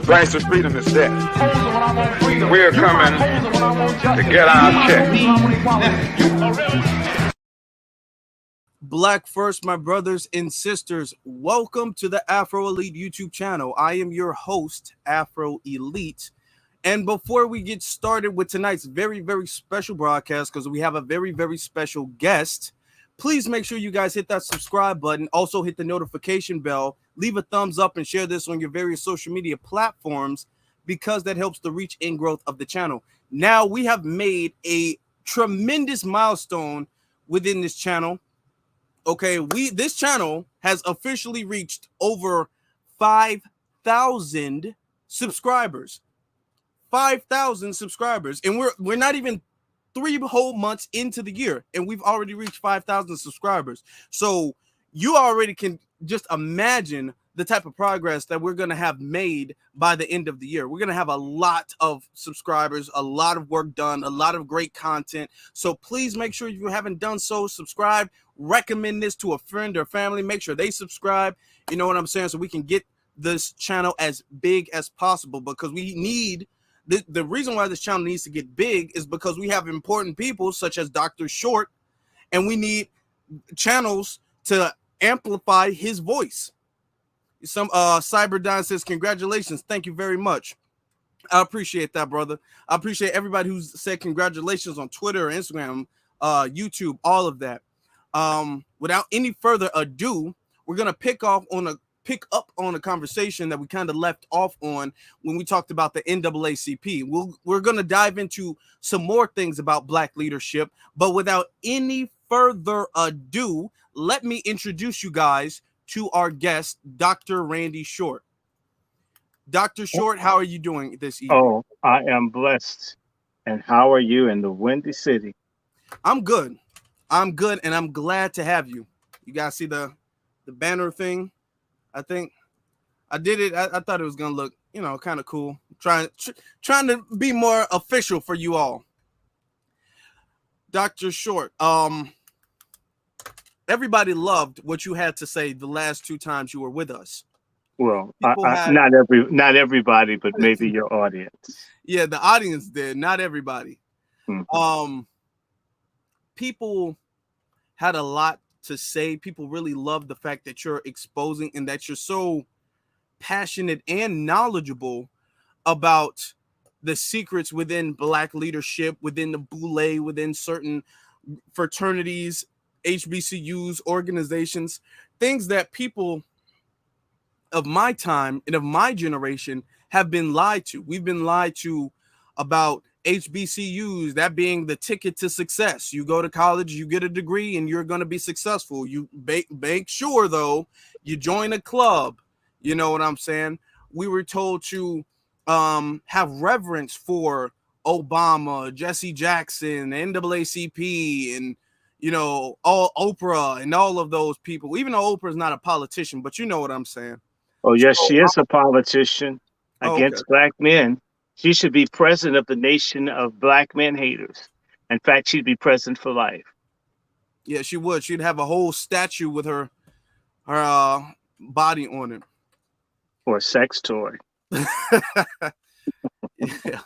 price of freedom is death. We're coming to get our check. Black first, my brothers and sisters. Welcome to the Afro Elite YouTube channel. I am your host, Afro Elite. And before we get started with tonight's very, very special broadcast, because we have a very, very special guest, please make sure you guys hit that subscribe button. Also hit the notification bell. Leave a thumbs up and share this on your various social media platforms, because that helps the reach and growth of the channel. Now we have made a tremendous milestone within this channel. Okay, this channel has officially reached over 5,000 subscribers. 5,000 subscribers, and we're not even 3 whole months into the year, and we've already reached 5,000 subscribers. So you already can just imagine the type of progress that we're going to have made by the end of the year. We're going to have a lot of subscribers, a lot of work done, a lot of great content. So please make sure, if you haven't done so, subscribe. Recommend this to a friend or family. Make sure they subscribe. You know what I'm saying? So we can get this channel as big as possible, because we need the reason why this channel needs to get big is because we have important people such as Dr. Short, and we need channels to amplify his voice. Some Cyberdon says, congratulations. Thank you very much. I appreciate that, brother. I appreciate everybody who's said congratulations on Twitter, Instagram, YouTube, all of that. Without any further ado, we're gonna pick up on a conversation that we kind of left off on when we talked about the NAACP. We're gonna dive into some more things about Black leadership, but without any further ado, let me introduce you guys to our guest, Dr. Randy Short. Dr. Short, how are you doing this evening? Oh, I am blessed. And how are you in the Windy City? I'm good. I'm good, and I'm glad to have you. You guys see the banner thing? I think I did it. I thought it was gonna look, kind of cool. Trying to be more official for you all. Dr. Short, everybody loved what you had to say the last 2 times you were with us. Well, not everybody, but maybe your audience. Yeah, the audience did. Not everybody. Mm-hmm. People had a lot to say. People really love the fact that you're exposing and that you're so passionate and knowledgeable about the secrets within Black leadership, within the Boule, within certain fraternities, HBCUs, organizations, things that people of my time and of my generation have been lied to. We've been lied to about HBCUs, that being the ticket to success. You go to college, you get a degree, and you're going to be successful. You make sure, though, you join a club. You know what I'm saying? We were told to have reverence for Obama, Jesse Jackson, NAACP, and all Oprah and all of those people. Even though Oprah's not a politician, but you know what I'm saying. Oh, yes, she is a politician against Black men. She should be president of the nation of Black men haters. In fact, she'd be president for life. Yeah, she would. She'd have a whole statue with her body on it. Or a sex toy. Yeah.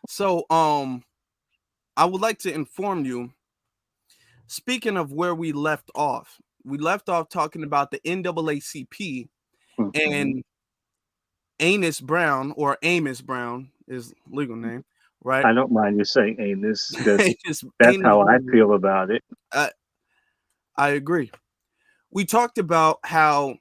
So, I would like to inform you, speaking of where we left off talking about the NAACP, mm-hmm. and Amos Brown, or Amos Brown is legal name, right? I don't mind you saying Amos, because that's how I feel about it. I agree. We talked about how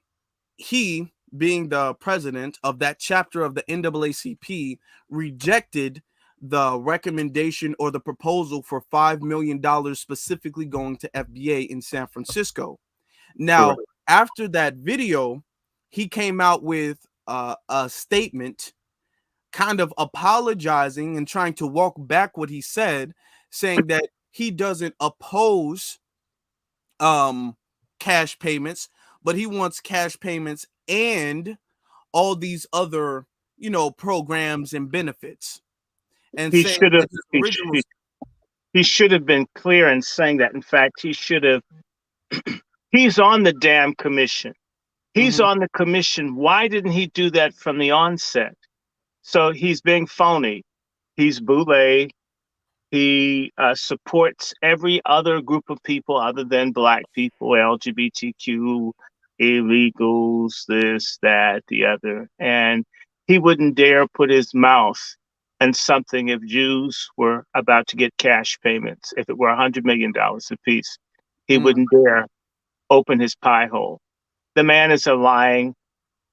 he, being the president of that chapter of the NAACP, rejected the recommendation or the proposal for $5 million specifically going to FBA in San Francisco. Now, after that video, he came out with a statement kind of apologizing and trying to walk back what he said, saying that he doesn't oppose cash payments, but he wants cash payments and all these other, programs and benefits. And he should have been clear in saying that. In fact, he should have. He's on the damn commission. He's on the commission. Why didn't he do that from the onset? So he's being phony. He's boule. He supports every other group of people other than Black people, LGBTQ, illegals, this, that, the other. And he wouldn't dare put his mouth on something if Jews were about to get cash payments. If it were $100 million apiece, he Mm, wouldn't dare open his pie hole. The man is a lying,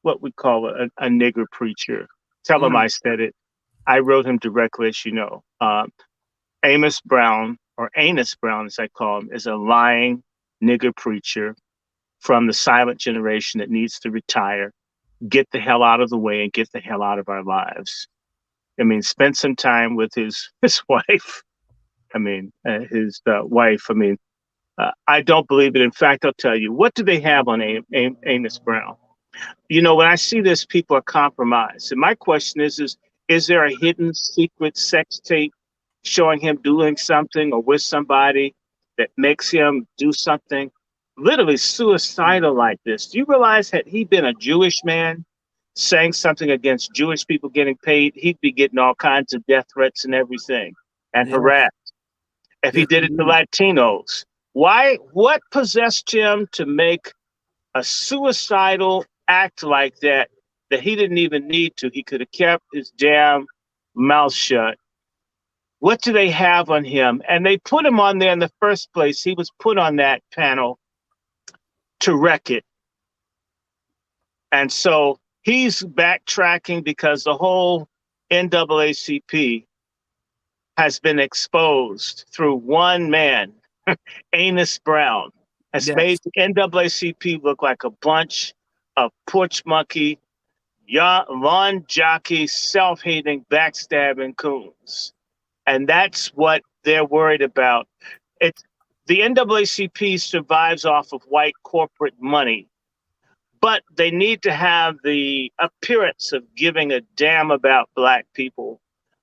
what we call a nigger preacher. Tell him mm, I said it. I wrote him directly, as you know. Amos Brown, or Anus Brown, as I call him, is a lying nigger preacher from the silent generation that needs to retire, get the hell out of the way, and get the hell out of our lives. I mean, spend some time with his wife. I mean, his wife. I mean, I don't believe it. In fact, I'll tell you, what do they have on Amos Brown? You know, when I see this, people are compromised. And my question is there a hidden secret sex tape showing him doing something or with somebody that makes him do something literally suicidal like this? Do you realize had he been a Jewish man saying something against Jewish people getting paid, he'd be getting all kinds of death threats and everything and yeah. harassed. If he Yes, did it to indeed. Latinos, why? What possessed him to make a suicidal act like that that he didn't even need to? He could have kept his damn mouth shut. What do they have on him? And they put him on there in the first place. He was put on that panel to wreck it. And so he's backtracking because the whole NAACP has been exposed through one man, Anus Brown, has made Yes. the NAACP look like a bunch of porch monkey, lawn jockey, self-hating, backstabbing coons. And that's what they're worried about. It's the NAACP survives off of white corporate money, but they need to have the appearance of giving a damn about Black people.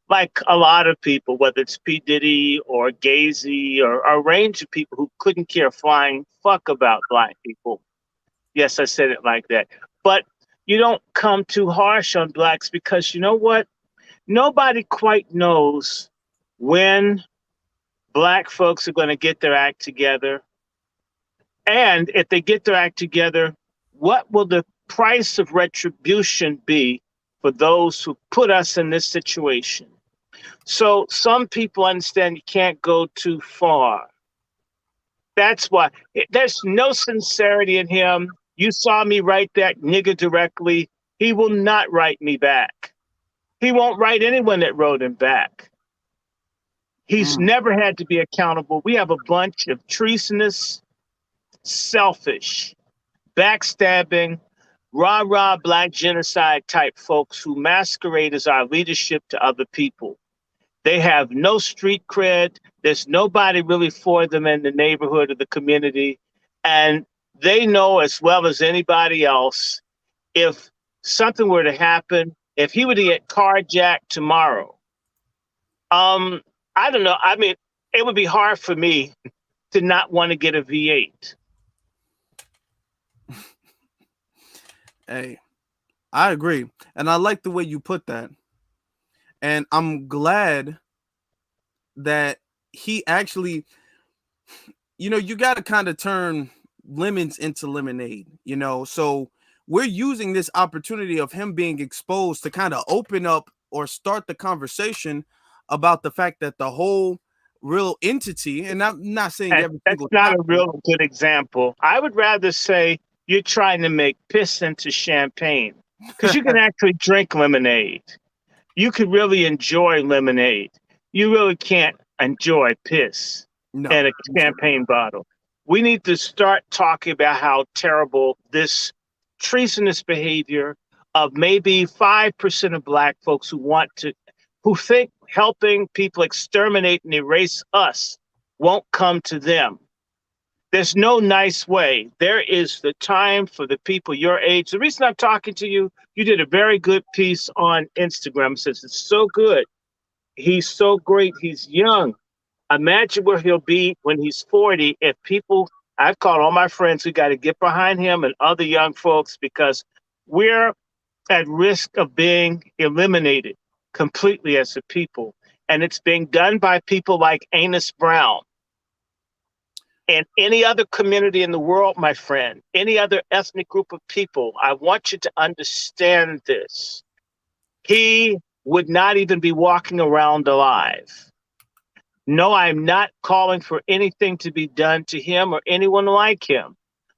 Like a lot of people, whether it's P. Diddy or Gazy or a range of people who couldn't care flying fuck about Black people. Yes, I said it like that. But you don't come too harsh on Blacks because you know what? Nobody quite knows when Black folks are going to get their act together. And if they get their act together, what will the price of retribution be for those who put us in this situation? So some people understand you can't go too far. That's why there's no sincerity in him. You saw me write that nigger directly. He will not write me back. He won't write anyone that wrote him back. He's Mm, never had to be accountable. We have a bunch of treasonous, selfish, backstabbing, rah-rah Black genocide type folks who masquerade as our leadership to other people. They have no street cred. There's nobody really for them in the neighborhood or the community. And they know as well as anybody else, if something were to happen, if he were to get carjacked tomorrow, I don't know. I mean, it would be hard for me to not want to get a V8. Hey, I agree. And I like the way you put that. And I'm glad that he actually, you got to kind of turn lemons into lemonade, So we're using this opportunity of him being exposed to kind of open up or start the conversation about the fact that the whole real entity, and I'm not saying And every that's single not a chapter. real good example. I would rather say you're trying to make piss into champagne because you can actually drink lemonade. You could really enjoy lemonade. You really can't enjoy piss No, in a champagne bottle. We need to start talking about how terrible this treasonous behavior of maybe 5% of Black folks who think helping people exterminate and erase us won't come to them. There's no nice way. There is the time for the people your age. The reason I'm talking to you, you did a very good piece on Instagram. It says it's so good. He's so great. He's young. Imagine where he'll be when he's 40 if people, I've called all my friends who got to get behind him and other young folks because we're at risk of being eliminated. completely as a people. And it's being done by people like Amos Brown. And any other community in the world, my friend, any other ethnic group of people, I want you to understand this. He would not even be walking around alive. No, I'm not calling for anything to be done to him or anyone like him.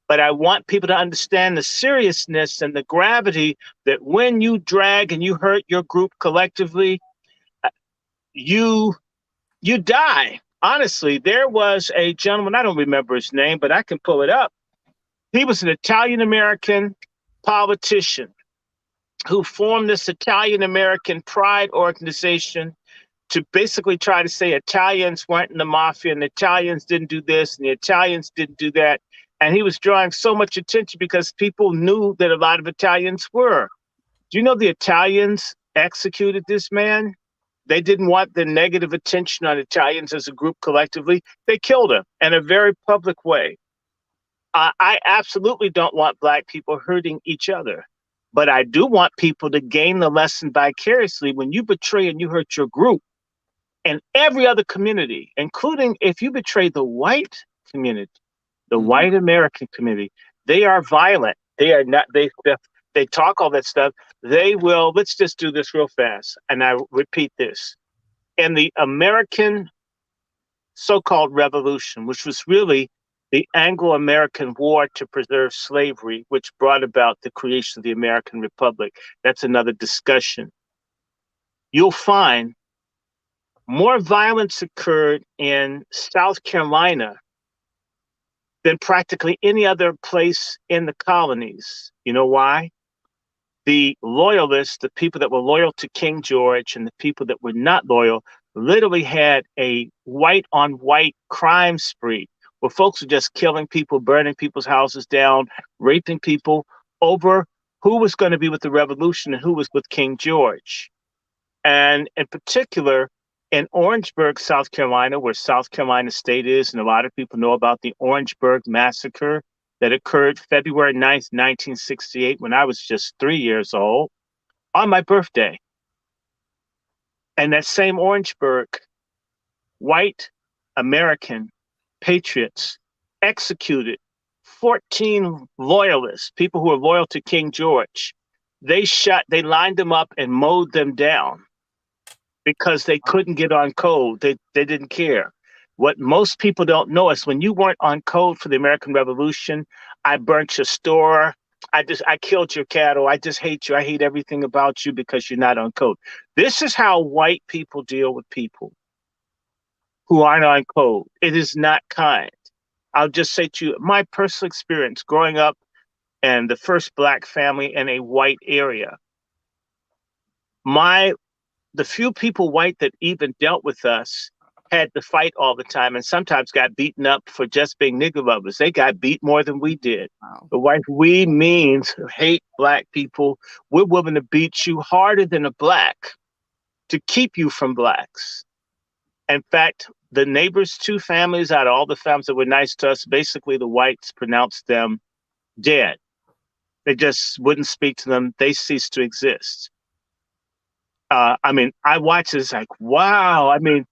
But I want people to understand the seriousness and the gravity that when you drag and you hurt your group collectively, you die. Honestly, there was a gentleman, I don't remember his name, but I can pull it up. He was an Italian-American politician who formed this Italian-American pride organization to basically try to say Italians weren't in the mafia and the Italians didn't do this and the Italians didn't do that. And he was drawing so much attention because people knew that a lot of Italians were. Do you know the Italians executed this man? They didn't want the negative attention on Italians as a group collectively. They killed him in a very public way. I absolutely don't want Black people hurting each other. But I do want people to gain the lesson vicariously. When you betray and you hurt your group and every other community, including if you betray the white community, the white American community, they are violent. They are not, they talk all that stuff. They will, let's just do this real fast. And I repeat this. In the American so-called revolution, which was really the Anglo-American War to preserve slavery, which brought about the creation of the American Republic. That's another discussion. You'll find more violence occurred in South Carolina than practically any other place in the colonies. You know why? The loyalists, the people that were loyal to King George and the people that were not loyal, literally had a white-on-white crime spree where folks were just killing people, burning people's houses down, raping people over who was going to be with the revolution and who was with King George. And in particular, in Orangeburg, South Carolina, where South Carolina State is, and a lot of people know about the Orangeburg Massacre that occurred February 9th, 1968, when I was just 3 years old, on my birthday. And that same Orangeburg, white American patriots executed 14 loyalists, people who were loyal to King George. They lined them up and mowed them down because they couldn't get on code. They didn't care. What most people don't know is when you weren't on code for the American Revolution, I burnt your store. I killed your cattle. I just hate you. I hate everything about you because you're not on code. This is how white people deal with people who aren't on code. It is not kind. I'll just say to you, my personal experience growing up in the first Black family in a white area, the few people white that even dealt with us had to fight all the time and sometimes got beaten up for just being nigger lovers. They got beat more than we did. Wow. The white we means hate Black people. We're willing to beat you harder than a Black to keep you from Blacks. In fact, the neighbors' two families out of all the families that were nice to us, basically the whites pronounced them dead. They just wouldn't speak to them. They ceased to exist. I watch this like, wow. I mean,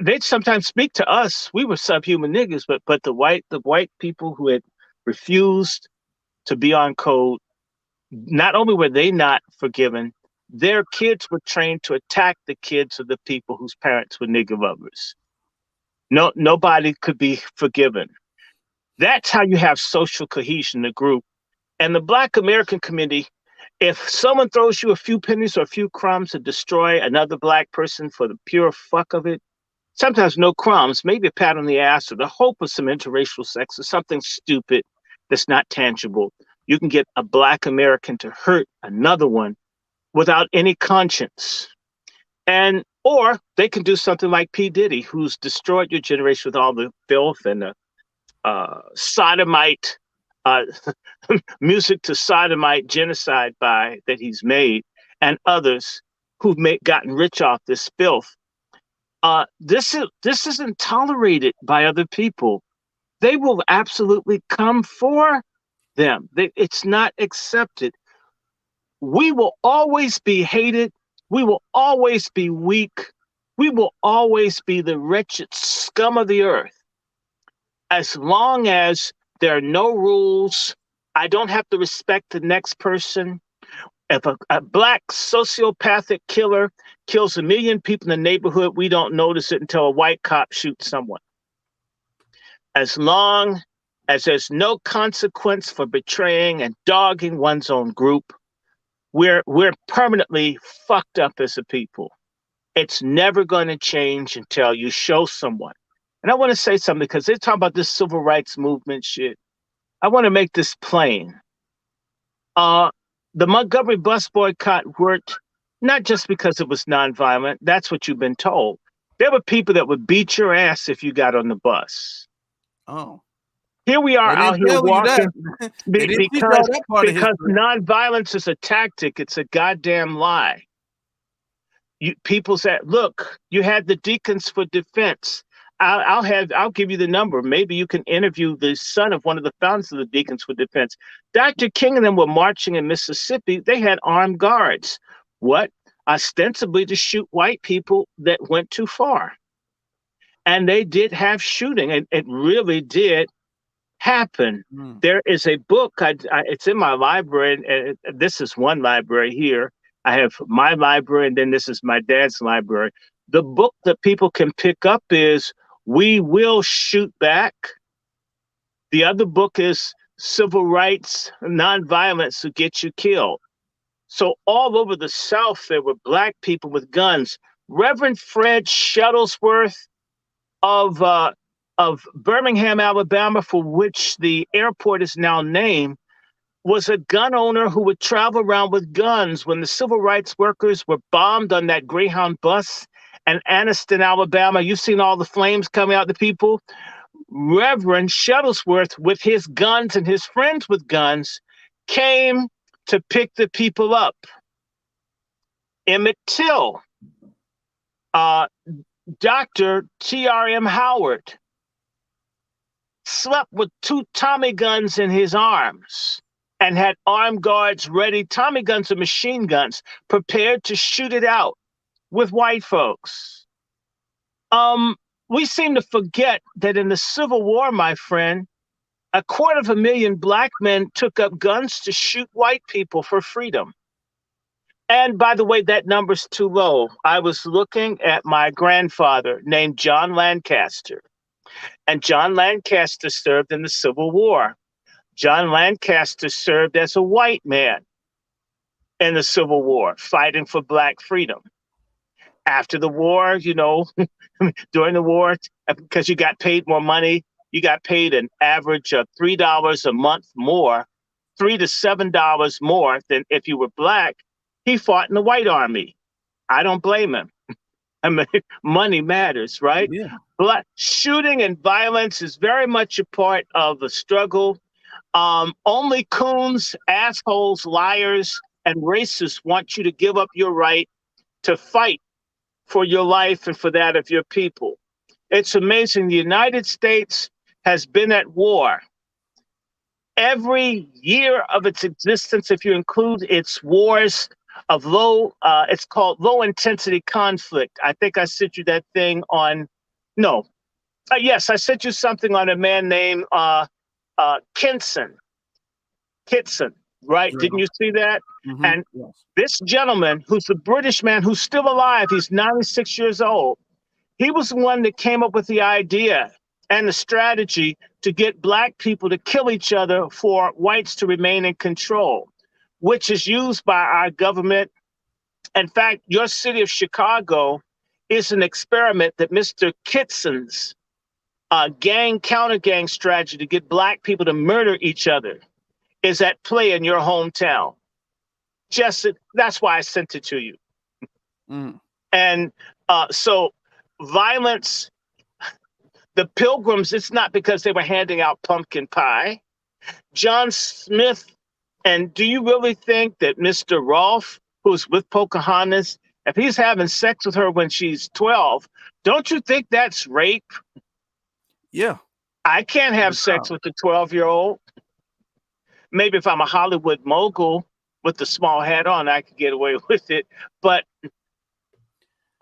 they'd sometimes speak to us. We were subhuman niggas, but the white people who had refused to be on code, not only were they not forgiven, their kids were trained to attack the kids of the people whose parents were nigger lovers. Nobody could be forgiven. That's how you have social cohesion in a group. And the Black American community, if someone throws you a few pennies or a few crumbs to destroy another Black person for the pure fuck of it, sometimes no crumbs, maybe a pat on the ass or the hope of some interracial sex or something stupid that's not tangible, you can get a Black American to hurt another one without any conscience. Or they can do something like P. Diddy, who's destroyed your generation with all the filth and the sodomite, music to sodomite genocide that he's made, and others who've gotten rich off this filth. This isn't tolerated by other people. They will absolutely come for them. It's not accepted. We will always be hated We will always be weak. We will always be the wretched scum of the earth. As long as there are no rules, I don't have to respect the next person. If a black sociopathic killer kills 1 million people in the neighborhood, we don't notice it until a white cop shoots someone. As long as there's no consequence for betraying and dogging one's own group, we're permanently fucked up as a people. It's never going to change until you show someone. And I want to say something because they talk about this civil rights movement shit. I want to make this plain. The Montgomery bus boycott worked not just because it was nonviolent. That's what you've been told. There were people that would beat your ass if you got on the bus. Oh. Here we are out here walking because history. nonviolence is a tactic. It's a goddamn lie. People said, look, you had the Deacons for Defense. I'll give you the number. Maybe you can interview the son of one of the founders of the Deacons for Defense. Dr. King and them were marching in Mississippi. They had armed guards. What? Ostensibly to shoot white people that went too far. And they did have shooting, and it really did happen. There is a book, it's in my library, and this is one library here. I have my library, and then this is my dad's library. The book that people can pick up is We Will Shoot Back. The other book is Civil Rights, Nonviolence to Get You Killed. So all over the South, there were black people with guns. Reverend Fred Shuttlesworth of Birmingham, Alabama, for which the airport is now named, was a gun owner who would travel around with guns. When the civil rights workers were bombed on that Greyhound bus in Anniston, Alabama, you've seen all the flames coming out of the people. Reverend Shuttlesworth, with his guns and his friends with guns, came to pick the people up. Emmett Till, Dr. T.R.M. Howard, slept with 2 Tommy guns in his arms and had armed guards ready. Tommy guns are machine guns, prepared to shoot it out with white folks. We seem to forget that in the Civil War, my friend, 250,000 black men took up guns to shoot white people for freedom. And by the way, that number's too low. I was looking at my grandfather named John Lancaster. And John Lancaster served in the Civil War. John Lancaster served as a white man in the Civil War, fighting for black freedom. After the war, you know, during the war, because you got paid more money, you got paid an average of $3 a month more, $3 to $7 more than if you were black. He fought in the white army. I don't blame him. I mean, money matters, right? Yeah. But shooting and violence is very much a part of the struggle. Only coons, assholes, liars, and racists want you to give up your right to fight for your life and for that of your people. It's amazing. The United States has been at war every year of its existence, if you include its wars of it's called low intensity conflict. I think I sent you that thing on, yes, I sent you something on a man named Kitson, right? Sure. Didn't you see that? Mm-hmm. And yes. This gentleman, who's a British man who's still alive, he's 96 years old. He was the one that came up with the idea and the strategy to get black people to kill each other for whites to remain in control, which is used by our government. In fact, your city of Chicago is an experiment that Mr. Kitson's counter-gang strategy to get black people to murder each other is at play in your hometown. That's why I sent it to you. Mm. And so violence, the Pilgrims, it's not because they were handing out pumpkin pie. John Smith, and do you really think that Mr. Rolfe, who's with Pocahontas, if he's having sex with her when she's 12, don't you think that's rape? Yeah. I can't have sex with a 12-year-old. Maybe if I'm a Hollywood mogul with the small hat on, I could get away with it. But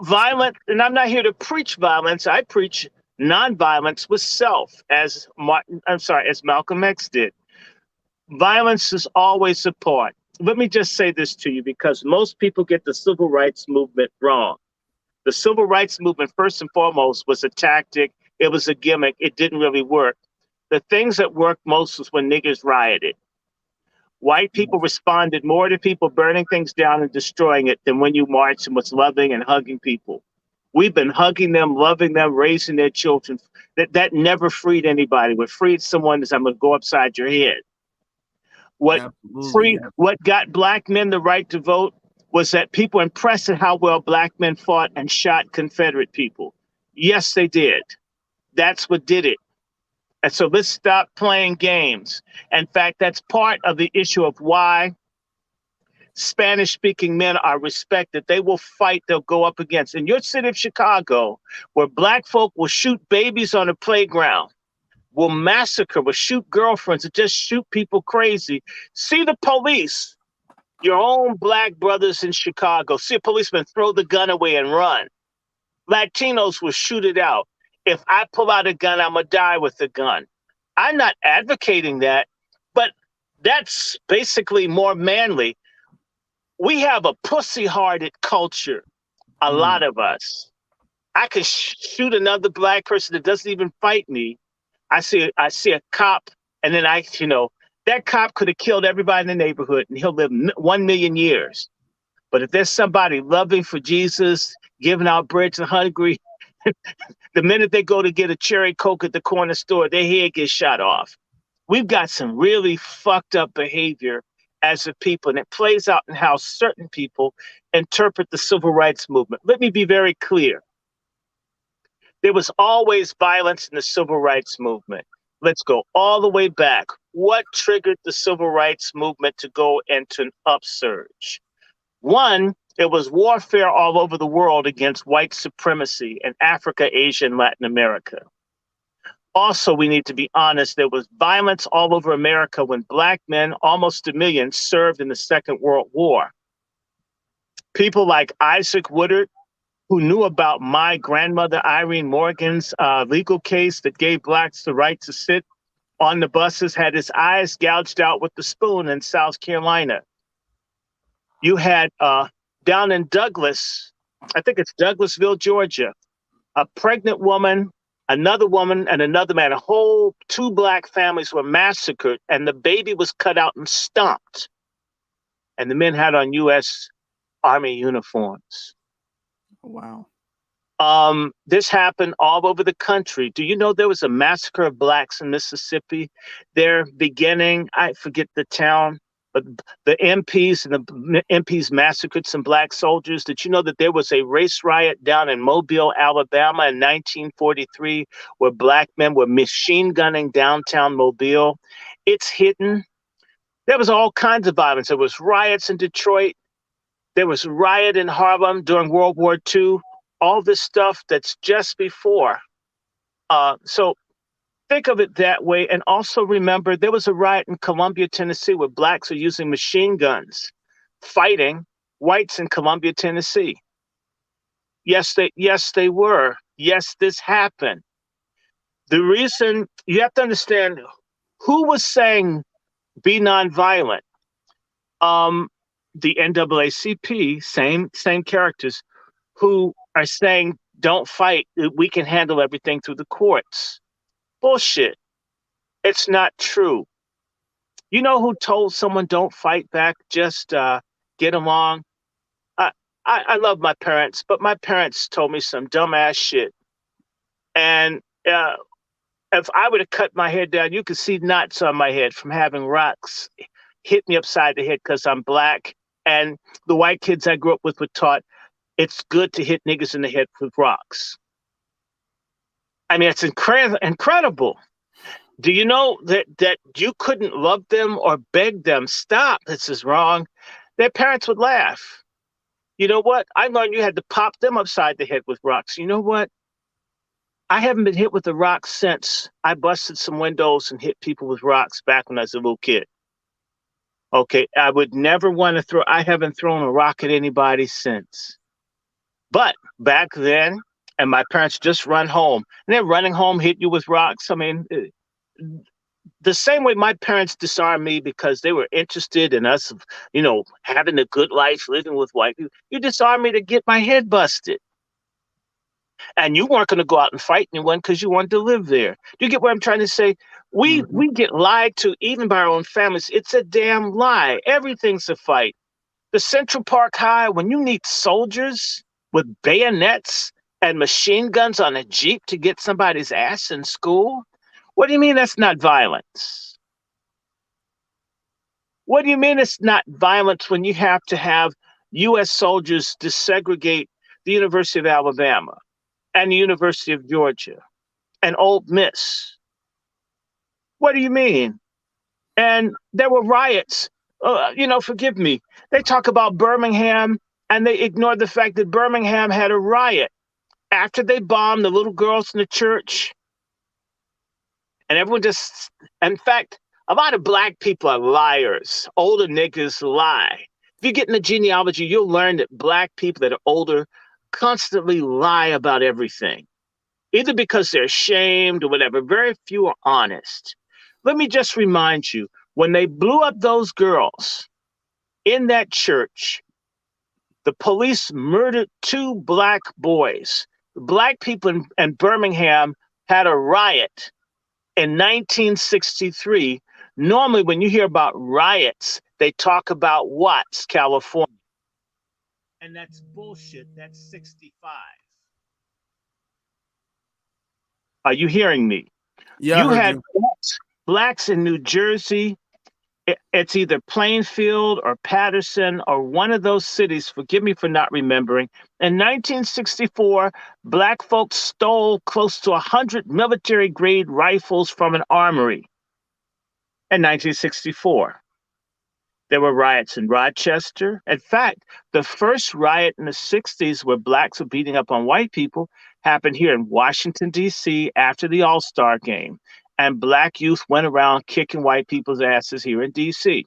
Violent, and I'm not here to preach violence. I preach nonviolence with self, as as Malcolm X did. Violence is always a part. Let me just say this to you, because most people get the civil rights movement wrong. The civil rights movement, first and foremost, was a tactic. It was a gimmick. It didn't really work. The things that worked most was when niggers rioted. White people responded more to people burning things down and destroying it than when you marched and was loving and hugging people. We've been hugging them, loving them, raising their children. That never freed anybody. What freed someone is, I'm going to go upside your head. What got black men the right to vote was that people impressed at how well black men fought and shot Confederate people. Yes, they did. That's what did it. And so let's stop playing games. In fact, that's part of the issue of why Spanish-speaking men are respected. They will fight, they'll go up against. In your city of Chicago, where black folk will shoot babies on a playground, will massacre, will shoot girlfriends, and just shoot people crazy. See the police, your own black brothers in Chicago, see a policeman throw the gun away and run. Latinos will shoot it out. If I pull out a gun, I'm going to die with the gun. I'm not advocating that, but that's basically more manly. We have a pussy-hearted culture, a lot of us. I could shoot another black person that doesn't even fight me. I see a cop, and then that cop could have killed everybody in the neighborhood, and he'll live 1 million years. But if there's somebody loving for Jesus, giving out bread to the hungry, the minute they go to get a cherry Coke at the corner store, their head gets shot off. We've got some really fucked up behavior as a people, and it plays out in how certain people interpret the civil rights movement. Let me be very clear. There was always violence in the civil rights movement. Let's go all the way back. What triggered the civil rights movement to go into an upsurge? One, it was warfare all over the world against white supremacy in Africa, Asia, and Latin America. Also, we need to be honest, there was violence all over America when black men, almost 1 million, served in the Second World War. People like Isaac Woodard, who knew about my grandmother, Irene Morgan's legal case that gave blacks the right to sit on the buses, had his eyes gouged out with the spoon in South Carolina. You had down in Douglas, I think it's Douglasville, Georgia, a pregnant woman, another woman, and another man. Two black families were massacred, and the baby was cut out and stomped. And the men had on U.S. Army uniforms. Wow. This happened all over the country. Do you know there was a massacre of blacks in Mississippi? They're beginning, I forget the town, but the MPs massacred some black soldiers. Did you know that there was a race riot down in Mobile, Alabama in 1943, where black men were machine gunning downtown Mobile? It's hidden. There was all kinds of violence. There was riots in Detroit. There was a riot in Harlem during World War II. All this stuff that's just before. So think of it that way. And also remember, there was a riot in Columbia, Tennessee, where blacks are using machine guns, fighting whites in Columbia, Tennessee. Yes, they were. Yes, this happened. The reason, you have to understand, who was saying be nonviolent? The NAACP, same characters, who are saying don't fight, we can handle everything through the courts. Bullshit. It's not true. You know who told someone don't fight back, just get along? I love my parents, but my parents told me some dumbass shit. And if I were to cut my hair down, you could see knots on my head from having rocks hit me upside the head because I'm black. And the white kids I grew up with were taught it's good to hit niggas in the head with rocks. I mean, it's incredible. Do you know that you couldn't love them or beg them, stop, this is wrong? Their parents would laugh. You know what? I learned you had to pop them upside the head with rocks. You know what? I haven't been hit with a rock since I busted some windows and hit people with rocks back when I was a little kid. Okay, I would never want to I haven't thrown a rock at anybody since. But back then, and my parents just run home, and they're running home, hit you with rocks. I mean, the same way my parents disarmed me because they were interested in us, having a good life, living with white people. You disarmed me to get my head busted. And you weren't going to go out and fight anyone because you wanted to live there. Do you get what I'm trying to say? We get lied to even by our own families. It's a damn lie. Everything's a fight. The Central Park High, when you need soldiers with bayonets and machine guns on a Jeep to get somebody's ass in school, what do you mean that's not violence? What do you mean it's not violence when you have to have U.S. soldiers desegregate the University of Alabama and the University of Georgia and Ole Miss? What do you mean? And there were riots. Forgive me. They talk about Birmingham and they ignore the fact that Birmingham had a riot after they bombed the little girls in the church. And everyone just, in fact, a lot of black people are liars. Older niggas lie. If you get in the genealogy, you'll learn that black people that are older constantly lie about everything, either because they're ashamed or whatever. Very few are honest. Let me just remind you, when they blew up those girls in that church, the police murdered 2 black boys. Black people in Birmingham had a riot in 1963. Normally, when you hear about riots, they talk about Watts, California. And that's bullshit. That's 65. Are you hearing me? Yeah, I You heard had you. blacks in New Jersey. It's either Plainfield or Patterson or one of those cities. Forgive me for not remembering. In 1964, black folks stole close to 100 military grade rifles from an armory. In 1964, there were riots in Rochester. In fact, the first riot in the 60s where blacks were beating up on white people happened here in Washington, D.C. after the All-Star game. And black youth went around kicking white people's asses here in D.C.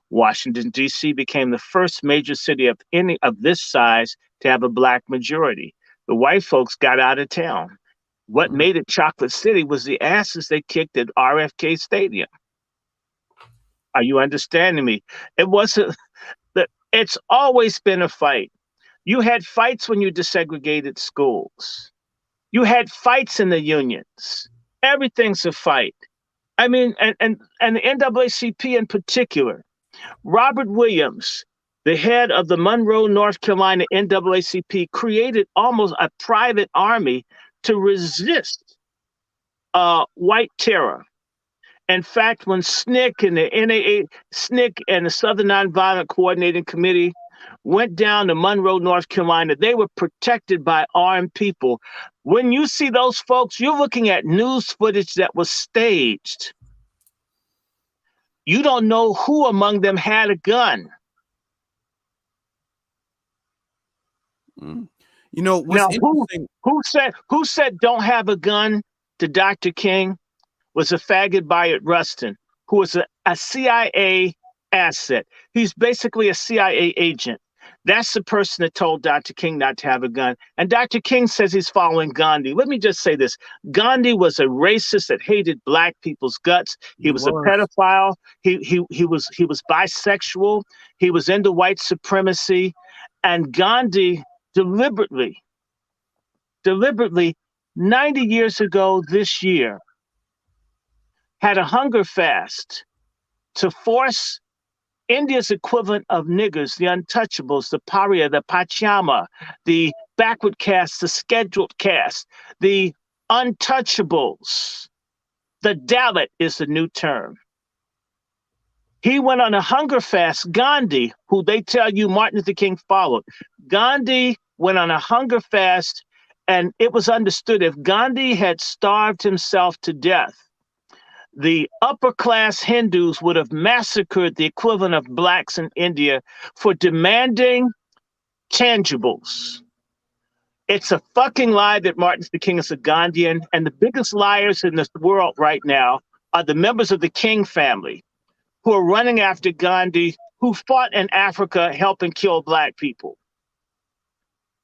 Washington, D.C. became the first major city of any of this size to have a black majority. The white folks got out of town. What made it Chocolate City was the asses they kicked at RFK Stadium. Are you understanding me? It wasn't that it's always been a fight. You had fights when you desegregated schools. You had fights in the unions. Everything's a fight. I mean, and the NAACP in particular. Robert Williams, the head of the Monroe, North Carolina NAACP, created almost a private army to resist white terror. In fact, when SNCC and the SNCC and the Southern Nonviolent Coordinating Committee went down to Monroe, North Carolina, they were protected by armed people. When you see those folks, you're looking at news footage that was staged. You don't know who among them had a gun. You know what's interesting? Who said don't have a gun to Dr. King was a faggot Bayard Rustin, who was a CIA asset. He's basically a CIA agent. That's the person that told Dr. King not to have a gun. And Dr. King says he's following Gandhi. Let me just say this. Gandhi was a racist that hated black people's guts. He was a pedophile. He was bisexual. He was into white supremacy. And Gandhi deliberately, 90 years ago this year, had a hunger fast to force India's equivalent of niggers, the untouchables, the pariah, the pachama, the backward caste, the scheduled caste, the untouchables. The Dalit is the new term. He went on a hunger fast. Gandhi, who they tell you Martin Luther King followed, Gandhi went on a hunger fast, and it was understood if Gandhi had starved himself to death, the upper class Hindus would have massacred the equivalent of blacks in India for demanding tangibles. It's a fucking lie that Martin Luther King is a Gandhian, and the biggest liars in this world right now are the members of the King family who are running after Gandhi, who fought in Africa helping kill black people.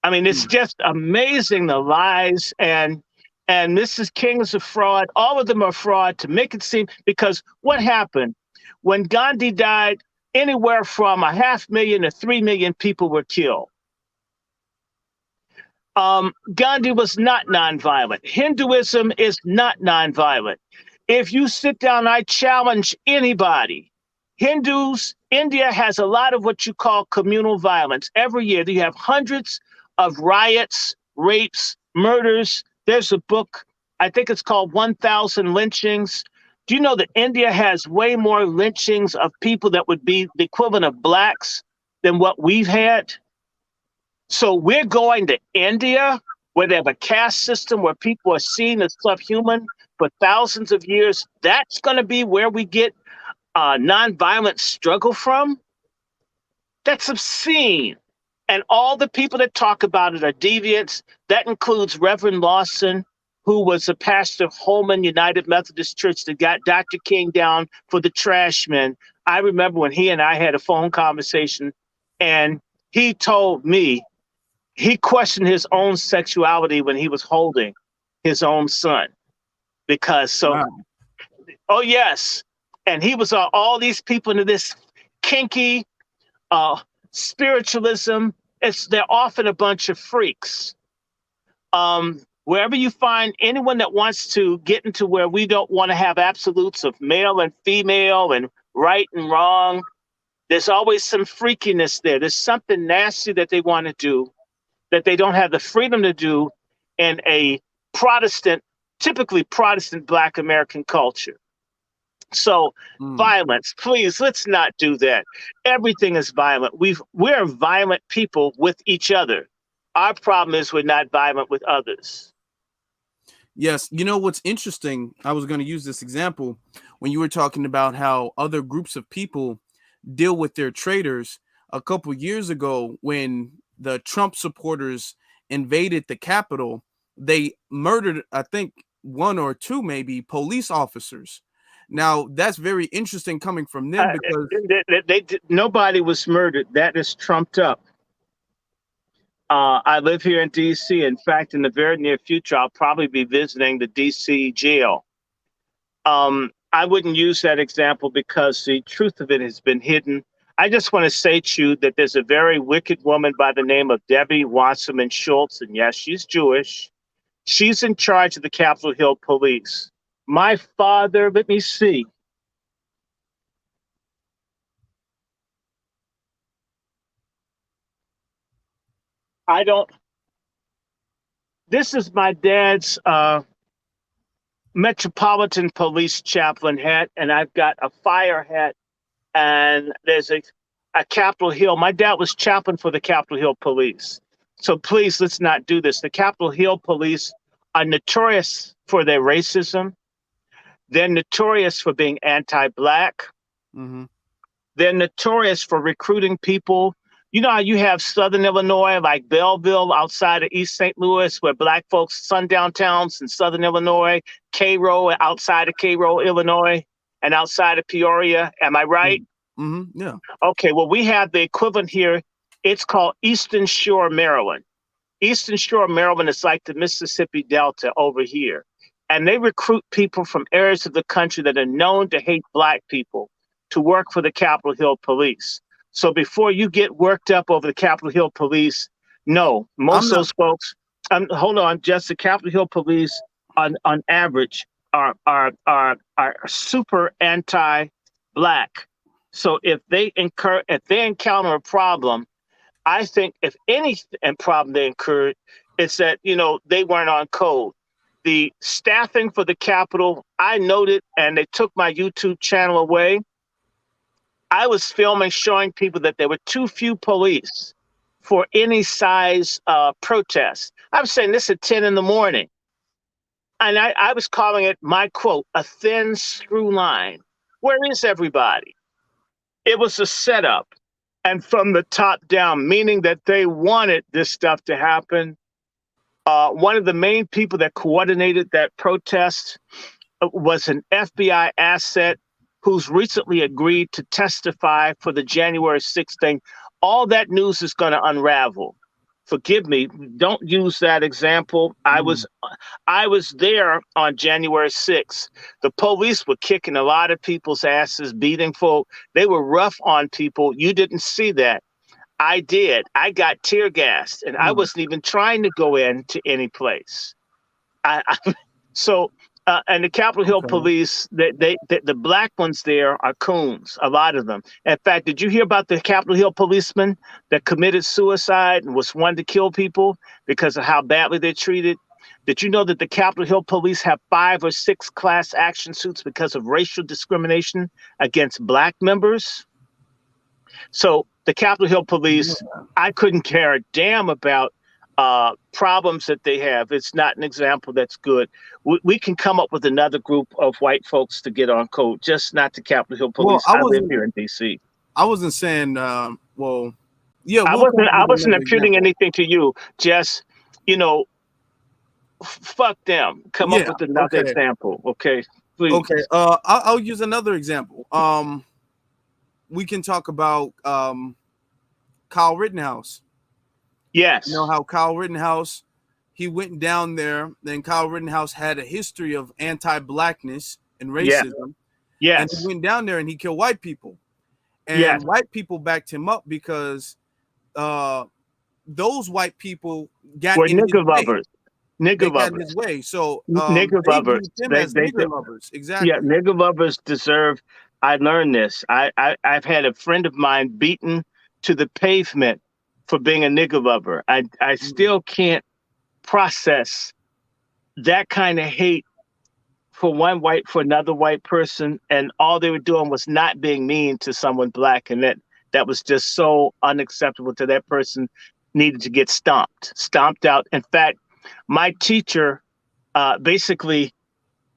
I mean, it's just amazing, the lies, and Mrs. King is a fraud. All of them are fraud to make it seem, because what happened when Gandhi died? Anywhere from 500,000 to 3 million people were killed. Gandhi was not nonviolent. Hinduism is not nonviolent. If you sit down, I challenge anybody. India has a lot of what you call communal violence. Every year, you have hundreds of riots, rapes, murders. There's a book, I think it's called 1,000 Lynchings. Do you know that India has way more lynchings of people that would be the equivalent of blacks than what we've had? So we're going to India, where they have a caste system where people are seen as subhuman for thousands of years. That's going to be where we get nonviolent struggle from? That's obscene. And all the people that talk about it are deviants. That includes Reverend Lawson, who was a pastor of Holman United Methodist Church that got Dr. King down for the trash men. I remember when he and I had a phone conversation, and he told me he questioned his own sexuality when he was holding his own son. Because Wow. oh yes. And he was all these people into this kinky spiritualism. They're often a bunch of freaks. Wherever you find anyone that wants to get into where we don't want to have absolutes of male and female and right and wrong, there's always some freakiness there. There's something nasty that they want to do that they don't have the freedom to do in a Protestant, typically Protestant Black American culture. So violence, please, let's not do that. Everything is violent. We're violent people with each other. Our problem is we're not violent with others. Yes. You know what's interesting? I was going to use this example when you were talking about how other groups of people deal with their traitors. A couple years ago, when the Trump supporters invaded the Capitol, they murdered, I think, 1 or 2 maybe police officers. Now, that's very interesting coming from them because nobody was murdered. That is trumped up. I live here in D.C. In fact, in the very near future, I'll probably be visiting the D.C. jail. I wouldn't use that example because the truth of it has been hidden. I just want to say to you that there's a very wicked woman by the name of Debbie Wasserman Schultz, and yes, she's Jewish. She's in charge of the Capitol Hill Police. My father, let me see. This is my dad's Metropolitan Police chaplain hat, and I've got a fire hat, and there's a Capitol Hill. My dad was chaplain for the Capitol Hill Police. So please, let's not do this. The Capitol Hill Police are notorious for their racism. They're notorious for being anti-Black. Mm-hmm. They're notorious for recruiting people. You know how you have Southern Illinois, like Belleville outside of East St. Louis, where Black folks, sundown towns in Southern Illinois, Cairo outside of Cairo, Illinois, and outside of Peoria. Am I right? Mm-hmm. Yeah. Okay, well, we have the equivalent here. It's called Eastern Shore, Maryland. Eastern Shore, Maryland is like the Mississippi Delta over here. And they recruit people from areas of the country that are known to hate Black people to work for the Capitol Hill Police. So before you get worked up over the Capitol Hill Police, no, most of those folks, hold on, just the Capitol Hill Police on average are super anti-Black. So if they encounter a problem, I think if any problem they incurred, it's that, they weren't on code. The staffing for the Capitol, I noted, and they took my YouTube channel away. I was filming, showing people that there were too few police for any size protest. I was saying this at 10 in the morning. And I was calling it, my quote, a thin screw line. Where is everybody? It was a setup. And from the top down, meaning that they wanted this stuff to happen. One of the main people that coordinated that protest was an FBI asset who's recently agreed to testify for the January 6th thing. All that news is going to unravel. forgive me, don't use that example. I was there on January 6th. The police were kicking a lot of people's asses, beating folk. They were rough on people. You didn't see that. I did. I got tear gassed, and I wasn't even trying to go into any place. So, and the Capitol Hill police, the black ones there are coons, a lot of them. In fact, did you hear about the Capitol Hill policeman that committed suicide and was wanting to kill people because of how badly they're treated? Did you know that the Capitol Hill police have 5 or 6 class action suits because of racial discrimination against black members? So the Capitol Hill police, I couldn't care a damn about problems that they have. It's not an example that's good. We can come up with another group of white folks to get on code, just not the Capitol Hill police. I live here in DC. I wasn't saying, well, yeah, I wasn't imputing anything to you. Just, fuck them. Come up with another example. Okay, please. Okay, I'll use another example. We can talk about Kyle Rittenhouse. Yes. You know how Kyle Rittenhouse, he went down there, then Kyle Rittenhouse had a history of anti-blackness and racism. Yes. And he went down there and he killed white people. And white people backed him up because those white people got were in nigger his lovers. Nigger lovers. Got in his way. So nigger lovers. Nigger lovers. Exactly. Yeah, nigger lovers deserve. I learned this. I've had a friend of mine beaten to the pavement for being a nigger lover. I still can't process that kind of hate for another white person, and all they were doing was not being mean to someone black, and that was just so unacceptable to that person. Needed to get stomped out. In fact, my teacher basically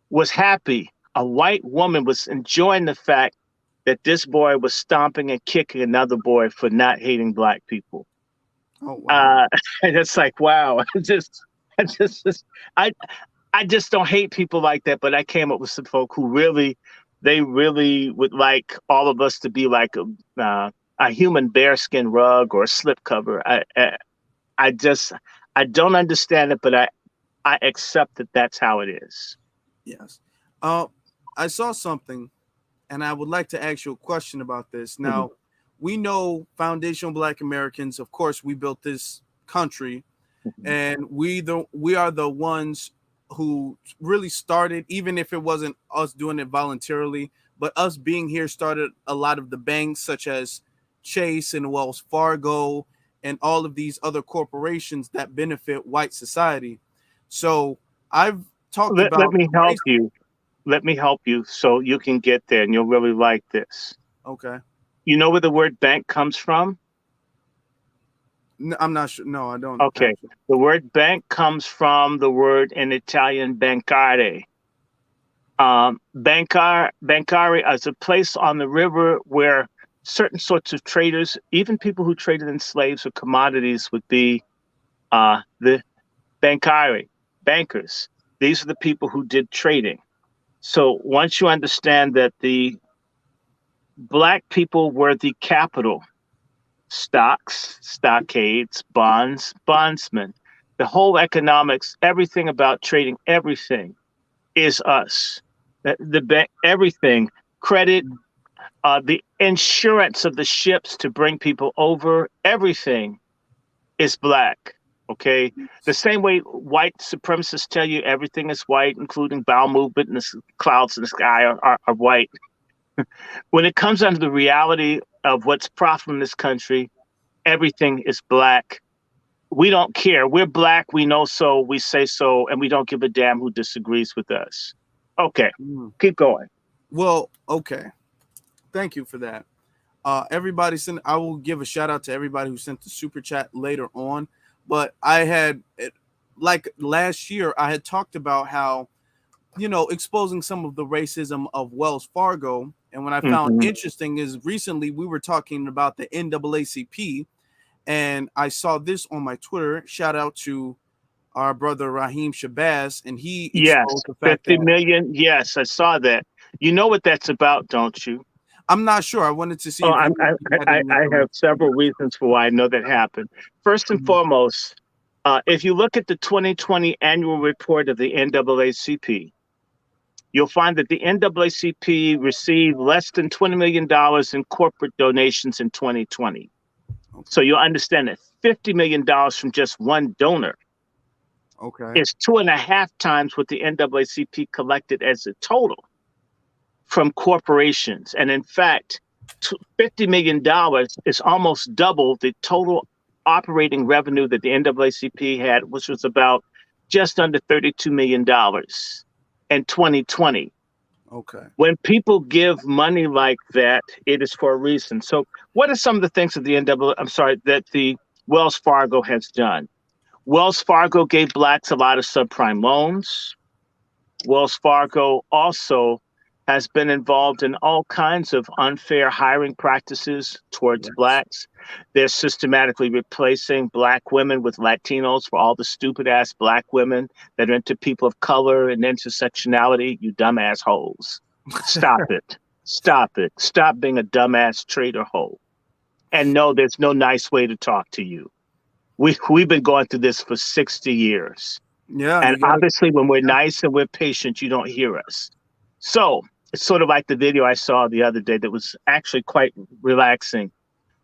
was happy. A white woman was enjoying the fact that this boy was stomping and kicking another boy for not hating black people. Oh, wow. And it's like, wow. I just don't hate people like that. But I came up with some folk who really would like all of us to be like a human bearskin rug or a slip cover. I don't understand it, but I accept that that's how it is. Yes. I saw something, and I would like to ask you a question about this. Now, we know foundational Black Americans, of course, we built this country, and we are the ones who really started, even if it wasn't us doing it voluntarily, but us being here started a lot of the banks such as Chase and Wells Fargo and all of these other corporations that benefit white society. So I've talked about. Let me help you so you can get there, and you'll really like this. Okay. You know where the word bank comes from? No, I'm not sure. No, I don't. Okay. The word bank comes from the word in Italian bancare. Bancare is a place on the river where certain sorts of traders, even people who traded in slaves or commodities, would be the bankers. These are the people who did trading. So once you understand that the Black people were the capital, stocks, stockades, bonds, bondsmen, the whole economics, everything about trading, everything is us. Everything, credit, the insurance of the ships to bring people over, everything is Black. Okay, the same way white supremacists tell you everything is white, including bowel movement and the clouds in the sky are white. When it comes down to the reality of what's profitable in this country, everything is Black. We don't care. We're Black. We know so. We say so. And we don't give a damn who disagrees with us. Okay. Keep going. Well, okay. Thank you for that. Everybody sent. I will give a shout out to everybody who sent the super chat later on. But I had, like last year, I had talked about how, exposing some of the racism of Wells Fargo. And what I found interesting is recently we were talking about the NAACP, and I saw this on my Twitter. Shout out to our brother Raheem Shabazz, and he exposed the fact 50 million. Yes, I saw that. You know what that's about, don't you? I'm not sure. I wanted to see Oh, if you had any I have information. several reasons for why I know that happened. First and Mhm. foremost, if you look at the 2020 annual report of the NAACP, you'll find that the NAACP received less than $20 million in corporate donations in 2020. So Okay. you'll understand that $50 million from just one donor Okay. is 2.5 times what the NAACP collected as a total from corporations. And in fact, $50 million is almost double the total operating revenue that the NAACP had, which was about just under $32 million in 2020. Okay. When people give money like that, it is for a reason. So, what are some of the things that that the Wells Fargo has done? Wells Fargo gave blacks a lot of subprime loans. Wells Fargo also has been involved in all kinds of unfair hiring practices towards Yes. blacks. They're systematically replacing black women with Latinos for all the stupid ass black women that are into people of color and intersectionality. You dumb assholes. Stop it. Stop it. Stop being a dumbass traitor hole. And no, there's no nice way to talk to you. We've been going through this for 60 years. Yeah, And you gotta. obviously, when we're nice and we're patient, you don't hear us. So it's sort of like the video I saw the other day that was actually quite relaxing.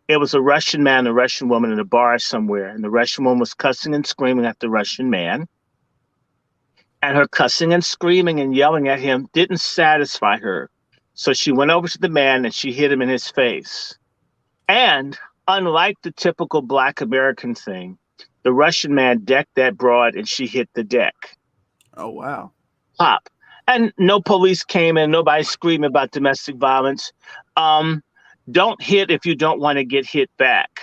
It was a Russian man and a Russian woman in a bar somewhere, and the Russian woman was cussing and screaming at the Russian man. And her cussing and screaming and yelling at him didn't satisfy her. So she went over to the man and she hit him in his face. And unlike the typical Black American thing, the Russian man decked that broad and she hit the deck. Oh wow. Pop. And no police came in, nobody screaming about domestic violence. Um, don't hit if you don't want to get hit back.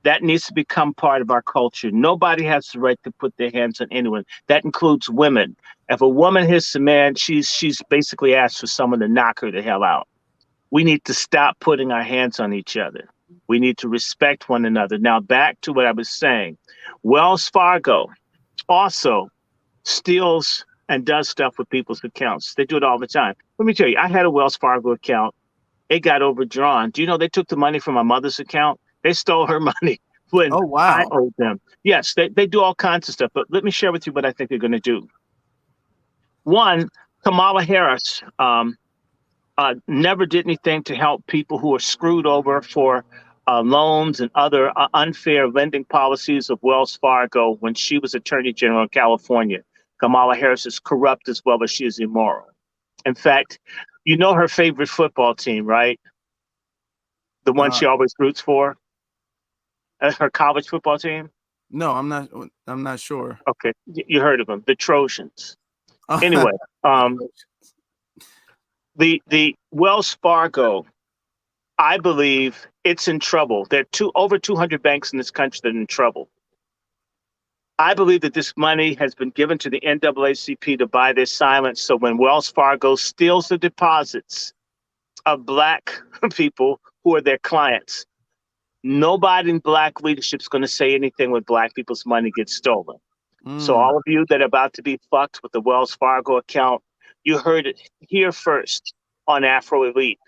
That needs to become part of our culture. Nobody has the right to put their hands on anyone. That includes women. If a woman hits a man, she's basically asked for someone to knock her the hell out. We need to stop putting our hands on each other. We need to respect one another. Now back to what I was saying. Wells Fargo also steals and does stuff with people's accounts. They do it all the time. Let me tell you, I had a Wells Fargo account. It got overdrawn. Do you know they took the money from my mother's account? They stole her money when Oh I wow. owed them. Yes, they do all kinds of stuff. But let me share with you what I think they're going to do. One, Kamala Harris never did anything to help people who are screwed over for loans and other unfair lending policies of Wells Fargo when she was Attorney General in California. Kamala Harris is corrupt as well as she is immoral. In fact, you know her favorite football team, right? The one Uh, she always roots for, her college football team. no, I'm not. I'm not sure. Okay, you heard of them, the Trojans. Anyway, um, the Wells Fargo, I believe it's in trouble. There are over 200 banks in this country that are in trouble. I believe that this money has been given to the NAACP to buy their silence. So when Wells Fargo steals the deposits of Black people who are their clients, nobody in Black leadership is going to say anything when Black people's money gets stolen. So Mm. all of you that are about to be fucked with the Wells Fargo account, you heard it here first on Afro Elite.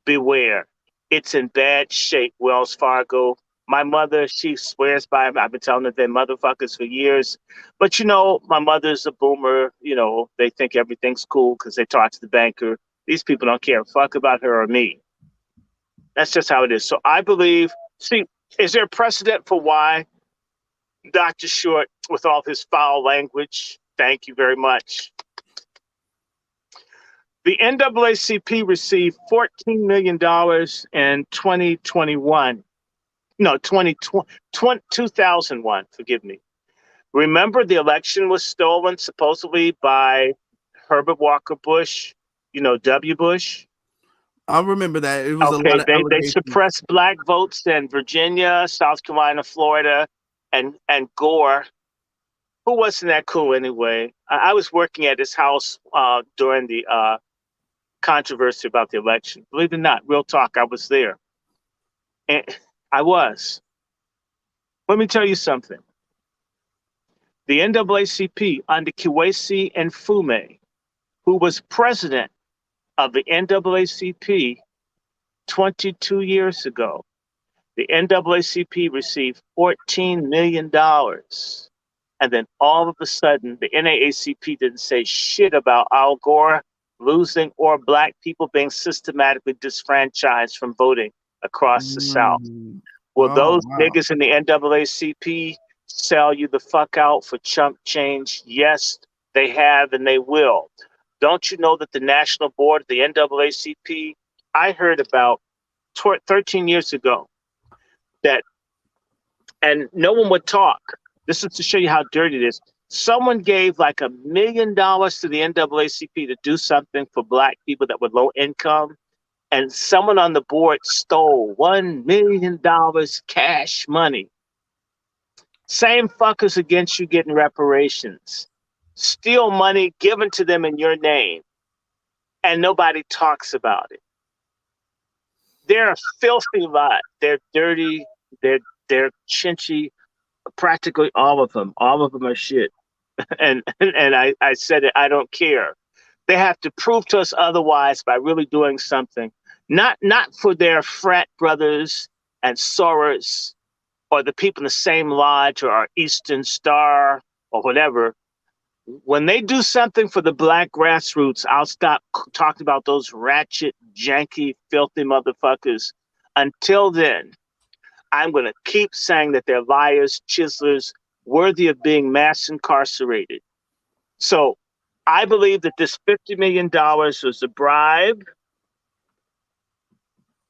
Beware. It's in bad shape, Wells Fargo. My mother, she swears by them. I've been telling her they're motherfuckers for years. But you know, my mother's a boomer. You know, they think everything's cool because they talk to the banker. These people don't care a fuck about her or me. That's just how it is. So I believe, see, is there a precedent for why Dr. Short, with all his foul language, thank you very much. The NAACP received $14 million in 2021. No, 2001, forgive me. Remember, the election was stolen supposedly by Herbert Walker Bush, you know, W. Bush. I remember that it was a lot Okay, of they allegations. suppressed black votes in Virginia, South Carolina, Florida, and Gore. Who wasn't that cool anyway? I was working at his house during the controversy about the election. Believe it or not, real talk, I was there. And I was. Let me tell you something. The NAACP under Kwesi Nkrumah, who was president of the NAACP, 22 years ago, the NAACP received $14 million. And then all of a sudden, the NAACP didn't say shit about Al Gore losing or black people being systematically disfranchised from voting across the South. Mm. Will Oh, those wow. niggas in the NAACP sell you the fuck out for chump change? Yes, they have and they will. Don't you know that the national board of the NAACP, I heard about 13 years ago that, and no one would talk. This is to show you how dirty it is. Someone gave like $1 million to the NAACP to do something for black people that were low income. And someone on the board stole $1 million cash money. Same fuckers against you getting reparations. Steal money given to them in your name. And nobody talks about it. They're a filthy lot. They're dirty. They're chinchy. Practically all of them. All of them are shit. And I said it, I don't care. They have to prove to us otherwise by really doing something. Not for their frat brothers and sorors or the people in the same lodge or our Eastern Star or whatever. When they do something for the black grassroots, I'll stop talking about those ratchet, janky, filthy motherfuckers. Until then, I'm going to keep saying that they're liars, chiselers, worthy of being mass incarcerated. So I believe that this $50 million was a bribe.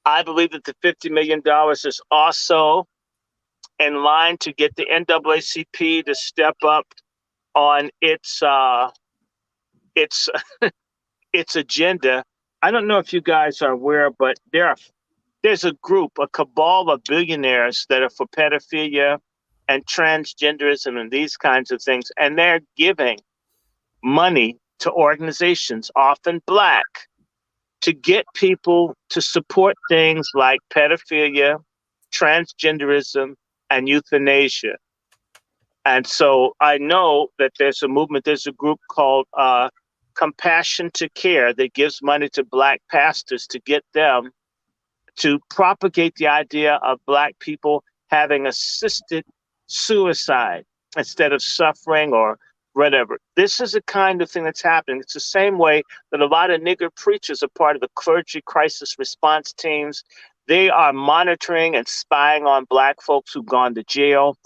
I believe that the $50 million is also in line to get the NAACP to step up on its its agenda. I don't know if you guys are aware, but there's a group, a cabal of billionaires that are for pedophilia and transgenderism and these kinds of things, and they're giving money to organizations, often black, to get people to support things like pedophilia, transgenderism, and euthanasia. And so I know that there's a movement, there's a group called Compassion to Care that gives money to black pastors to get them to propagate the idea of black people having assisted suicide instead of suffering or whatever. This is the kind of thing that's happening. It's the same way that a lot of nigger preachers are part of the clergy crisis response teams. They are monitoring and spying on black folks who've gone to jail.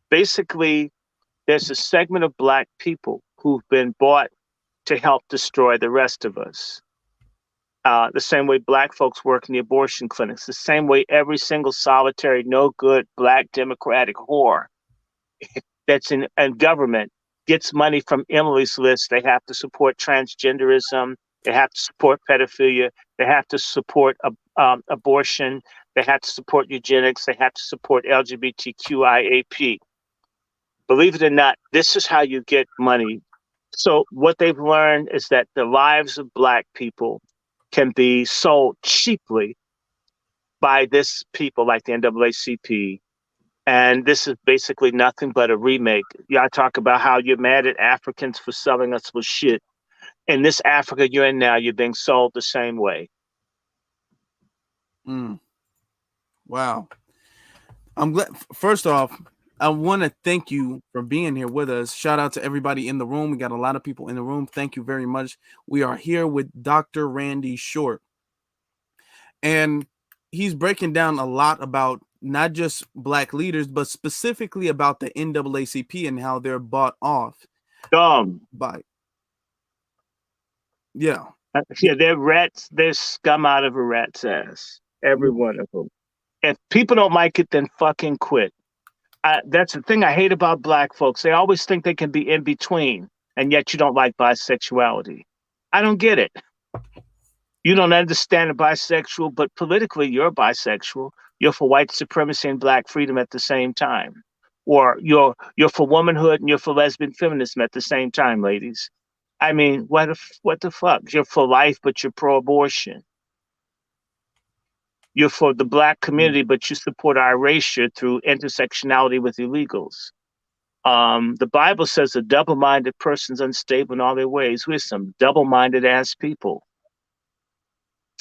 Basically, there's a segment of black people who've been bought to help destroy the rest of us. The same way black folks work in the abortion clinics, the same way every single solitary, no good black Democratic whore that's in government gets money from Emily's List. They have to support transgenderism. They have to support pedophilia. They have to support abortion. They have to support eugenics. They have to support LGBTQIAP. Believe it or not, this is how you get money. So what they've learned is that the lives of black people can be sold cheaply by this people like the NAACP. And this is basically nothing but a remake. Y'all talk about how you're mad at Africans for selling us with shit. In this Africa you're in now, you're being sold the same way. Wow. I'm glad. First off, I want to thank you for being here with us. Shout out to everybody in the room. We got a lot of people in the room. Thank you very much. We are here with Dr. Randy Short. And he's breaking down a lot about not just black leaders, but specifically about the NAACP and how they're bought off. Dumb. Yeah, they're rats. They're scum out of a rat's ass. Every one of them. If people don't like it, then fucking quit. That's the thing I hate about black folks. They always think they can be in between, and yet you don't like bisexuality. I don't get it. You don't understand a bisexual, but politically you're bisexual. You're for white supremacy and black freedom at the same time. Or you're for womanhood and you're for lesbian feminism at the same time, ladies. I mean, what the fuck? You're for life, but you're pro-abortion. You're for the black community, but you support our erasure through intersectionality with illegals. The Bible says a double-minded person's unstable in all their ways. We're some double-minded ass people.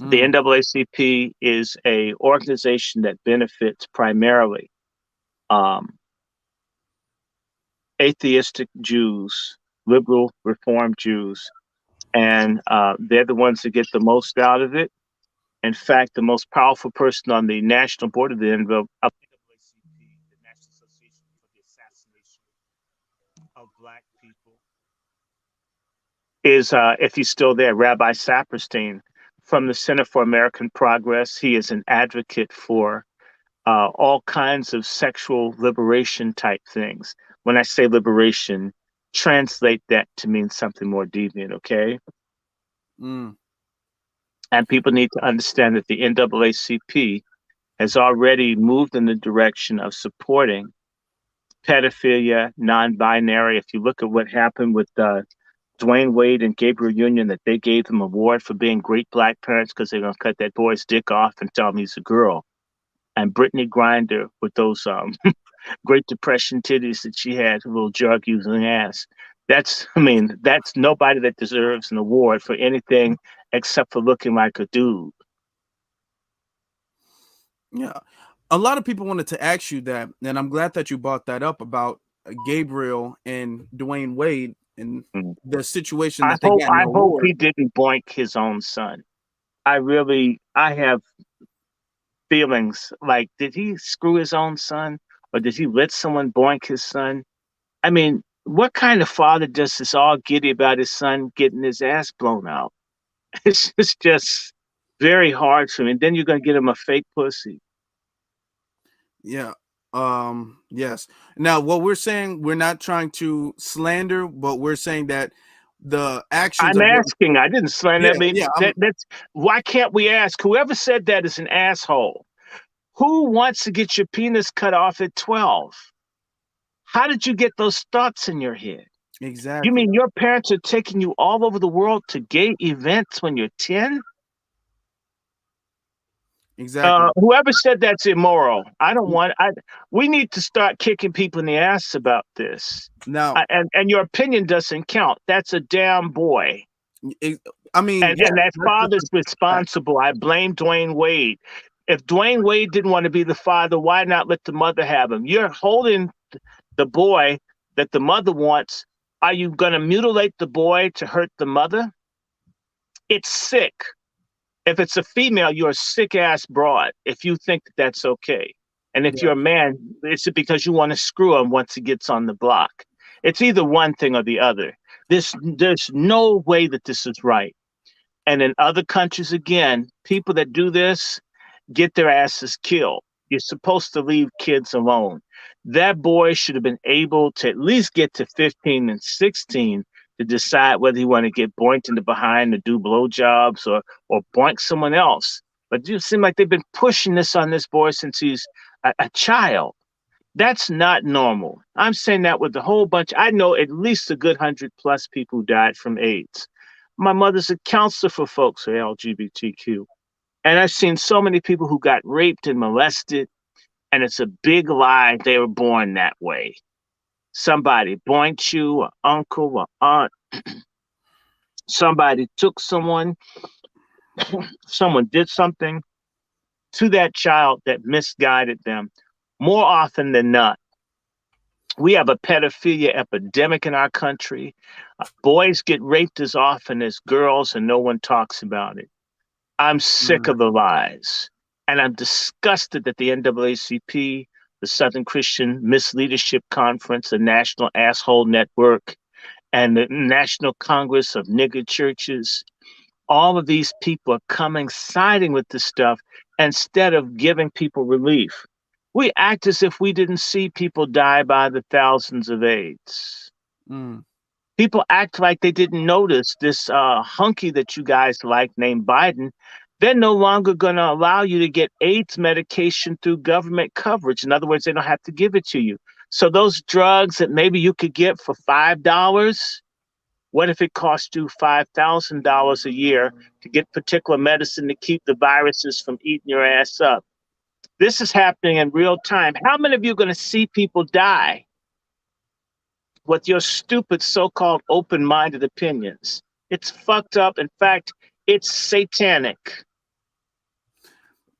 The NAACP is a organization that benefits primarily um, atheistic Jews, liberal Reform Jews, and they're the ones that get the most out of it. In fact, the most powerful person on the national board of the NAACP, the National Association for the Assassination of Black People, is, if he's still there, Rabbi Saperstein from the Center for American Progress. He is an advocate for all kinds of sexual liberation type things. When I say liberation, translate that to mean something more deviant, okay? And people need to understand that the NAACP has already moved in the direction of supporting pedophilia, non-binary. If you look at what happened with Dwayne Wade and Gabriel Union, that they gave them an award for being great Black parents because they're going to cut that boy's dick off and tell him he's a girl. And Brittany Grinder with those Great Depression titties that she had, a little drug using ass. That's nobody that deserves an award for anything except for looking like a dude. Yeah. A lot of people wanted to ask you that, and I'm glad that you brought that up about Gabriel and Dwayne Wade and the situation that they got in I the hope award. he didn't boink his own son. I have feelings like, did he screw his own son, or did he let someone boink his son? I mean, what kind of father does this all giddy about his son getting his ass blown out? It's just very hard for me. And then you're going to get him a fake pussy. Yeah. Yes. Now, what we're saying, we're not trying to slander, but we're saying that the actions I'm of asking. I didn't slander. that's why can't we ask? Whoever said that is an asshole. Who wants to get your penis cut off at 12? How did you get those thoughts in your head? exactly. You mean your parents are taking you all over the world to gay events when you're 10? Exactly. Whoever said that's immoral, we need to start kicking people in the ass about this. Now, and your opinion doesn't count. That's a damn boy. I mean, and that father's responsible. I blame Dwayne Wade. If Dwayne Wade didn't want to be the father, why not let the mother have him? You're holding the boy that the mother wants. Are you going to mutilate the boy to hurt the mother? It's sick. If it's a female, you're a sick ass broad if you think that that's okay. And if you're a man, it's because you want to screw him once he gets on the block. It's either one thing or the other. There's no way that this is right. And in other countries, again, people that do this get their asses killed. You're supposed to leave kids alone. That boy should have been able to at least get to 15 and 16 to decide whether he want to get boinked in the behind to do blowjobs or boink someone else. But it seems like they've been pushing this on this boy since he's a child. That's not normal. I'm saying that with a whole bunch. I know at least a good 100+ people who died from AIDS. My mother's a counselor for folks who are LGBTQ. And I've seen so many people who got raped and molested, and it's a big lie they were born that way. Somebody boinked you, an uncle, or aunt. Somebody took someone did something to that child that misguided them. More often than not, we have a pedophilia epidemic in our country. Boys get raped as often as girls, and no one talks about it. I'm sick of the lies. And I'm disgusted that the NAACP, the Southern Christian Misleadership Conference, the National Asshole Network, and the National Congress of Nigger Churches, all of these people are coming, siding with this stuff instead of giving people relief. We act as if we didn't see people die by the thousands of AIDS. People act like they didn't notice this hunky that you guys like named Biden. They're no longer going to allow you to get AIDS medication through government coverage. In other words, they don't have to give it to you. So those drugs that maybe you could get for $5, what if it cost you $5,000 a year to get particular medicine to keep the viruses from eating your ass up? This is happening in real time. How many of you are going to see people die with your stupid so-called open-minded opinions? It's fucked up. In fact, it's satanic.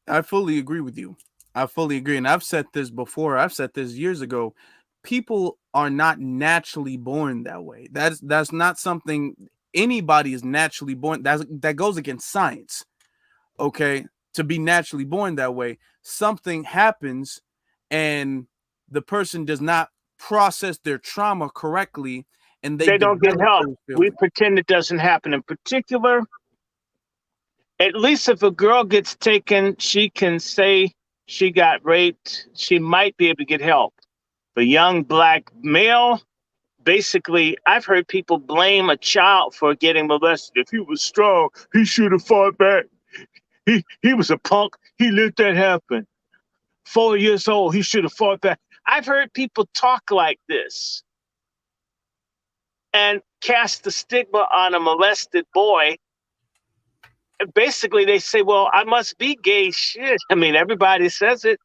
I fully agree with you. I fully agree. And I've said this before. I've said this years ago. People are not naturally born that way. That's not something anybody is naturally born. That goes against science. Okay. To be naturally born that way. Something happens and the person does not process their trauma correctly and they They don't get develop help. those We feelings. pretend it doesn't happen. In particular, at least if a girl gets taken, she can say she got raped. She might be able to get help. The young black male, basically, I've heard people blame a child for getting molested. If he was strong, he should have fought back. He was a punk. He let that happen. 4 years old, he should have fought back. I've heard people talk like this and cast the stigma on a molested boy. Basically, they say, well, I must be gay. Shit. I mean, everybody says it.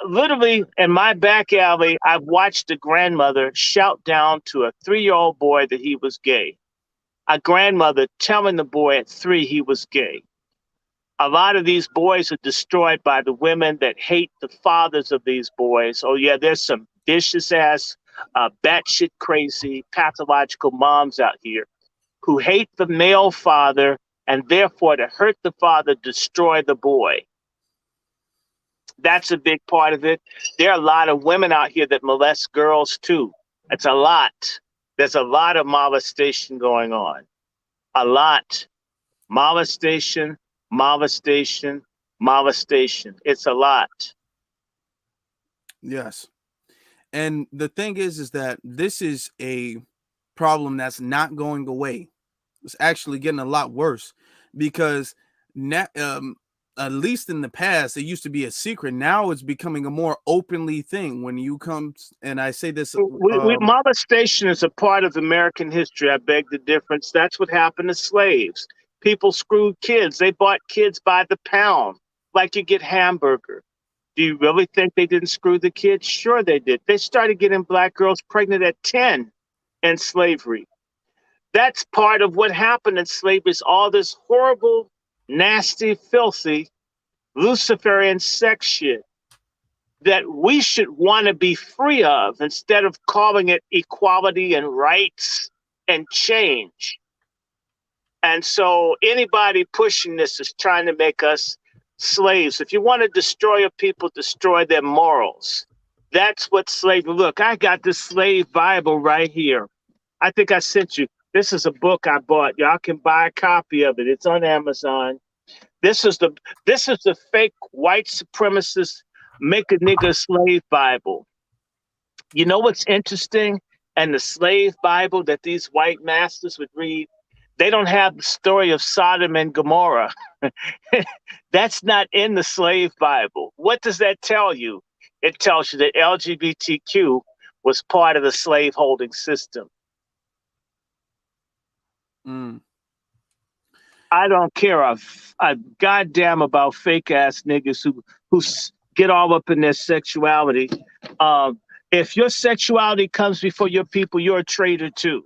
Literally, in my back alley, I've watched a grandmother shout down to a 3-year-old boy that he was gay. A grandmother telling the boy at 3 he was gay. A lot of these boys are destroyed by the women that hate the fathers of these boys. Oh, yeah, there's some vicious ass, batshit crazy, pathological moms out here who hate the male father and therefore to hurt the father, destroy the boy. That's a big part of it. There are a lot of women out here that molest girls too. It's a lot. There's a lot of molestation going on. A lot. Molestation, molestation, molestation. It's a lot. Yes. And the thing is that this is a problem that's not going away. It's actually getting a lot worse because now, at least in the past, it used to be a secret. Now it's becoming a more openly thing. When you come, and I say this, Molestation is a part of American history. I beg the difference. That's what happened to slaves. People screwed kids. They bought kids by the pound, like you get hamburger. Do you really think they didn't screw the kids? Sure they did. They started getting black girls pregnant at 10 in slavery. That's part of what happened in slavery is all this horrible, nasty, filthy, Luciferian sex shit that we should want to be free of instead of calling it equality and rights and change. And so anybody pushing this is trying to make us slaves. If you want to destroy a people, destroy their morals. That's what slavery. Look, I got this slave Bible right here. I think I sent you. This is a book I bought. Y'all can buy a copy of it. It's on Amazon. This is the fake white supremacist make a nigga slave Bible. You know what's interesting? And the slave Bible that these white masters would read, they don't have the story of Sodom and Gomorrah. That's not in the slave Bible. What does that tell you? It tells you that LGBTQ was part of the slave holding system. mm, I don't care a goddamn about fake ass niggas who get all up in their sexuality. If your sexuality comes before your people, you're a traitor too.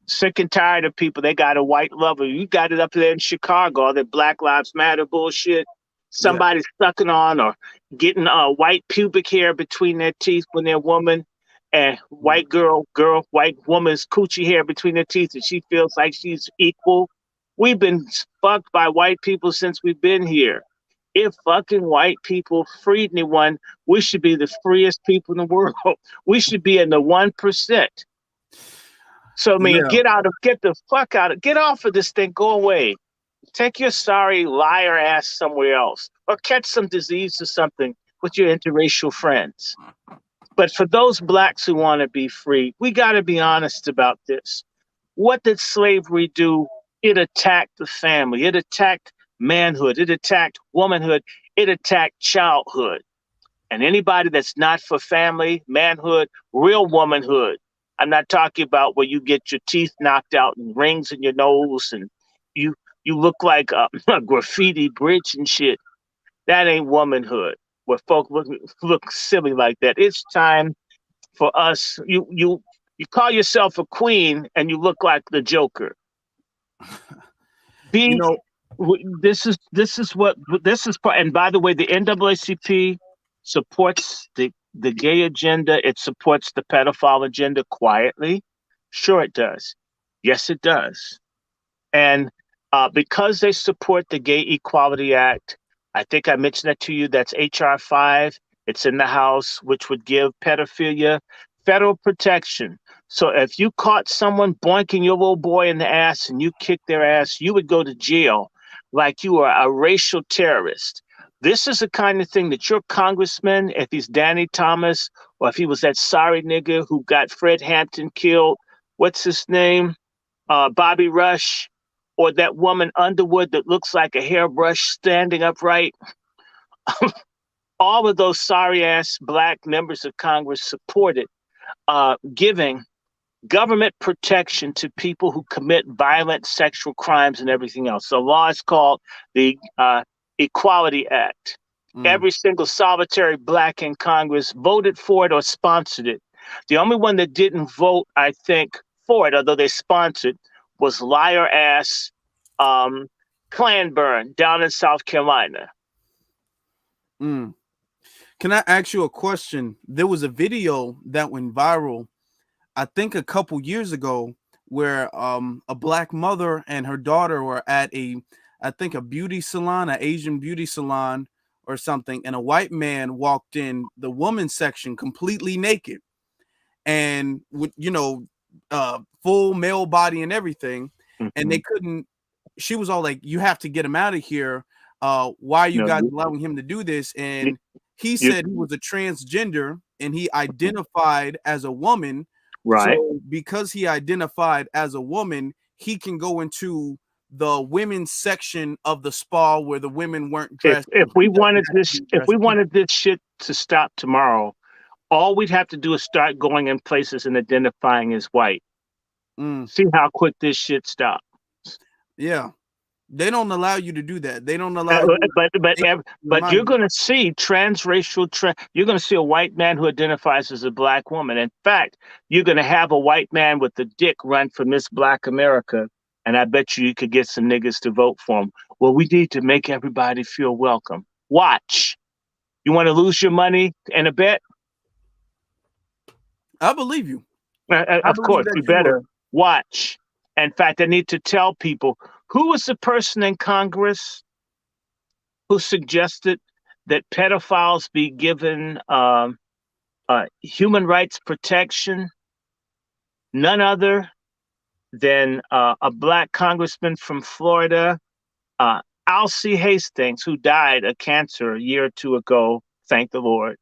Sick and tired of people. They got a white lover. You got it up there in Chicago, all that Black Lives Matter bullshit. yeah, Somebody's sucking on or getting white pubic hair between their teeth when they're a woman, and white white woman's coochie hair between their teeth, and she feels like she's equal. We've been fucked by white people since we've been here. If fucking white people freed anyone, we should be the freest people in the world. We should be in the 1%. So I mean, yeah. get the fuck out of, get off of this thing, go away. Take your sorry liar ass somewhere else, or catch some disease or something with your interracial friends. But for those blacks who want to be free, we got to be honest about this. What did slavery do? It attacked the family. It attacked manhood. It attacked womanhood. It attacked childhood. And anybody that's not for family, manhood, real womanhood. I'm not talking about where you get your teeth knocked out and rings in your nose and you you look like a graffiti bridge and shit. That ain't womanhood. Where folk look silly like that. It's time for us. You call yourself a queen and you look like the Joker. You Be know, This is part. And by the way, the NAACP supports the gay agenda. It supports the pedophile agenda quietly. Sure, it does. Yes, it does. And because they support the Gay Equality Act, I think I mentioned that to you. That's HR 5. It's in the House, which would give pedophilia federal protection. So if you caught someone boinking your little boy in the ass and you kicked their ass, you would go to jail like you are a racial terrorist. This is the kind of thing that your congressman, if he's Danny Thomas, or if he was that sorry nigga who got Fred Hampton killed, what's his name? Bobby Rush, or that woman Underwood that looks like a hairbrush standing upright. All of those sorry ass black members of Congress supported giving government protection to people who commit violent sexual crimes and everything else. The law is called the Equality Act. Every single solitary black in Congress voted for it or sponsored it. The only one that didn't vote, I think, for it, although they sponsored, was liar ass Clanburn down in South Carolina. Can I ask you a question? There was a video that went viral, I think a couple years ago, where a black mother and her daughter were at I think a beauty salon, an Asian beauty salon or something, and a white man walked in the women's section completely naked and with, full male body and everything. And they couldn't, she was all like, you have to get him out of here. Why are you guys allowing him to do this? And he said he was a transgender and he identified as a woman. Right. So because he identified as a woman, he can go into the women's section of the spa where the women weren't dressed. If we wanted this shit to stop tomorrow, all we'd have to do is start going in places and identifying as white. See how quick this shit stops. Yeah. They don't allow you to do that. They don't allow but you're going to see you're going to see a white man who identifies as a black woman. In fact, you're going to have a white man with a dick run for Miss Black America, and I bet you could get some niggas to vote for him. Well, we need to make everybody feel welcome. Watch. You want to lose your money in a bet? I believe you. Of course, you better watch. In fact, I need to tell people, who was the person in Congress who suggested that pedophiles be given human rights protection? None other than a black congressman from Florida, Alcee Hastings, who died of cancer a year or two ago, thank the Lord.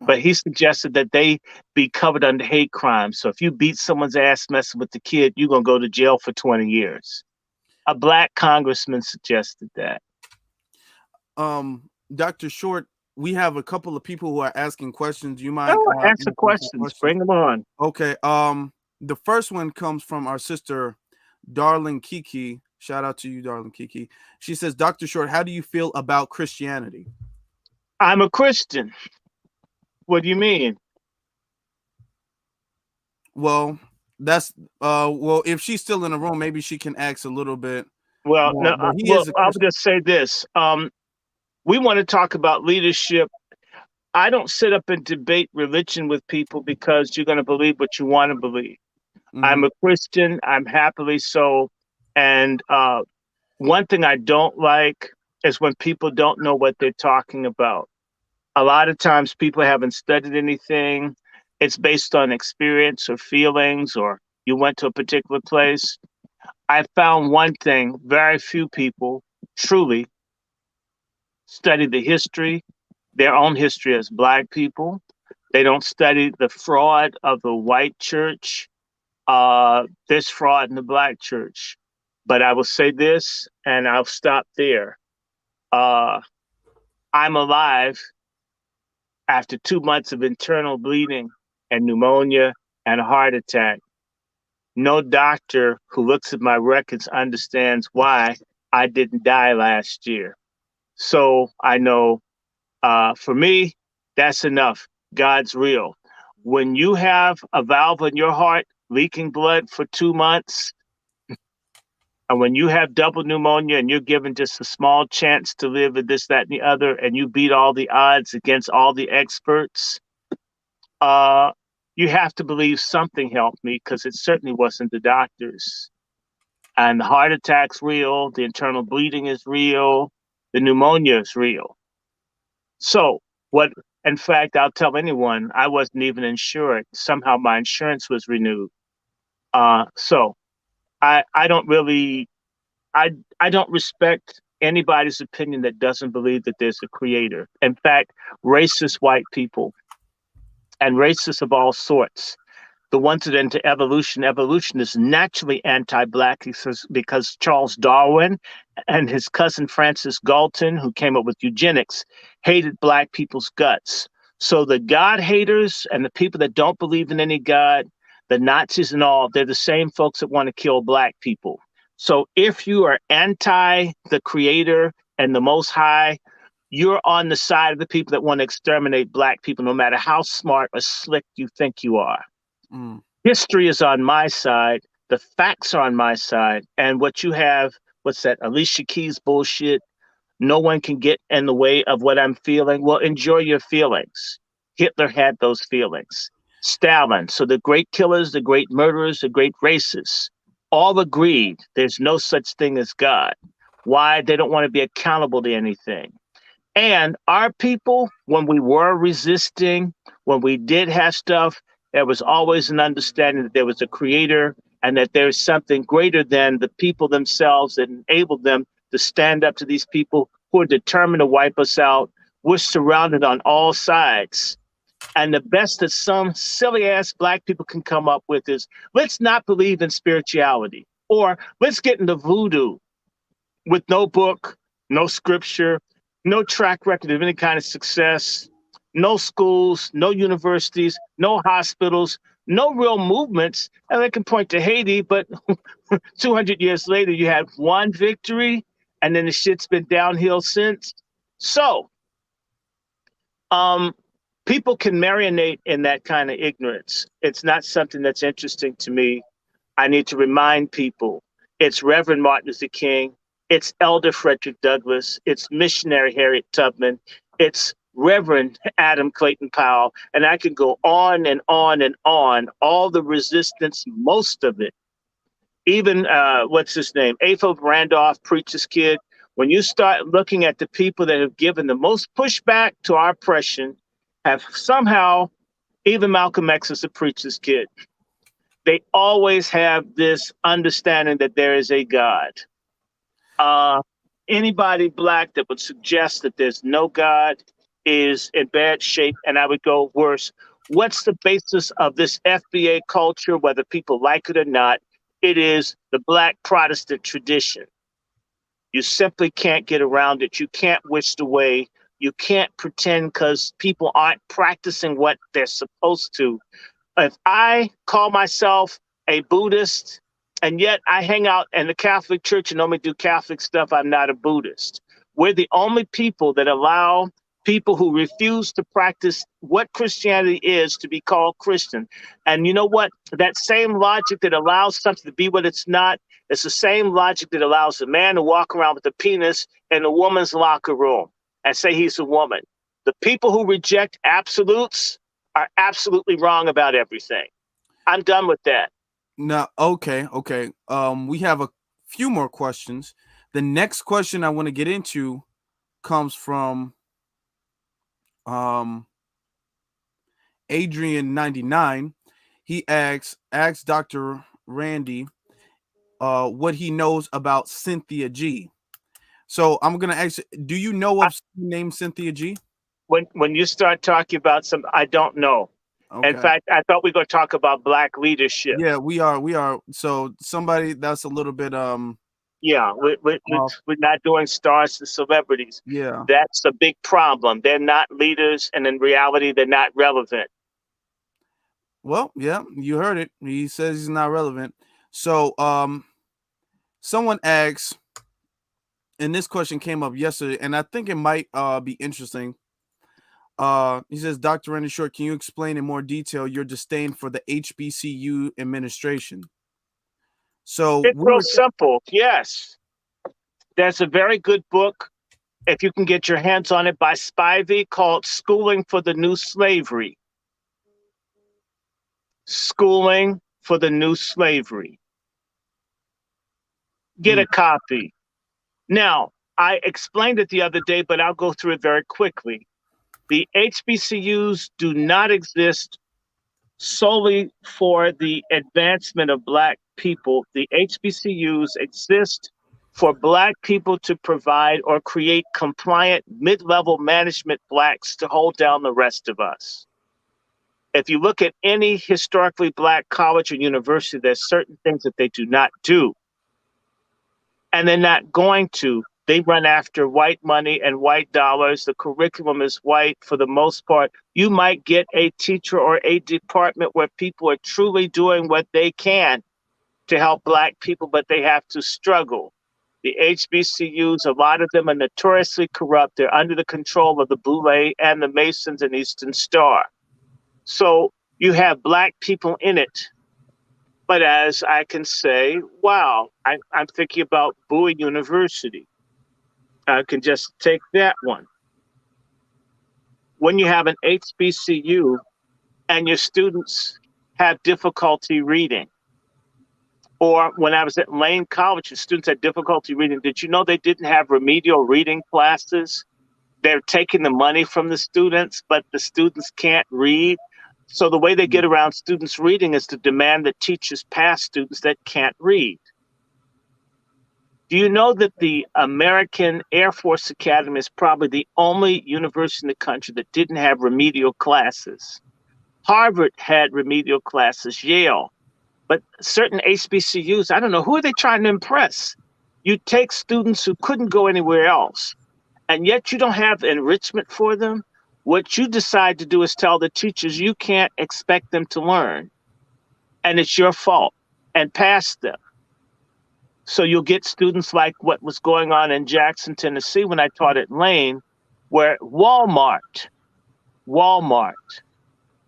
But he suggested that they be covered under hate crimes. So if you beat someone's ass messing with the kid, you're going to go to jail for 20 years. A black congressman suggested that. Dr. Short, we have a couple of people who are asking questions. Do you mind? Ask the questions. Bring them on. Okay. The first one comes from our sister, Darling Kiki. Shout out to you, Darling Kiki. She says, Dr. Short, how do you feel about Christianity? I'm a Christian. What do you mean? Well, that's if she's still in the room, maybe she can ask a little bit. Well, no, I'll just say this. We want to talk about leadership. I don't sit up and debate religion with people because you're going to believe what you want to believe. I'm a Christian. I'm happily so. And one thing I don't like is when people don't know what they're talking about. A lot of times people haven't studied anything. It's based on experience or feelings, or you went to a particular place. I found one thing: very few people truly study the history, their own history as Black people. They don't study the fraud of the white church. There's fraud in the Black church. But I will say this, and I'll stop there. I'm alive after 2 months of internal bleeding and pneumonia and a heart attack. No doctor who looks at my records understands why I didn't die last year. So I know for me, that's enough. God's real. When you have a valve in your heart leaking blood for 2 months, And when you have double pneumonia and you're given just a small chance to live with this, that, and the other, and you beat all the odds against all the experts, uh, you have to believe something helped me because it certainly wasn't the doctors. And the heart attack's real, the internal bleeding is real, the pneumonia is real. So, what, in fact, I'll tell anyone, I wasn't even insured. Somehow my insurance was renewed. So I don't really, I, I don't respect anybody's opinion that doesn't believe that there's a creator. In fact, racist white people and racists of all sorts, the ones that are into evolution is naturally anti-black because Charles Darwin and his cousin Francis Galton, who came up with eugenics, hated black people's guts. So the God haters and the people that don't believe in any God, the Nazis and all, they're the same folks that want to kill black people. So if you are anti the creator and the most high, you're on the side of the people that want to exterminate black people, no matter how smart or slick you think you are. Mm. History is on my side. The facts are on my side. And what you have, what's that? Alicia Keys bullshit. No one can get in the way of what I'm feeling. Well, enjoy your feelings. Hitler had those feelings. Stalin. So the great killers, the great murderers, the great racists all agreed there's no such thing as God. Why? They don't want to be accountable to anything. And our people, when we were resisting, when we did have stuff, there was always an understanding that there was a creator and that there's something greater than the people themselves that enabled them to stand up to these people who are determined to wipe us out. We're surrounded on all sides. And the best that some silly ass black people can come up with is let's not believe in spirituality, or let's get into voodoo with no book, no scripture, no track record of any kind of success, no schools, no universities, no hospitals, no real movements. And they can point to Haiti, but 200 years later, you had one victory, and then the shit's been downhill since. So, um, people can marinate in that kind of ignorance. It's not something that's interesting to me. I need to remind people it's Reverend Martin Luther King, it's Elder Frederick Douglass, it's missionary Harriet Tubman, it's Reverend Adam Clayton Powell, and I can go on and on and on. All the resistance, most of it, even what's his name, Afo Randolph, preacher's kid. When you start looking at the people that have given the most pushback to our oppression, have somehow, even Malcolm X is a preacher's kid. They always have this understanding that there is a God. Anybody black that would suggest that there's no God is in bad shape, and I would go worse. What's the basis of this FBA culture, whether people like it or not? It is the black Protestant tradition. You simply can't get around it. You can't wish it away. You can't pretend because people aren't practicing what they're supposed to. If I call myself a Buddhist and yet I hang out in the Catholic Church and only do Catholic stuff, I'm not a Buddhist. We're the only people that allow people who refuse to practice what Christianity is to be called Christian. And you know what? That same logic that allows something to be what it's not, it's the same logic that allows a man to walk around with a penis in a woman's locker room and say he's a woman. The people who reject absolutes are absolutely wrong about everything. I'm done with that. Now, okay. We have a few more questions. The next question I want to get into comes from Adrian99. He asks Dr. Randy what he knows about Cynthia G. So I'm gonna ask, do you know of someone named Cynthia G? When you start talking about some, I don't know. Okay. In fact, I thought we were going to talk about black leadership. Yeah, we are. So somebody that's a little bit Yeah, we're not doing stars and celebrities. yeah. That's a big problem. They're not leaders, and in reality, they're not relevant. Well, yeah, you heard it. He says he's not relevant. So someone asks, and this question came up yesterday, and I think it might be interesting. He says, Dr. Randy Short, can you explain in more detail your disdain for the HBCU administration? So It's real simple. Yes. There's a very good book, if you can get your hands on it, by Spivey, called Schooling for the New Slavery. Schooling for the New Slavery. Get a copy. Now, I explained it the other day, but I'll go through it very quickly. The HBCUs do not exist solely for the advancement of Black people. The HBCUs exist for Black people to provide or create compliant mid-level management Blacks to hold down the rest of us. If you look at any historically Black college or university, there's certain things that they do not do. And they're not going to. They run after white money and white dollars. The curriculum is white for the most part. You might get a teacher or a department where people are truly doing what they can to help Black people, but they have to struggle. The HBCUs, a lot of them are notoriously corrupt. They're under the control of the Boulay and the Masons and Eastern Star. So you have Black people in it. But as I can say, wow, I'm thinking about Bowie University. I can just take that one. When you have an HBCU and your students have difficulty reading, or when I was at Lane College, the students had difficulty reading, did you know they didn't have remedial reading classes? They're taking the money from the students, but the students can't read. So the way they get around students reading is to demand that teachers pass students that can't read. Do you know that the American Air Force Academy is probably the only university in the country that didn't have remedial classes? Harvard had remedial classes, Yale, but certain HBCUs, I don't know, who are they trying to impress? You take students who couldn't go anywhere else, and yet you don't have enrichment for them. What you decide to do is tell the teachers you can't expect them to learn, and it's your fault, and pass them. So you'll get students like what was going on in Jackson, Tennessee when I taught at Lane, where Walmart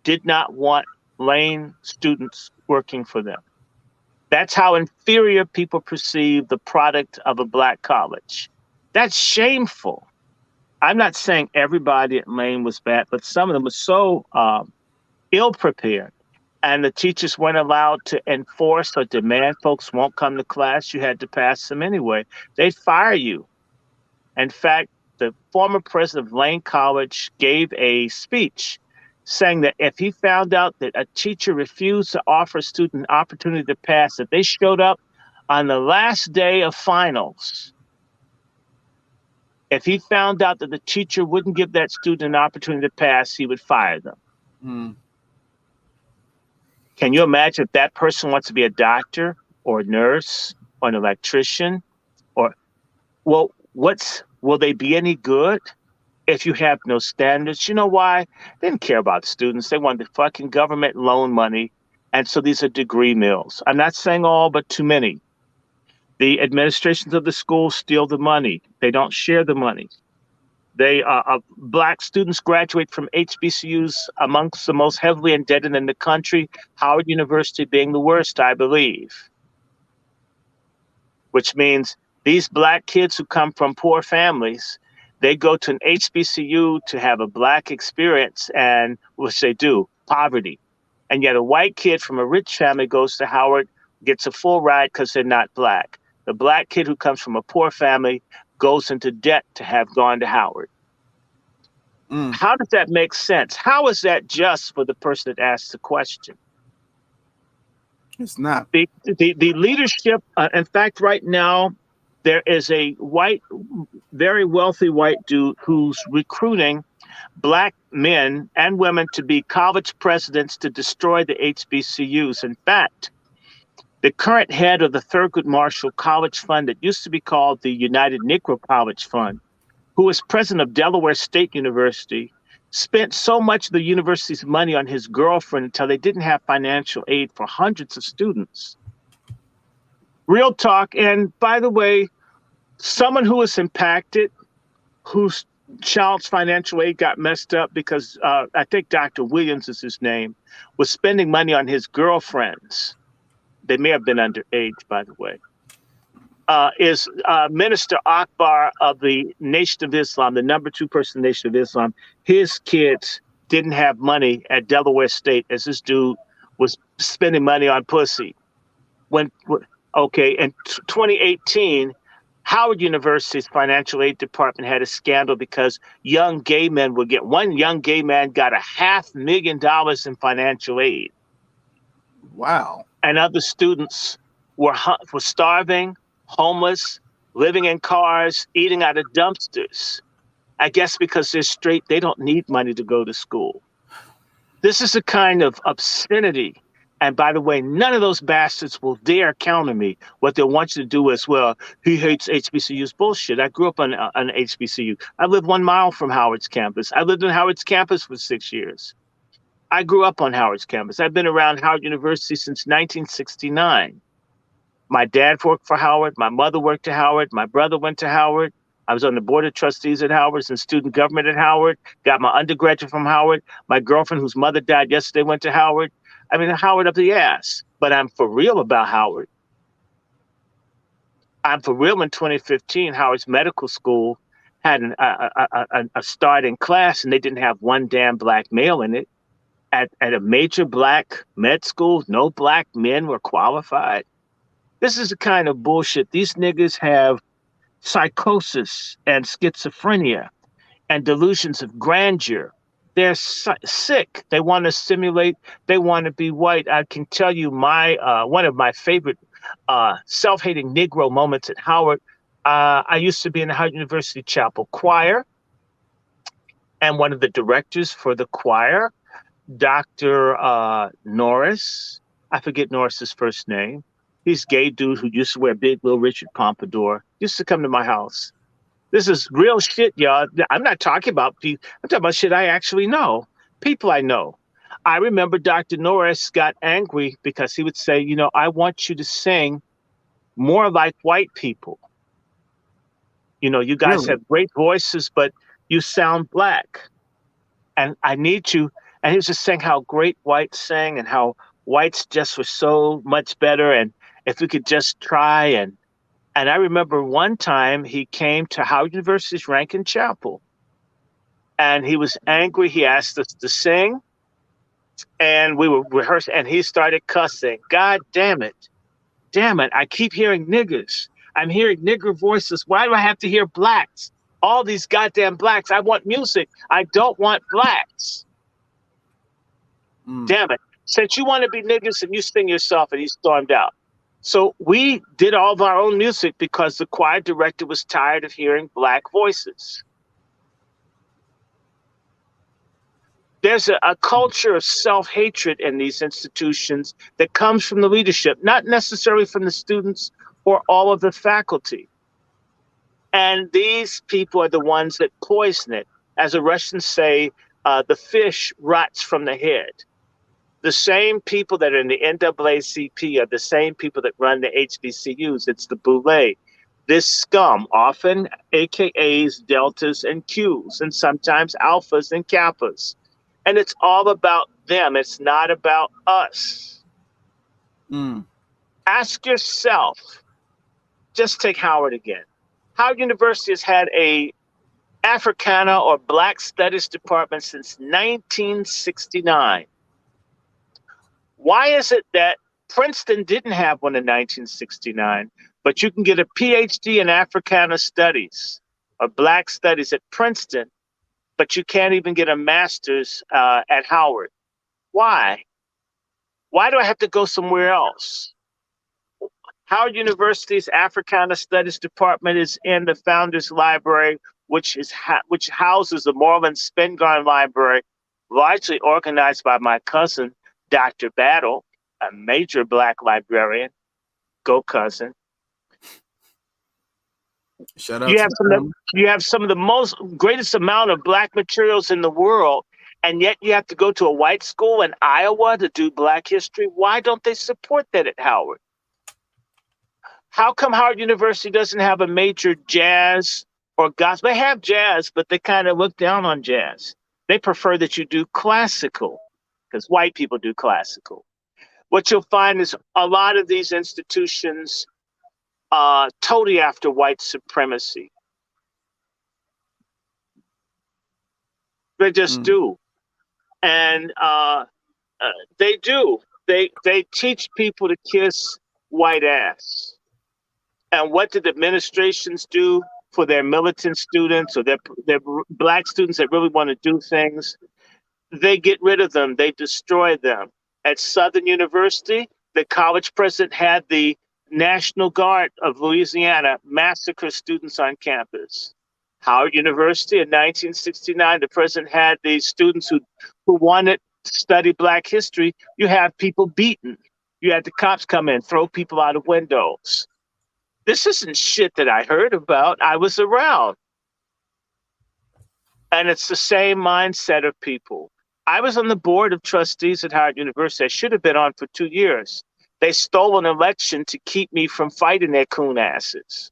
did not want Lane students working for them. That's how inferior people perceive the product of a Black college. That's shameful. I'm not saying everybody at Lane was bad, but some of them were so ill-prepared. And the teachers weren't allowed to enforce or demand folks won't come to class. You had to pass them anyway. They'd fire you. In fact, the former president of Lane College gave a speech saying that if he found out that a teacher refused to offer a student an opportunity to pass, if they showed up on the last day of finals, if he found out that the teacher wouldn't give that student an opportunity to pass, he would fire them. Can you imagine if that person wants to be a doctor or a nurse or an electrician? Or, well, will they be any good if you have no standards? You know why? They didn't care about students. They wanted the fucking government loan money. And so these are degree mills. I'm not saying all, but too many. The administrations of the schools steal the money. They don't share the money. Black students graduate from HBCUs amongst the most heavily indebted in the country, Howard University being the worst, I believe. Which means these Black kids who come from poor families, they go to an HBCU to have a Black experience, and which they do, poverty. And yet a white kid from a rich family goes to Howard, gets a full ride because they're not Black. The Black kid who comes from a poor family goes into debt to have gone to Howard. How does that make sense? How is that just for the person that asked the question? It's not. The leadership, in fact, right now, there is a very wealthy white dude who's recruiting Black men and women to be college presidents to destroy the HBCUs. In fact, the current head of the Thurgood Marshall College Fund, that used to be called the United Negro College Fund, who was president of Delaware State University, spent so much of the university's money on his girlfriend until they didn't have financial aid for hundreds of students. Real talk. And by the way, someone who was impacted, whose child's financial aid got messed up because I think Dr. Williams is his name, was spending money on his girlfriends. they may have been underage, by the way, is Minister Akbar of the Nation of Islam, the number 2 person in the Nation of Islam. His kids didn't have money at Delaware State as this dude was spending money on pussy. In 2018, Howard University's financial aid department had a scandal because one young gay man got $500,000 in financial aid. Wow. And other students were starving, homeless, living in cars, eating out of dumpsters. I guess because they're straight, they don't need money to go to school. This is a kind of obscenity. And by the way, none of those bastards will dare counter me. What they'll want you to do is, well, he hates HBCUs. Bullshit. I grew up on an HBCU. I lived 1 mile from Howard's campus. I lived on Howard's campus for 6 years. I grew up on Howard's campus. I've been around Howard University since 1969. My dad worked for Howard. My mother worked at Howard. My brother went to Howard. I was on the board of trustees at Howard and student government at Howard. Got my undergraduate from Howard. My girlfriend, whose mother died yesterday, went to Howard. I mean, Howard up the ass. But I'm for real about Howard. I'm for real. In 2015, Howard's medical school had a starting class, and they didn't have one damn black male in it. At a major black med school, no black men were qualified. This is the kind of bullshit. These niggas have psychosis and schizophrenia and delusions of grandeur. They're sick. They want to simulate. They want to be white. I can tell you one of my favorite self-hating Negro moments at Howard. I used to be in the Howard University Chapel Choir, and one of the directors for the choir, Dr. Norris, I forget Norris's first name. He's a gay dude who used to wear big Little Richard pompadour, used to come to my house. This is real shit, y'all. I'm not talking about people. I'm talking about shit I actually know, people I know. I remember Dr. Norris got angry because he would say, I want you to sing more like white people. You guys have great voices, but you sound black. And I need you. And he was just saying how great whites sang and how whites just were so much better. And if we could just try. And I remember one time he came to Howard University's Rankin Chapel and he was angry. He asked us to sing and we were rehearsing and he started cussing. God damn it. Damn it. I keep hearing niggers. I'm hearing nigger voices. Why do I have to hear blacks? All these goddamn blacks. I want music. I don't want blacks. Damn it. Since you want to be niggas and you sing yourself, and he stormed out. So we did all of our own music because the choir director was tired of hearing black voices. There's a culture of self-hatred in these institutions that comes from the leadership, not necessarily from the students or all of the faculty. And these people are the ones that poison it. As the Russians say, the fish rots from the head. The same people that are in the NAACP are the same people that run the HBCUs. It's the boule. This scum, often AKAs, deltas, and Qs, and sometimes alphas and kappas. And it's all about them. It's not about us. Ask yourself, just take Howard again. Howard University has had a Africana or Black Studies department since 1969. Why is it that Princeton didn't have one in 1969, but you can get a PhD in Africana Studies or Black Studies at Princeton, but you can't even get a master's at Howard? Why? Why do I have to go somewhere else? Howard University's Africana Studies department is in the Founders Library, which houses the Moreland Spingarn Library, largely organized by my cousin, Dr. Battle, a major Black librarian. Go cousin. Shout out you have some of the greatest amount of Black materials in the world, and yet you have to go to a white school in Iowa to do Black history. Why don't they support that at Howard? How come Howard University doesn't have a major jazz or gospel? They have jazz, but they kind of look down on jazz. They prefer that you do classical, because white people do classical. what you'll find is a lot of these institutions totally after white supremacy. They just do. And they do. They teach people to kiss white ass. And what did administrations do for their militant students or their black students that really want to do things? They get rid of them. They destroy them. At Southern University, the college president had the National Guard of Louisiana massacre students on campus. Howard University in 1969, the president had the students who wanted to study Black history. You have people beaten. You had the cops come in, throw people out of windows. This isn't shit that I heard about. I was around. And it's the same mindset of people. I was on the board of trustees at Howard University. I should have been on for 2 years. They stole an election to keep me from fighting their coon asses.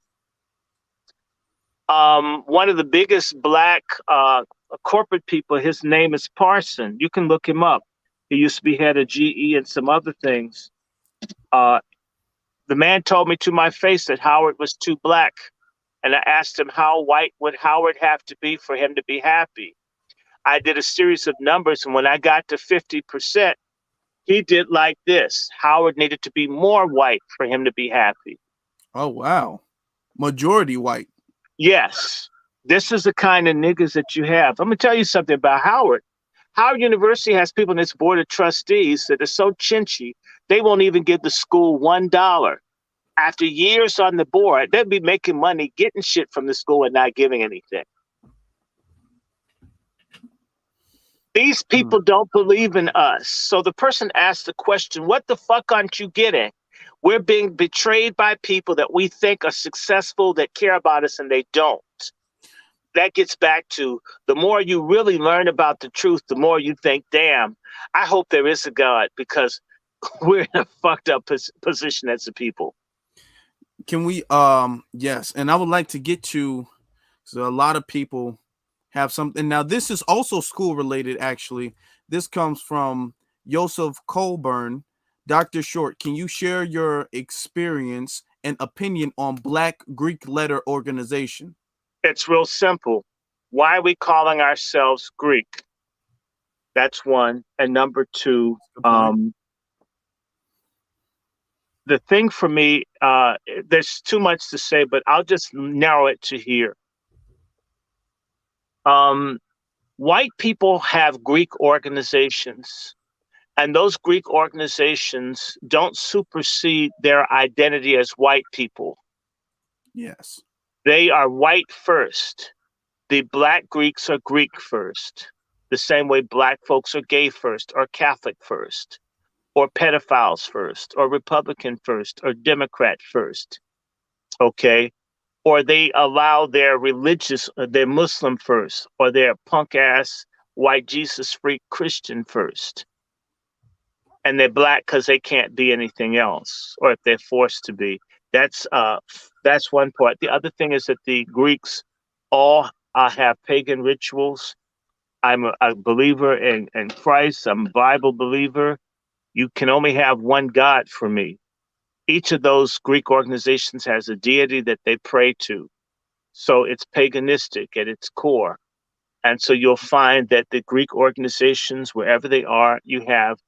One of the biggest Black corporate people, his name is Parson. You can look him up. He used to be head of GE and some other things. The man told me to my face that Howard was too Black. And I asked him, how white would Howard have to be for him to be happy? I did a series of numbers, and when I got to 50%, he did like this. Howard needed to be more white for him to be happy. Oh, wow. Majority white. Yes. This is the kind of niggas that you have. I'm going to tell you something about Howard. Howard University has people in its board of trustees that are so chinchy, they won't even give the school $1. After years on the board, they'll be making money, getting shit from the school and not giving anything. These people don't believe in us. So the person asked the question, what the fuck aren't you getting? We're being betrayed by people that we think are successful, that care about us, and they don't. That gets back to the more you really learn about the truth, the more you think, damn, I hope there is a God, because we're in a fucked up position as a people. Can we, yes. And I would like to get to, so a lot of people have something. Now, this is also school related, actually. This comes from Joseph Colburn. Dr. Short, can you share your experience and opinion on Black Greek letter organization? It's real simple. Why are we calling ourselves Greek? That's one. And number two, the thing for me, there's too much to say, but I'll just narrow it to here. White people have Greek organizations, and those Greek organizations don't supersede their identity as white people. Yes. They are white first. The Black Greeks are Greek first, the same way Black folks are gay first, or Catholic first, or pedophiles first, or Republican first, or Democrat first. Okay? Or they allow their Muslim first, or their punk ass white Jesus freak Christian first. And they're Black because they can't be anything else, or if they're forced to be. That's one part. The other thing is that the Greeks all have pagan rituals. I'm a believer in Christ. I'm a Bible believer. You can only have one God for me. Each of those Greek organizations has a deity that they pray to. So it's paganistic at its core. And so you'll find that the Greek organizations, wherever they are, you have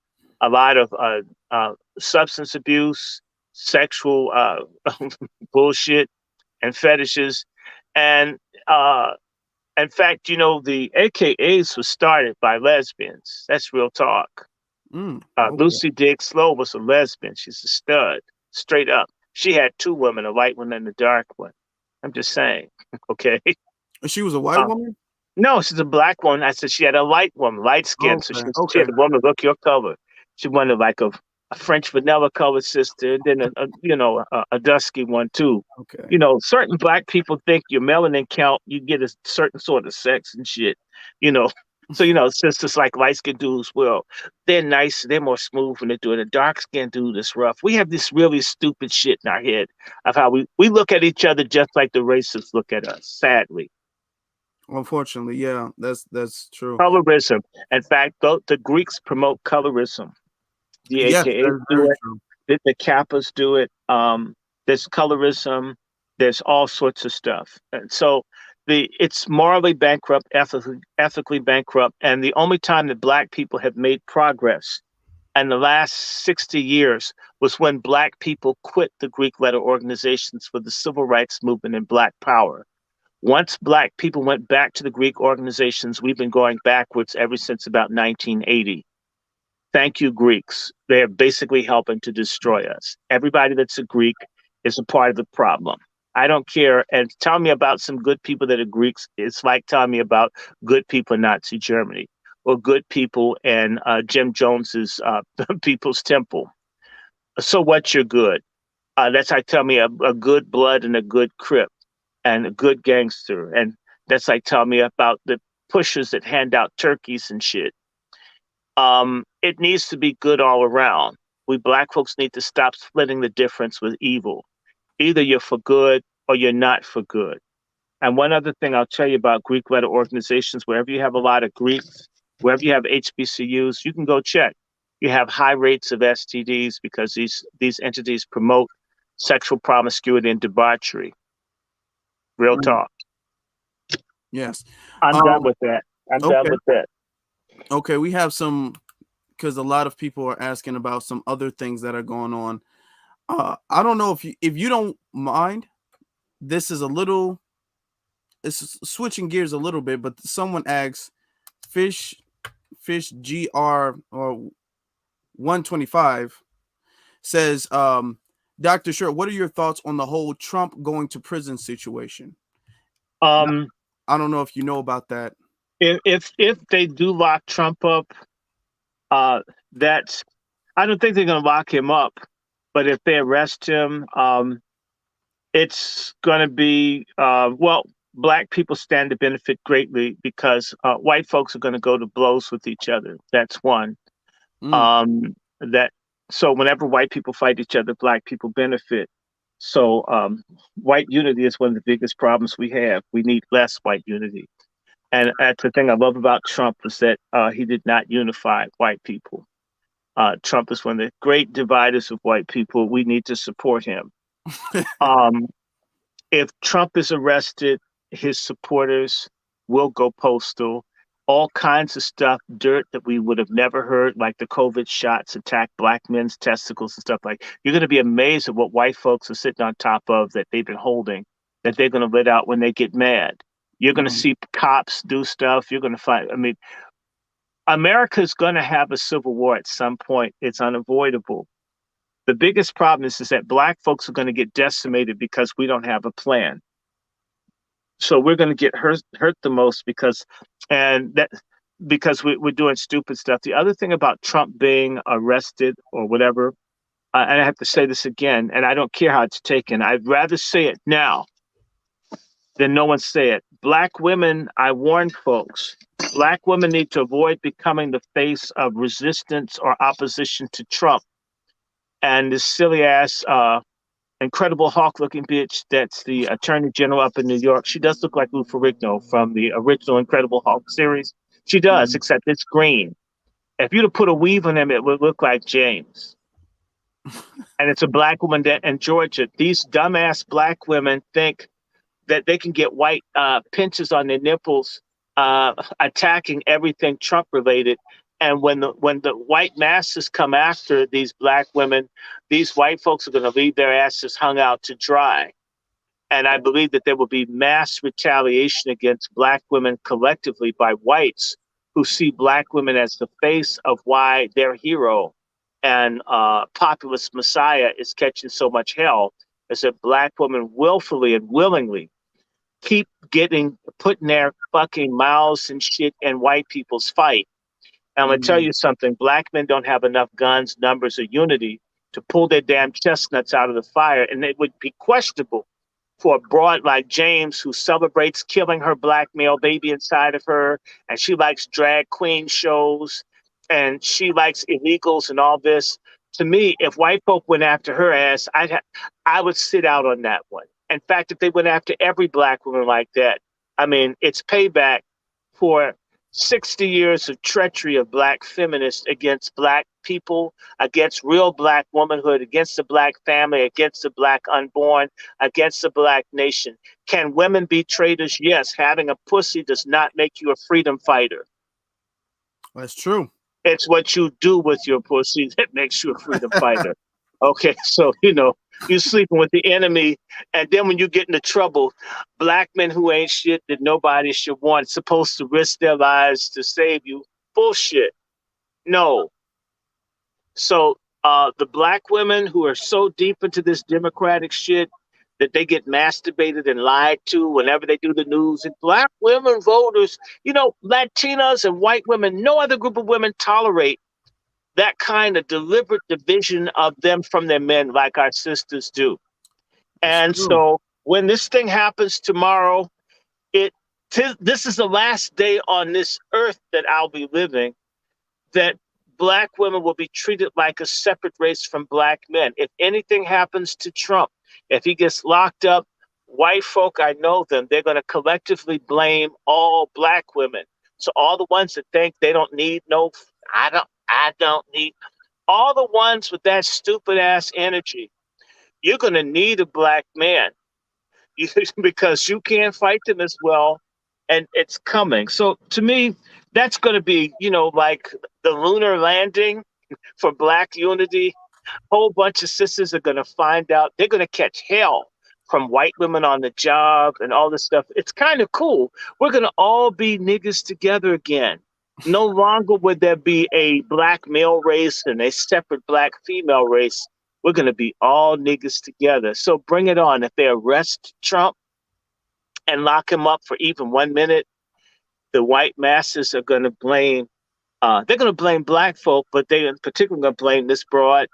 a lot of substance abuse, sexual bullshit, and fetishes. And in fact, you know, the AKAs was started by lesbians. That's real talk. Okay. Lucy Diggs Slow was a lesbian. She's a stud, straight up. She had two women, a light one and a dark one. I'm just saying, okay? She was a white woman? No, she's a Black one. I said she had a light woman, light skin. Okay. So she had a woman, look your color. She wanted like a French vanilla colored sister, and then a dusky one too. Okay. You know, certain Black people think your melanin count, you get a certain sort of sex and shit. You know, so sisters like light skinned dudes, well, they're nice, they're more smooth when they're doing. A dark skinned dude is rough. We have this really stupid shit in our head of how we look at each other just like the racists look at us. Sadly. Unfortunately, yeah, that's true. Colorism. In fact, the Greeks promote colorism. The Yes, AKAs that's do very it. true. The Kappas do it. There's colorism. There's all sorts of stuff. And so it's morally bankrupt, ethically bankrupt. And the only time that Black people have made progress in the last 60 years was when Black people quit the Greek letter organizations for the civil rights movement and Black power. Once Black people went back to the Greek organizations, we've been going backwards ever since about 1980. Thank you, Greeks. They're basically helping to destroy us. Everybody that's a Greek is a part of the problem. I don't care. And tell me about some good people that are Greeks. It's like telling me about good people in Nazi Germany or good people in Jim Jones's People's Temple. So what? You're good. That's like telling me a good blood and a good Crip and a good gangster. And that's like telling me about the pushers that hand out turkeys and shit. It needs to be good all around. We Black folks need to stop splitting the difference with evil. Either you're for good or you're not for good. And one other thing I'll tell you about Greek letter organizations, wherever you have a lot of Greeks, wherever you have HBCUs, you can go check. You have high rates of STDs because these entities promote sexual promiscuity and debauchery. Real talk. Yes. I'm done with that. I'm done Okay. with that. Okay, we have some, because a lot of people are asking about some other things that are going on. I don't know if you don't mind. This is it's switching gears a little bit, but someone asks, Fish GR or 125 says, Dr. Shirt, what are your thoughts on the whole Trump going to prison situation? I don't know if you know about that. If they do lock Trump up, that's I don't think they're going to lock him up, but if they arrest him, it's going to be well, Black people stand to benefit greatly because white folks are going to go to blows with each other. That's one. That so whenever white people fight each other, Black people benefit. So white unity is one of the biggest problems we have. We need less white unity. And that's the thing I love about Trump is that he did not unify white people. Trump is one of the great dividers of white people. We need to support him. If Trump is arrested, his supporters will go postal. All kinds of stuff, dirt that we would have never heard, like the COVID shots attack Black men's testicles and stuff like. You're going to be amazed at what white folks are sitting on top of that they've been holding, that they're going to let out when they get mad. You're going to see cops do stuff. You're going to find. I mean, America's going to have a civil war at some point. It's unavoidable. The biggest problem is that Black folks are going to get decimated because we don't have a plan. So we're going to get hurt the most because we're doing stupid stuff. The other thing about Trump being arrested or whatever, and I have to say this again, and I don't care how it's taken. I'd rather say it now than no one say it. Black women, I warn folks, Black women need to avoid becoming the face of resistance or opposition to Trump. And this silly ass Incredible Hulk looking bitch that's the Attorney General up in New York. She does look like Lou Ferrigno from the original Incredible Hulk series. She does, except it's green. If you'd have put a weave on him, it would look like James. And it's a Black woman in Georgia. These dumbass Black women think that they can get white pinches on their nipples attacking everything Trump related. And when the white masses come after these Black women, these white folks are going to leave their asses hung out to dry. And I believe that there will be mass retaliation against Black women collectively by whites who see Black women as the face of why their hero and populist messiah is catching so much hell, is that Black women willfully and willingly keep putting their fucking mouths and shit in white people's fight. And I'm going to tell you something. Black men don't have enough guns, numbers, or unity to pull their damn chestnuts out of the fire. And it would be questionable for a broad like James, who celebrates killing her Black male baby inside of her. And she likes drag queen shows. And she likes illegals and all this. To me, if white folk went after her ass, I would sit out on that one. In fact, if they went after every Black woman like that, I mean, it's payback for 60 years of treachery of black feminists against black people, against real black womanhood, against the black family, against the black unborn, against the black nation. Can women be traitors? Yes. Having a pussy does not make you a freedom fighter. That's true. It's what you do with your pussy that makes you a freedom fighter. Okay, so you're sleeping with the enemy, and then when you get into trouble, black men who ain't shit that nobody should want, supposed to risk their lives to save you. Bullshit. No. So the black women who are so deep into this democratic shit that they get masturbated and lied to whenever they do the news, and black women voters, Latinas and white women, no other group of women tolerate that kind of deliberate division of them from their men like our sisters do. And so when this thing happens tomorrow, this is the last day on this earth that I'll be living, that black women will be treated like a separate race from black men. If anything happens to Trump, if he gets locked up, white folk, I know them, they're going to collectively blame all black women. So all the ones that think they don't need I don't need, all the ones with that stupid ass energy, you're going to need a black man because you can't fight them as well. And it's coming. So to me, that's going to be, like the lunar landing for black unity. Whole bunch of sisters are going to find out. They're going to catch hell from white women on the job and all this stuff. It's kind of cool. We're going to all be niggas together again. No longer would there be a black male race and a separate black female race. We're going to be all niggas together. So bring it on. If they arrest Trump and lock him up for even 1 minute, the white masses are going to blame, they're going to blame black folk, but they in particular going to blame this broad.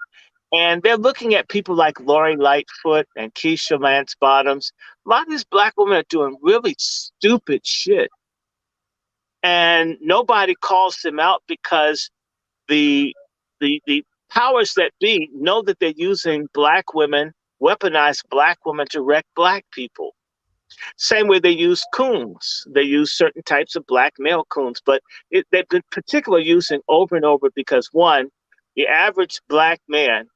And they're looking at people like Lori Lightfoot and Keisha Lance Bottoms. A lot of these black women are doing really stupid shit. And nobody calls them out because the powers that be know that they're using black women, weaponized black women to wreck black people. Same way they use coons. They use certain types of black male coons, but they've been particularly using over and over because, one, the average black man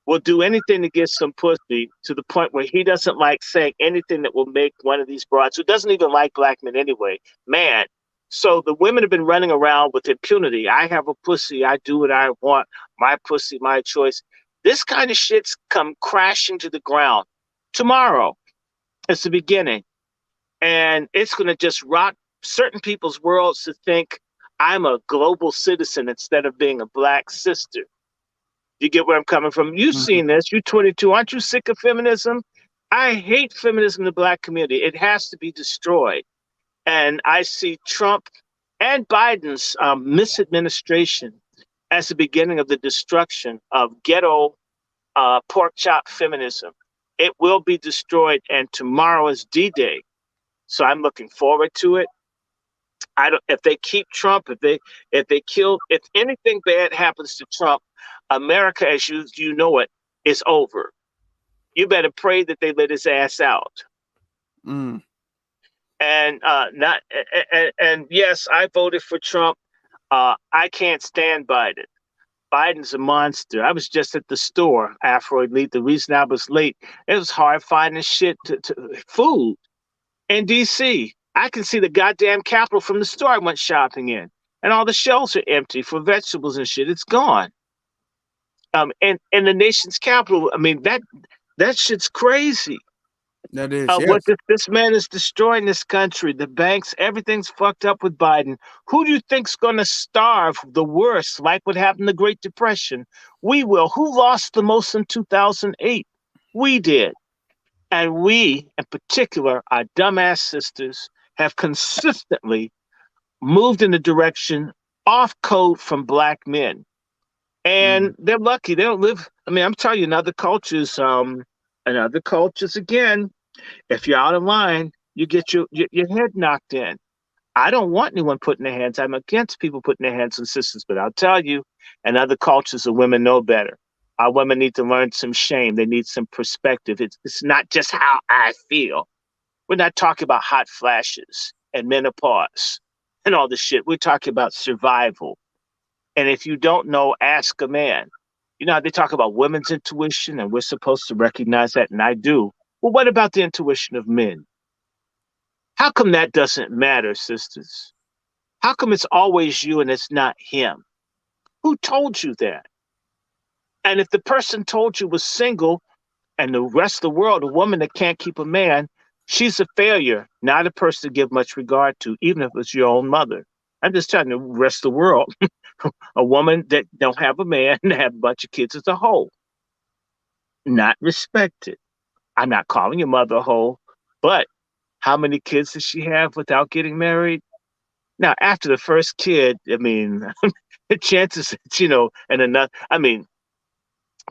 will do anything to get some pussy to the point where he doesn't like saying anything that will make one of these broads, who doesn't even like black men anyway, mad. So the women have been running around with impunity. I have a pussy. I do what I want. My pussy, my choice. This kind of shit's come crashing to the ground. Tomorrow, it's the beginning. And it's going to just rock certain people's worlds to think I'm a global citizen instead of being a black sister. You get where I'm coming from? You've seen this. You're 22. Aren't you sick of feminism? I hate feminism in the black community. It has to be destroyed. And I see Trump and Biden's misadministration as the beginning of the destruction of ghetto pork chop feminism. It will be destroyed, and tomorrow is D-Day. So I'm looking forward to it. If they keep Trump, if anything bad happens to Trump, America, as you know it, is over. You better pray that they let his ass out. And yes, I voted for Trump. I can't stand Biden. Biden's a monster. I was just at the store, Afro Elite. The reason I was late, it was hard finding shit food in DC. I can see the goddamn Capitol from the store I went shopping in, and all the shelves are empty for vegetables and shit. It's gone. And the nation's capital. I mean, that shit's crazy. That is, what this man is destroying this country, the banks, everything's fucked up with Biden. Who do you think's going to starve the worst, like what happened in the Great Depression? We will. Who lost the most in 2008? We did. And we, in particular, our dumbass sisters, have consistently moved in the direction off code from black men. And they're lucky. They don't live. I mean, I'm telling you, in other cultures, again, if you're out of line, you get your head knocked in. I don't want anyone putting their hands. I'm against people putting their hands on sisters, but I'll tell you, in other cultures, the women know better. Our women need to learn some shame. They need some perspective. It's not just how I feel. We're not talking about hot flashes and menopause. and all this shit. We're talking about survival. And if you don't know, ask a man. You know how they talk about women's intuition and we're supposed to recognize that, and I do. Well, what about the intuition of men? How come that doesn't matter, sisters? How come it's always you and it's not him? Who told you that? And if the person told you was single and the rest of the world, a woman that can't keep a man, she's a failure, not a person to give much regard to, even if it's your own mother. I'm just telling the rest of the world, a woman that don't have a man and have a bunch of kids as a whole, not respected. I'm not calling your mother a whole, but how many kids does she have without getting married? Now, after the first kid, I mean, the chances, and enough. I mean,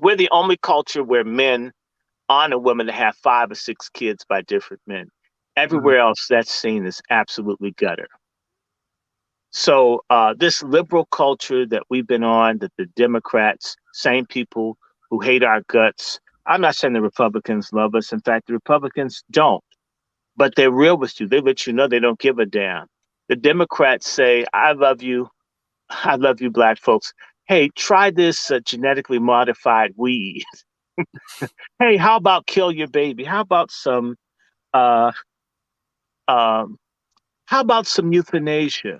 we're the only culture where men honor women to have 5 or 6 kids by different men. Mhm. Everywhere else, that's seen as absolutely gutter. So this liberal culture that we've been on, that the Democrats, same people who hate our guts. I'm not saying the Republicans love us. In fact, the Republicans don't, but they're real with you. They let you know they don't give a damn. The Democrats say, I love you. I love you, black folks. Hey, try this genetically modified weed. Hey, how about kill your baby? Uh, um, how about some euthanasia?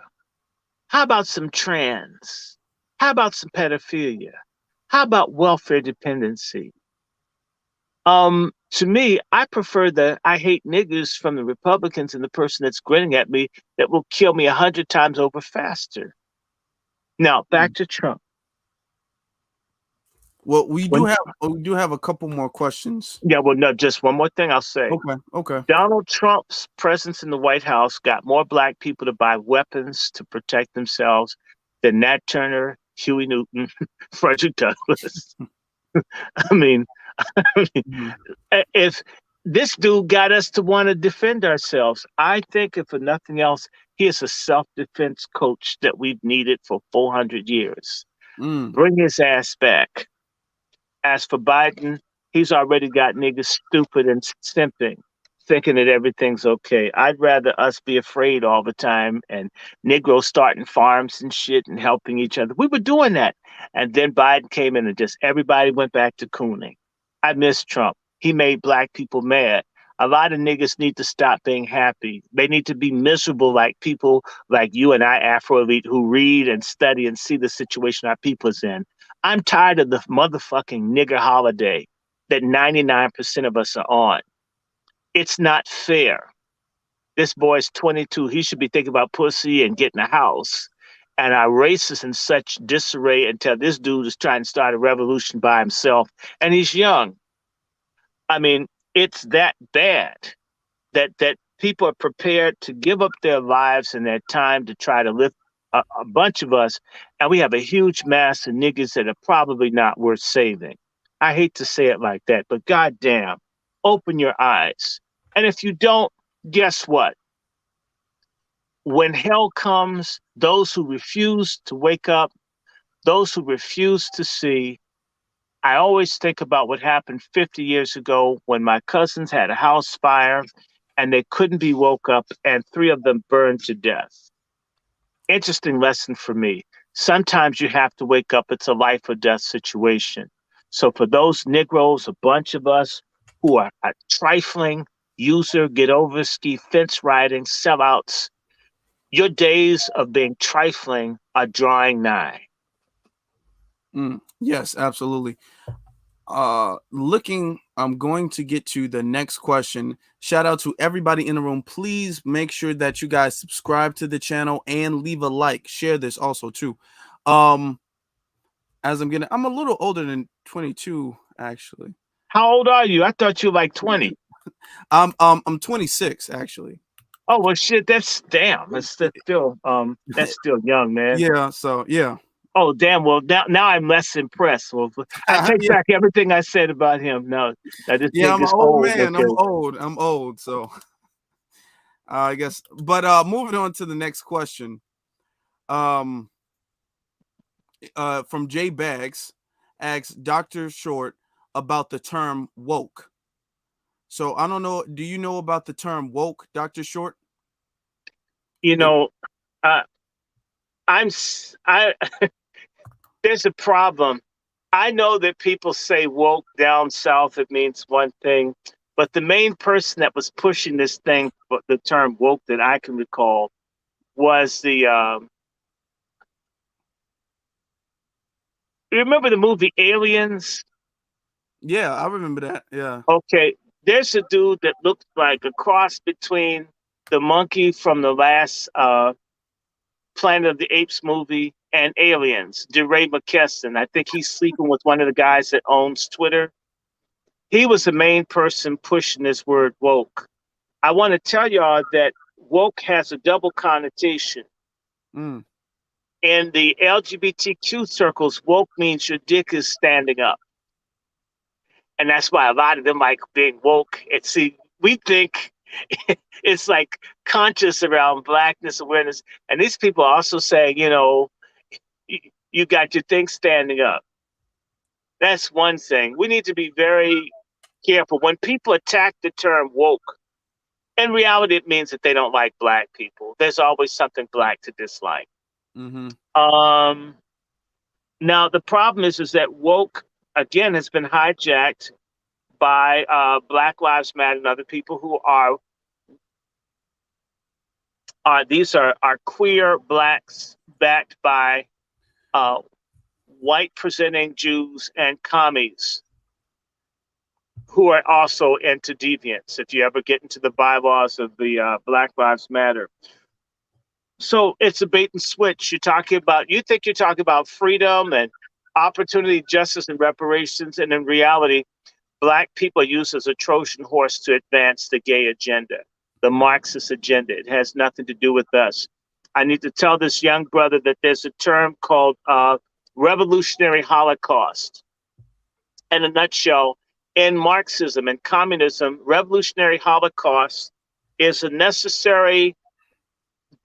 How about some trans? How about some pedophilia? How about welfare dependency? To me, I prefer the I hate niggers from the Republicans and the person that's grinning at me that will kill me 100 times over faster. Now, back to Trump. Well, When, we do have a couple more questions. yeah, well, no, just one more thing I'll say. Okay, okay. Donald Trump's presence in the White House got more black people to buy weapons to protect themselves than Nat Turner, Huey Newton, Frederick Douglass. I mean, Mhm. if this dude got us to want to defend ourselves, I think if for nothing else, he is a self-defense coach that we've needed for 400 years. Mm. Bring his ass back. As for Biden, he's already got niggas stupid and simping, thinking that everything's okay. I'd rather us be afraid all the time and Negroes starting farms and shit and helping each other. We were doing that. And then Biden came in and just everybody went back to cooning. I miss Trump. He made black people mad. A lot of niggas need to stop being happy. They need to be miserable like people like you and I, Afro Elite, who read and study and see the situation our people is in. I'm tired of the motherfucking nigger holiday that 99% of us are on. It's not fair. This boy's 22. He should be thinking about pussy and getting a house. And our race is in such disarray until this dude is trying to start a revolution by himself. And he's young. I mean, it's that bad that people are prepared to give up their lives and their time to try to lift a bunch of us, and we have a huge mass of niggas that are probably not worth saving. I hate to say it like that, but goddamn, open your eyes. And if you don't, guess what? When hell comes, those who refuse to wake up, those who refuse to see, I always think about what happened 50 years ago when my cousins had a house fire and they couldn't be woke up and 3 of them burned to death. Interesting lesson for me. Sometimes you have to wake up. It's a life or death situation. So for those Negroes, a bunch of us who are trifling, user, get over ski, fence riding, sellouts, your days of being trifling are drawing nigh. Yes, absolutely. I'm going to get to the next question. Shout out to everybody in the room. Please make sure that you guys subscribe to the channel and leave a like. Share this also too. As I'm a little older than 22 actually. How old are you? I thought you were like 20. I'm 26 actually. Oh well, shit. That's damn. That's still young, man. Yeah, so yeah. Oh damn. Well, now I'm less impressed. Well, I take Yeah, back everything I said about him. No, this yeah, I'm an nigga's old old. man. Okay. I'm old, so I guess. But moving on to the next question. Um from Jay Bags asks Dr. Short about the term woke. So I don't know. Do you know about the term woke, Dr. Short? You know, Uh, I there's a problem. I know that people say woke down south, it means one thing, but the main person that was pushing this thing, the term woke that I can recall, was the you remember the movie Aliens? Yeah, I remember that. Yeah. Okay, there's a dude that looks like a cross between the monkey from the last Planet of the Apes movie and Aliens, DeRay McKesson. I think he's sleeping with one of the guys that owns Twitter. He was the main person pushing this word woke. I want to tell y'all that woke has a double connotation. Mm. In the LGBTQ circles, woke means your dick is standing up. And that's why a lot of them like being woke. And see, we think it's like conscious around blackness awareness. And these people are also saying, you got your thing standing up. That's one thing. We need to be very careful. When people attack the term woke, in reality, it means that they don't like black people. There's always something black to dislike. Mm-hmm. Um, Now, the problem is that woke, again, has been hijacked by Black Lives Matter and other people who these are queer blacks backed by uh, white presenting Jews and commies who are also into deviance. If you ever get into the bylaws of the Black Lives Matter, so it's a bait and switch. You think you're talking about freedom and opportunity, justice, and reparations, and in reality, black people are used as a Trojan horse to advance the gay agenda, the Marxist agenda. It has nothing to do with us. I need to tell this young brother that there's a term called revolutionary holocaust. In a nutshell, in Marxism and communism, revolutionary holocaust is a necessary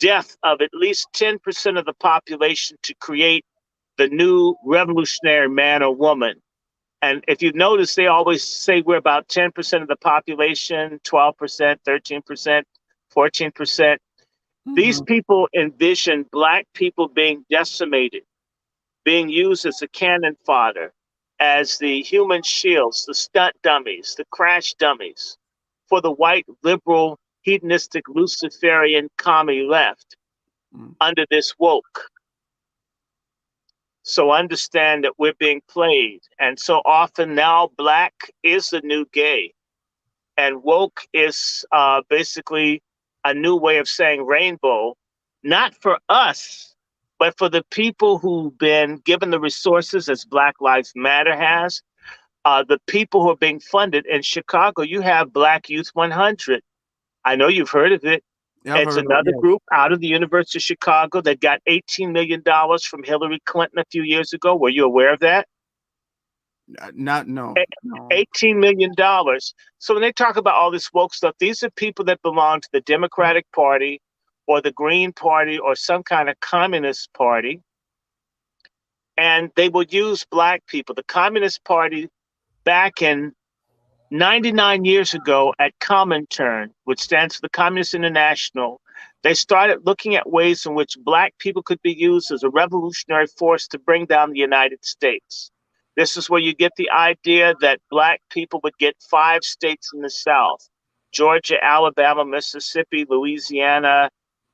death of at least 10% of the population to create the new revolutionary man or woman. And if you notice, they always say we're about 10% of the population, 12%, 13%, 14%. These Mm-hmm. people envision black people being decimated, being used as a cannon fodder, as the human shields, the stunt dummies, the crash dummies for the white liberal hedonistic Luciferian commie left Mm. under this woke. So understand that we're being played. And so often now, black is the new gay. And woke is basically a new way of saying rainbow, not for us, but for the people who've been given the resources as Black Lives Matter has. The people who are being funded in Chicago, you have Black Youth 100. I know you've heard of it. Yeah, I've It's heard of it. another Yes. group out of the University of Chicago that got $18 million from Hillary Clinton a few years ago. Were you aware of that? Not no. No. $18 million. So when they talk about all this woke stuff, these are people that belong to the Democratic Party or the Green Party or some kind of communist party. And they will use black people. The Communist Party back in 99 years ago at Comintern, which stands for the Communist International, they started looking at ways in which black people could be used as a revolutionary force to bring down the United States. This is where you get the idea that black people would get 5 states in the South: Georgia, Alabama, Mississippi, Louisiana,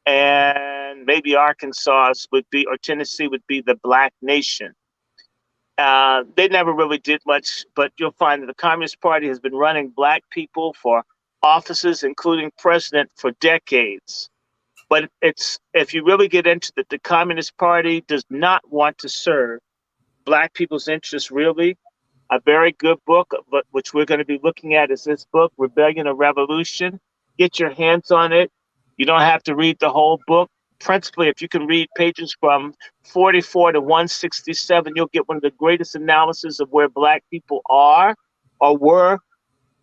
and maybe Arkansas would be, or Tennessee would be the black nation. They never really did much, but you'll find that the Communist Party has been running black people for offices, including president, for decades. But if you really get into the Communist Party does not want to serve black people's interests really. A very good book, but which we're going to be looking at, is this book, Rebellion or Revolution. Get your hands on it. You don't have to read the whole book. Principally, if you can read pages from 44 to 167, you'll get one of the greatest analysis of where black people are or were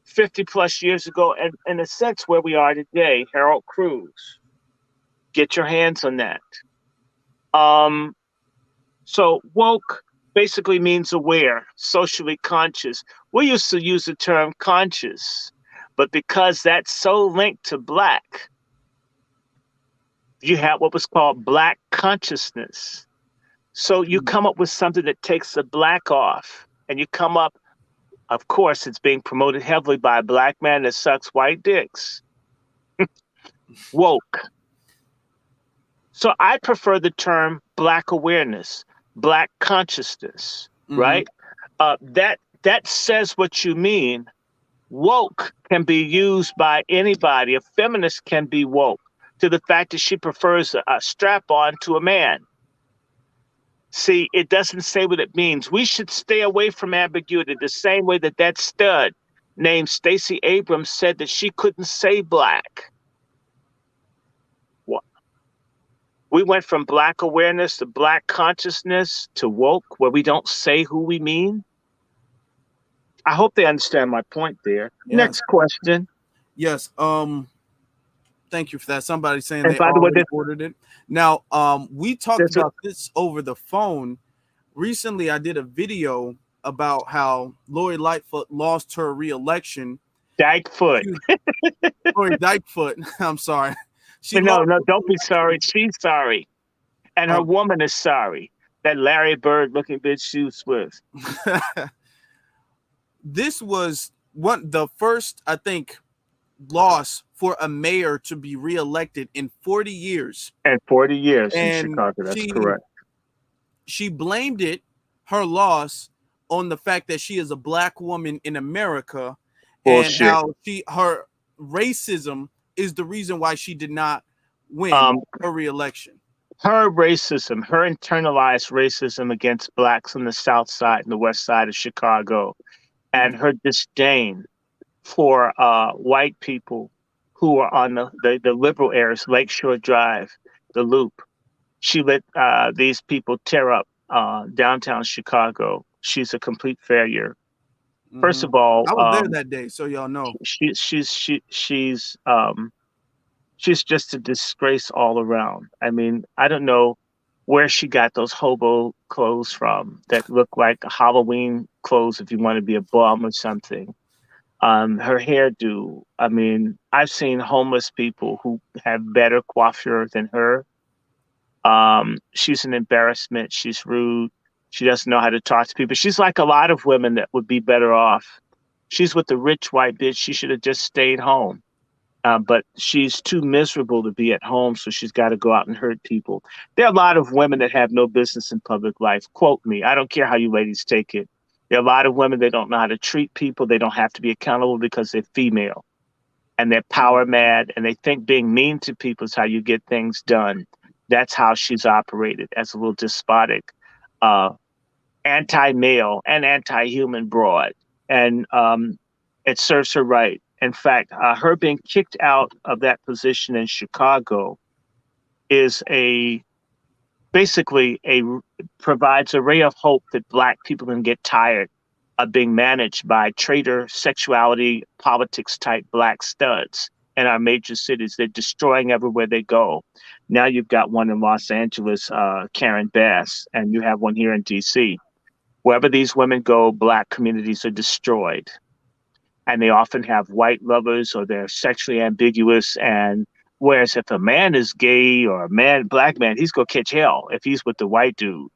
50 plus years ago, and in a sense where we are today. Harold Cruz. Get your hands on that. Um, So woke basically means aware, socially conscious. We used to use the term conscious, but because that's so linked to black, You had what was called black consciousness. So you come up with something that takes the black off, and you come up, of course, it's being promoted heavily by a black man that sucks white dicks. Woke. So I prefer the term black awareness, black consciousness, Mm-hmm. right? That says what you mean. Woke can be used by anybody. A feminist can be woke to the fact that she prefers a strap on to a man. See, it doesn't say what it means. We should stay away from ambiguity the same way that that stud named Stacey Abrams said that she couldn't say black. We went from black awareness to black consciousness to woke, where we don't say who we mean. I hope they understand my point there. Yes. Next question. Yes. Thank you for that. Somebody saying And they by the way, already ordered it. Now, we talked there's a about this over the phone. Recently, I did a video about how Lori Lightfoot lost her re-election. Dykefoot. Lori Dykefoot. I'm sorry. She No, lost. don't be sorry. She's sorry. And her woman is sorry. That Larry Bird looking bitch she was with. This was the first, I think, loss for a mayor to be reelected in 40 years. And 40 years And in Chicago, that's correct. She blamed her loss on the fact that she is a black woman in America. Bullshit. And how her racism is the reason why she did not win her reelection. Her racism, her internalized racism against blacks on the south side and the west side of Chicago, and her disdain for white people who are on the liberal areas, Lakeshore Drive, the Loop. She let these people tear up downtown Chicago. She's a complete failure. Mm-hmm. First of all, I was there that day, so y'all know. She's just a disgrace all around. I mean, I don't know where she got those hobo clothes from that look like Halloween clothes if you want to be a bum or something. Her hairdo. I mean, I've seen homeless people who have better coiffure than her. She's an embarrassment. She's rude. She doesn't know how to talk to people. She's like a lot of women that would be better off. She's with the rich white bitch. She should have just stayed home. But she's too miserable to be at home, so she's got to go out and hurt people. There are a lot of women that have no business in public life. Quote me. I don't care how you ladies take it. There are a lot of women that don't know how to treat people. They don't have to be accountable because they're female. And they're power mad, and they think being mean to people is how you get things done. That's how she's operated, as a little despotic, anti-male and anti-human broad. And it serves her right. In fact, her being kicked out of that position in Chicago is basically provides a ray of hope that black people can get tired of being managed by traitor sexuality politics type black studs in our major cities. They're destroying everywhere they go. Now you've got one in Los Angeles, Karen Bass, and you have one here in DC. Wherever these women go, black communities are destroyed. And they often have white lovers, or they're sexually ambiguous. And whereas if a man is gay or a black man, he's going to catch hell if he's with the white dude.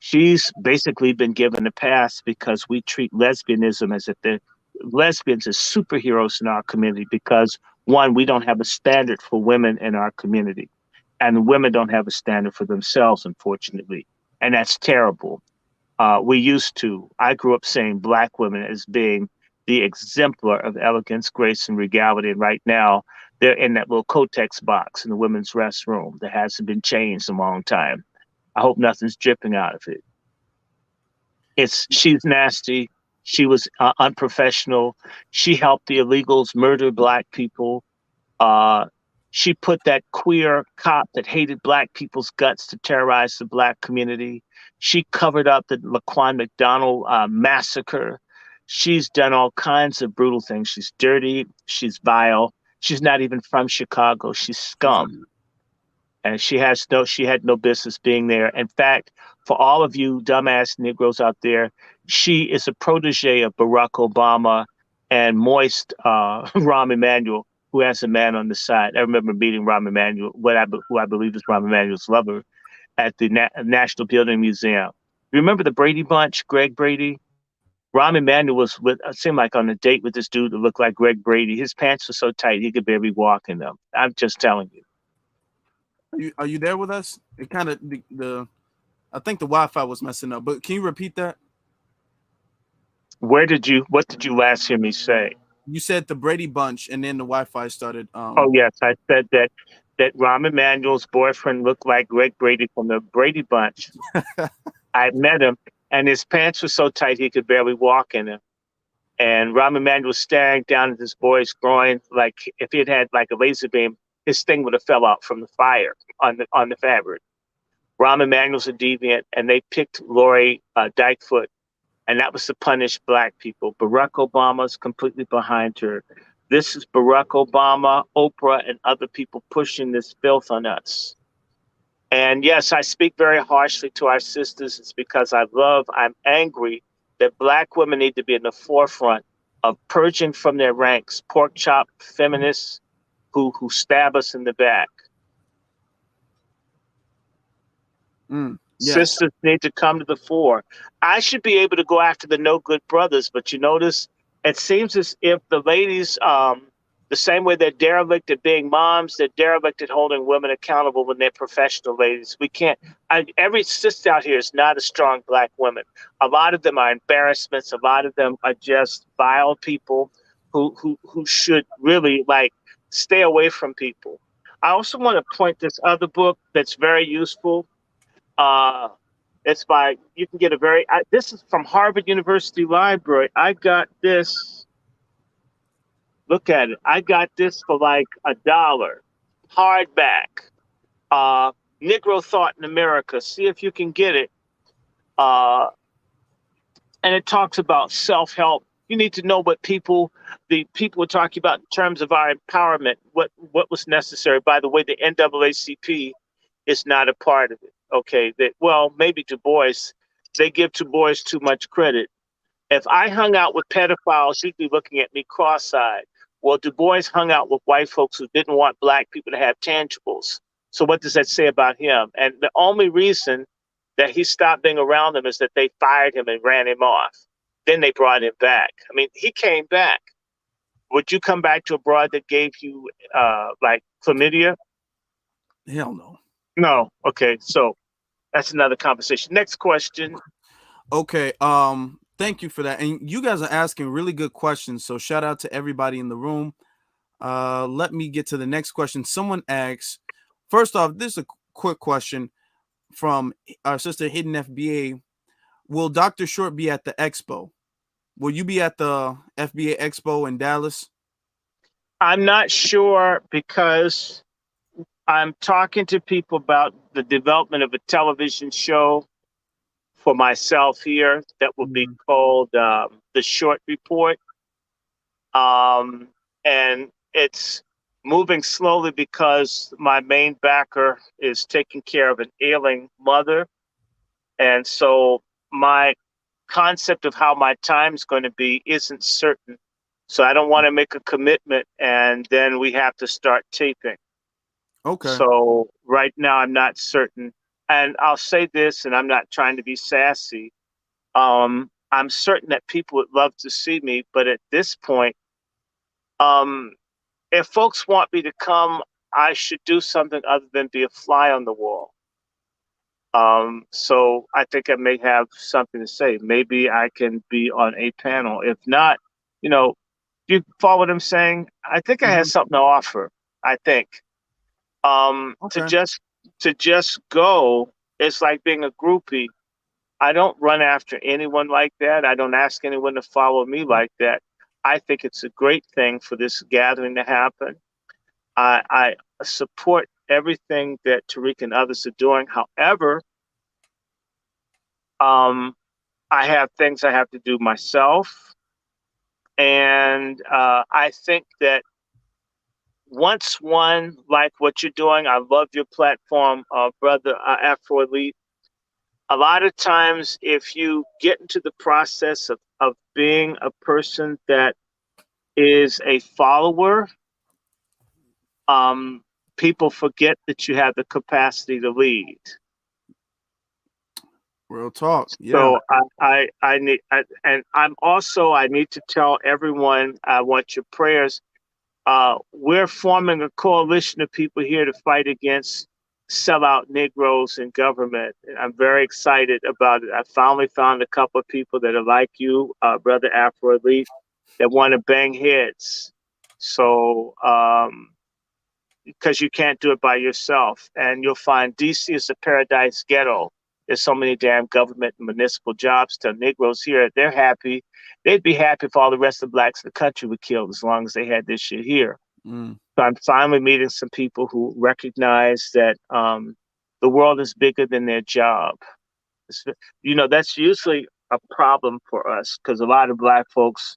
She's basically been given a pass because we treat lesbianism as if the lesbians are superheroes in our community because, one, we don't have a standard for women in our community. And women don't have a standard for themselves, unfortunately. And that's terrible. I grew up saying black women as being the exemplar of elegance, grace, and regality. And right now, they're in that little Kotex box in the women's restroom that hasn't been changed in a long time. I hope nothing's dripping out of it. She's nasty. She was unprofessional. She helped the illegals murder black people. She put that queer cop that hated black people's guts to terrorize the black community. She covered up the Laquan McDonald massacre. She's done all kinds of brutal things. She's dirty. She's vile. She's not even from Chicago. She's scum. And she had no business being there. In fact, for all of you dumbass Negroes out there, she is a protege of Barack Obama and moist Rahm Emanuel, who has a man on the side. I remember meeting Rahm Emanuel, who I believe is Rahm Emanuel's lover, at the National Building Museum. Remember the Brady Bunch, Greg Brady? Rahm Emanuel was with, it seemed like on a date with this dude that looked like Greg Brady. His pants were so tight he could barely walk in them. I'm just telling you. Are you there with us? It kind of the I think the Wi-Fi was messing up, but can you repeat that? What did you last hear me say? You said the Brady Bunch, and then the Wi-Fi started. Oh yes, I said that Rahm Emanuel's boyfriend looked like Greg Brady from the Brady Bunch. I met him, and his pants were so tight he could barely walk in them. And Rahm Emanuel was staring down at this boy's groin, like if he had had like a laser beam, his thing would have fell out from the fire on the fabric. Rahm Emanuel's a deviant, and they picked Lori Dykefoot, and that was to punish black people. Barack Obama's completely behind her. This is Barack Obama, Oprah, and other people pushing this filth on us. And yes, I speak very harshly to our sisters. It's because I'm angry that black women need to be in the forefront of purging from their ranks pork chop feminists who stab us in the back. Yes. Sisters need to come to the fore. I should be able to go after the no good brothers, but you notice it seems as if the ladies, the same way they're derelict at being moms, they're derelict at holding women accountable when they're professional ladies. We can't. Every sister out here is not a strong black woman. A lot of them are embarrassments. A lot of them are just vile people who should really like stay away from people. I also want to point this other book that's very useful. Uh, it's by, you can get this is from Harvard University Library. I got this, look at it. I got this for like $1, hardback. Negro Thought in America. See if you can get it. Uh, and it talks about self-help. You need to know what the people are talking about in terms of our empowerment, what was necessary. By the way, the NAACP is not a part of it. Okay, well, maybe Du Bois, they give Du Bois too much credit. If I hung out with pedophiles, you'd be looking at me cross-eyed. Well, Du Bois hung out with white folks who didn't want black people to have tangibles. So what does that say about him? And the only reason that he stopped being around them is that they fired him and ran him off. Then they brought him back. I mean, he came back. Would you come back to a broad that gave you like chlamydia? Hell no. No. Okay. So that's another conversation. Next question. Okay. Thank you for that. And you guys are asking really good questions. So shout out to everybody in the room. Let me get to the next question. Someone asks, first off, this is a quick question from our sister Hidden FBA. Will Dr. Short be at the expo? Will you be at the FBA expo in Dallas? I'm not sure because I'm talking to people about the development of a television show for myself here that will be called The Short Report. And it's moving slowly because my main backer is taking care of an ailing mother. And so my concept of how my time's going to be isn't certain. So I don't want to make a commitment and then we have to start taping. Okay. So right now I'm not certain. And I'll say this, and I'm not trying to be sassy. I'm certain that people would love to see me, but at this point, if folks want me to come, I should do something other than be a fly on the wall. So I think I may have something to say. Maybe I can be on a panel. If not, do you follow what I'm saying? I think I have something to offer. I think Okay. to just go, it's like being a groupie. I don't run after anyone like that. I don't ask anyone to follow me like that. I think it's a great thing for this gathering to happen. I support everything that Tariq and others are doing. However, I have things I have to do myself. And I think that once one, like what you're doing, I love your platform, brother Afro Elite. A lot of times, if you get into the process of being a person that is a follower, people forget that you have the capacity to lead. Real talk. Yeah. So I need, and I need to tell everyone, I want your prayers. We're forming a coalition of people here to fight against sellout Negroes in government. And I'm very excited about it. I finally found a couple of people that are like you, Brother Afro Elite, that want to bang heads. So, because you can't do it by yourself. And you'll find DC is a paradise ghetto. There's so many damn government and municipal jobs to Negroes here. They're happy. They'd be happy if all the rest of the blacks in the country were killed as long as they had this shit here. Mm. So I'm finally meeting some people who recognize that the world is bigger than their job. That's usually a problem for us because a lot of black folks,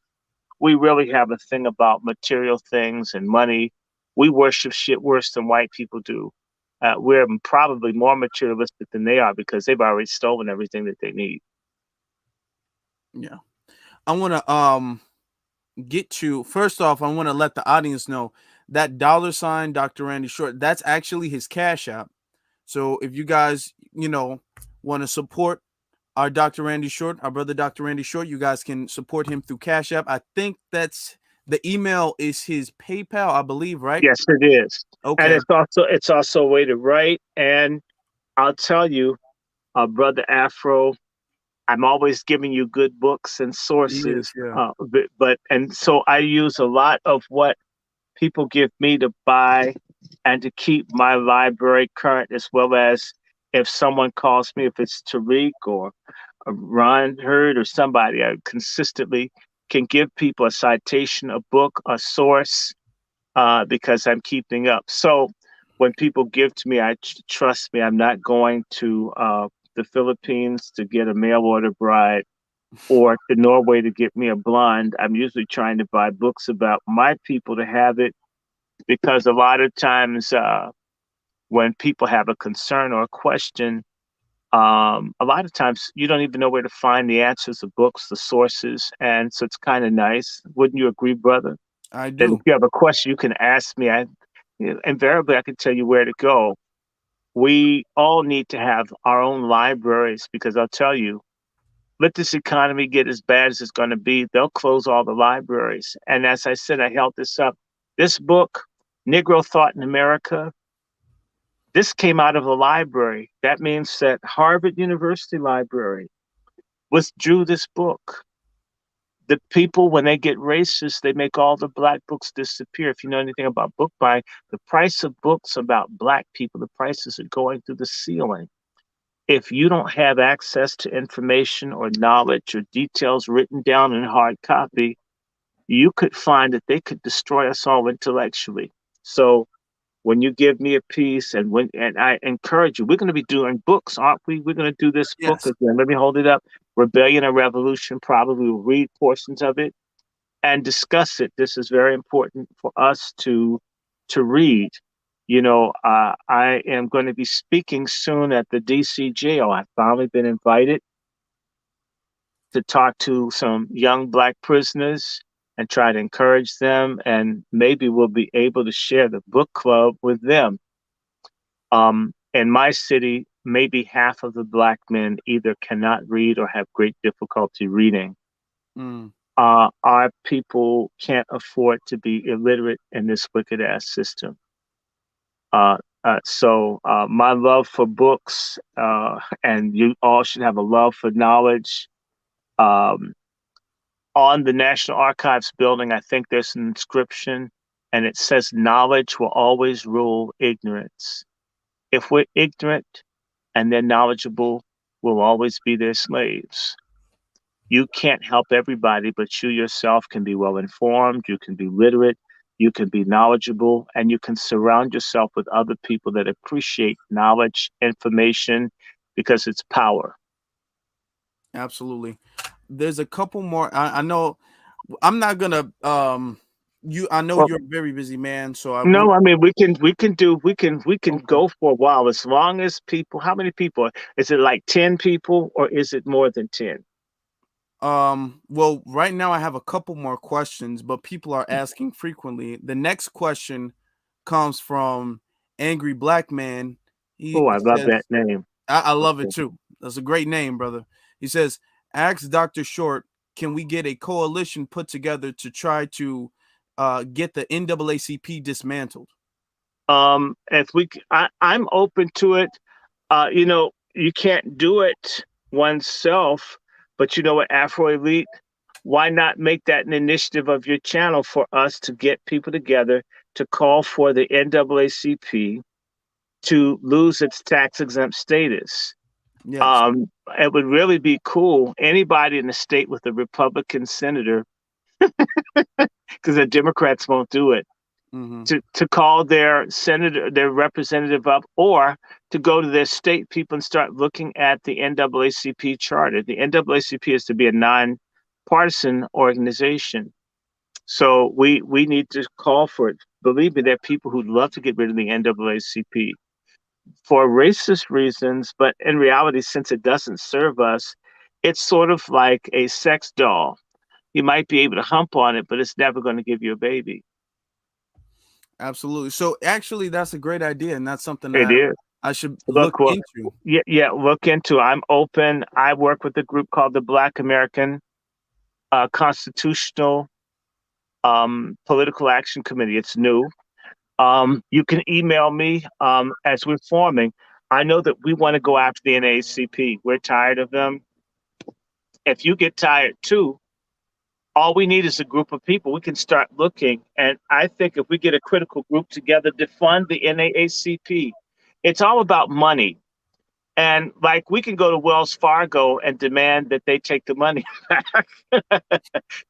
we really have a thing about material things and money. We worship shit worse than white people do. We're probably more materialistic than they are because they've already stolen everything that they need. Yeah. I want to get you first off. I want to let the audience know that $ Dr. Randy Short, that's actually his Cash App. So if you guys, want to support our Dr. Randy Short, our brother Dr. Randy Short, you guys can support him through Cash App. I think that's the email is his PayPal, I believe, right? Yes, it is. And Okay. it's also a way to write. And I'll tell you, Brother Afro, I'm always giving you good books and He is, sources. yeah. And so I use a lot of what people give me to buy and to keep my library current, as well as if someone calls me, if it's Tariq or Ron Hurd or somebody, I consistently can give people a citation, a book, a source, because I'm keeping up. So when people give to me, trust me, I'm not going to the Philippines to get a mail order bride or to Norway to get me a blonde. I'm usually trying to buy books about my people to have it because a lot of times when people have a concern or a question, a lot of times you don't even know where to find the answers, the books, the sources. And so it's kind of nice. Wouldn't you agree, brother? I That if do. you have a question, you can ask me. Invariably, I can tell you where to go. We all need to have our own libraries because I'll tell you, let this economy get as bad as it's going to be, they'll close all the libraries. And as I said, I held this up. This book, Negro Thought in America, this came out of the library. That means that Harvard University Library withdrew this book. The people, when they get racist, they make all the black books disappear. If you know anything about book buying, the price of books about black people, the prices are going through the ceiling. If you don't have access to information or knowledge or details written down in hard copy, you could find that they could destroy us all intellectually. So when you give me a piece and I encourage you, we're going to be doing books, aren't we? We're going to do this book Yes. again. Let me hold it up. Rebellion and Revolution, probably we'll read portions of it and discuss it. This is very important for us to read. I am going to be speaking soon at the DC jail. I've finally been invited to talk to some young black prisoners and try to encourage them, and maybe we'll be able to share the book club with them. In my city, maybe half of the black men either cannot read or have great difficulty reading. Mm. Our people can't afford to be illiterate in this wicked ass system. So my love for books, and you all should have a love for knowledge. Um, on the National Archives building, I think there's an inscription, and it says, "Knowledge will always rule ignorance." If we're ignorant and they're knowledgeable, we'll always be their slaves. You can't help everybody, but you yourself can be well informed, you can be literate, you can be knowledgeable, and you can surround yourself with other people that appreciate knowledge, information, because it's power. Absolutely. There's a couple more. I know I'm not gonna I know Well, you're a very busy man, so I no, want I mean we can okay. go for a while as long as people. How many people? Is it like 10 people or is it more than 10? Well, right now I have a couple more questions, but people are asking frequently. The next question comes from Angry Black Man. Oh, I He love says, that name. I love it too. That's a great name, brother. He says, ask Dr. Short, can we get a coalition put together to try to get the NAACP dismantled? If I'm open to it. You can't do it oneself, but you know what, Afro Elite? Why not make that an initiative of your channel for us to get people together to call for the NAACP to lose its tax exempt status? Yes. It would really be cool. Anybody in the state with a Republican senator, because the Democrats won't do it, Mm-hmm. to call their senator, their representative up, or to go to their state people and start looking at the NAACP charter. The NAACP is to be a nonpartisan organization. So we need to call for it. Believe me, there are people who'd love to get rid of the NAACP for racist reasons, but in reality, since it doesn't serve us, it's sort of like a sex doll. You might be able to hump on it, but it's never going to give you a baby. Absolutely. So actually, that's a great idea, and that's something It that is. I should Look, look into. yeah, look into. I'm open. I work with a group called the Black American Constitutional Political Action Committee. It's new. You can email me as we're forming. I know that we want to go after the NAACP. We're tired of them. If you get tired too, all we need is a group of people. We can start looking. And I think if we get a critical group together to fund the NAACP, it's all about money. And like we can go to Wells Fargo and demand that they take the money back.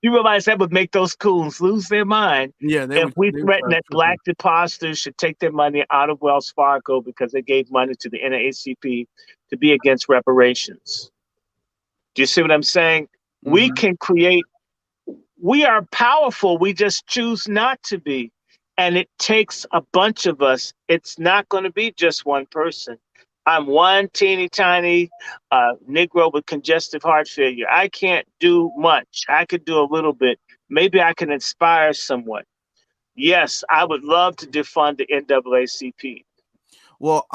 You realize that would make those coons lose their mind Yeah, they if would. we They would threaten start that tripping. black depositors should take their money out of Wells Fargo because they gave money to the NAACP to be against reparations. Do you see what I'm saying? We Mm-hmm. can create, we are powerful. We just choose not to be. And it takes a bunch of us. It's not going to be just one person. I'm one teeny tiny Negro with congestive heart failure. I can't do much. I could do a little bit. Maybe I can inspire someone. Yes, I would love to defund the NAACP. Well,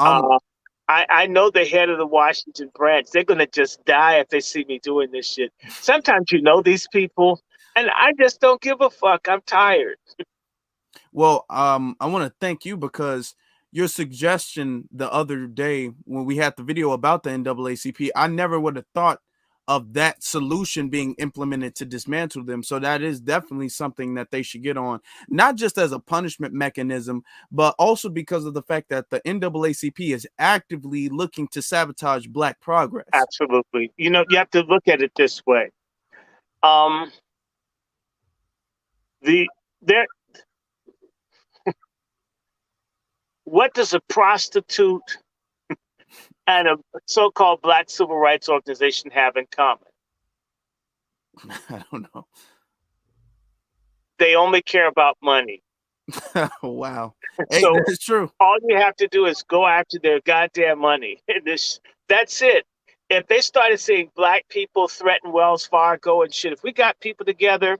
I know the head of the Washington branch. They're going to just die if they see me doing this shit. Sometimes you know these people, and I just don't give a fuck. I'm tired. Well, I want to thank you because your suggestion the other day when we had the video about the NAACP, I never would have thought of that solution being implemented to dismantle them. So that is definitely something that they should get on, not just as a punishment mechanism, but also because of the fact that the NAACP is actively looking to sabotage Black progress. Absolutely. You know, you have to look at it this way. Um, the there. What does a prostitute and a so-called Black civil rights organization have in common? I don't know. They only care about money. Wow. Hey, So that is true. all you have to do is go after their goddamn money. That's it. If they started seeing Black people threaten Wells Fargo and shit, if we got people together,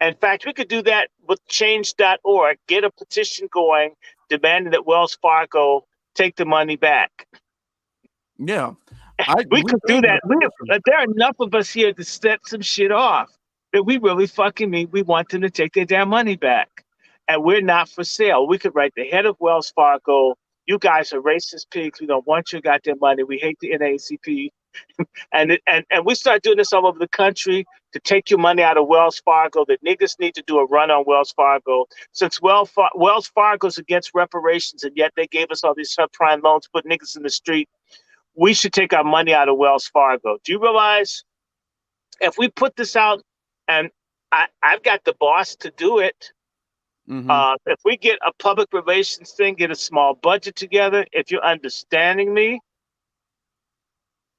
in fact, we could do that with change.org, get a petition going demanding that Wells Fargo take the money back. Yeah. We could do that. There are enough of us here to set some shit off that we really fucking mean we want them to take their damn money back. And we're not for sale. We could write the head of Wells Fargo, you guys are racist pigs. We don't want your goddamn money. We hate the NAACP. And we start doing this all over the country to take your money out of Wells Fargo. The niggas need to do a run on Wells Fargo. Since Wells Fargo's against reparations, and yet they gave us all these subprime loans, put niggas in the street, we should take our money out of Wells Fargo. Do you realize if we put this out, and I've got the boss to do it, if we get a public relations thing, get a small budget together, if you're understanding me,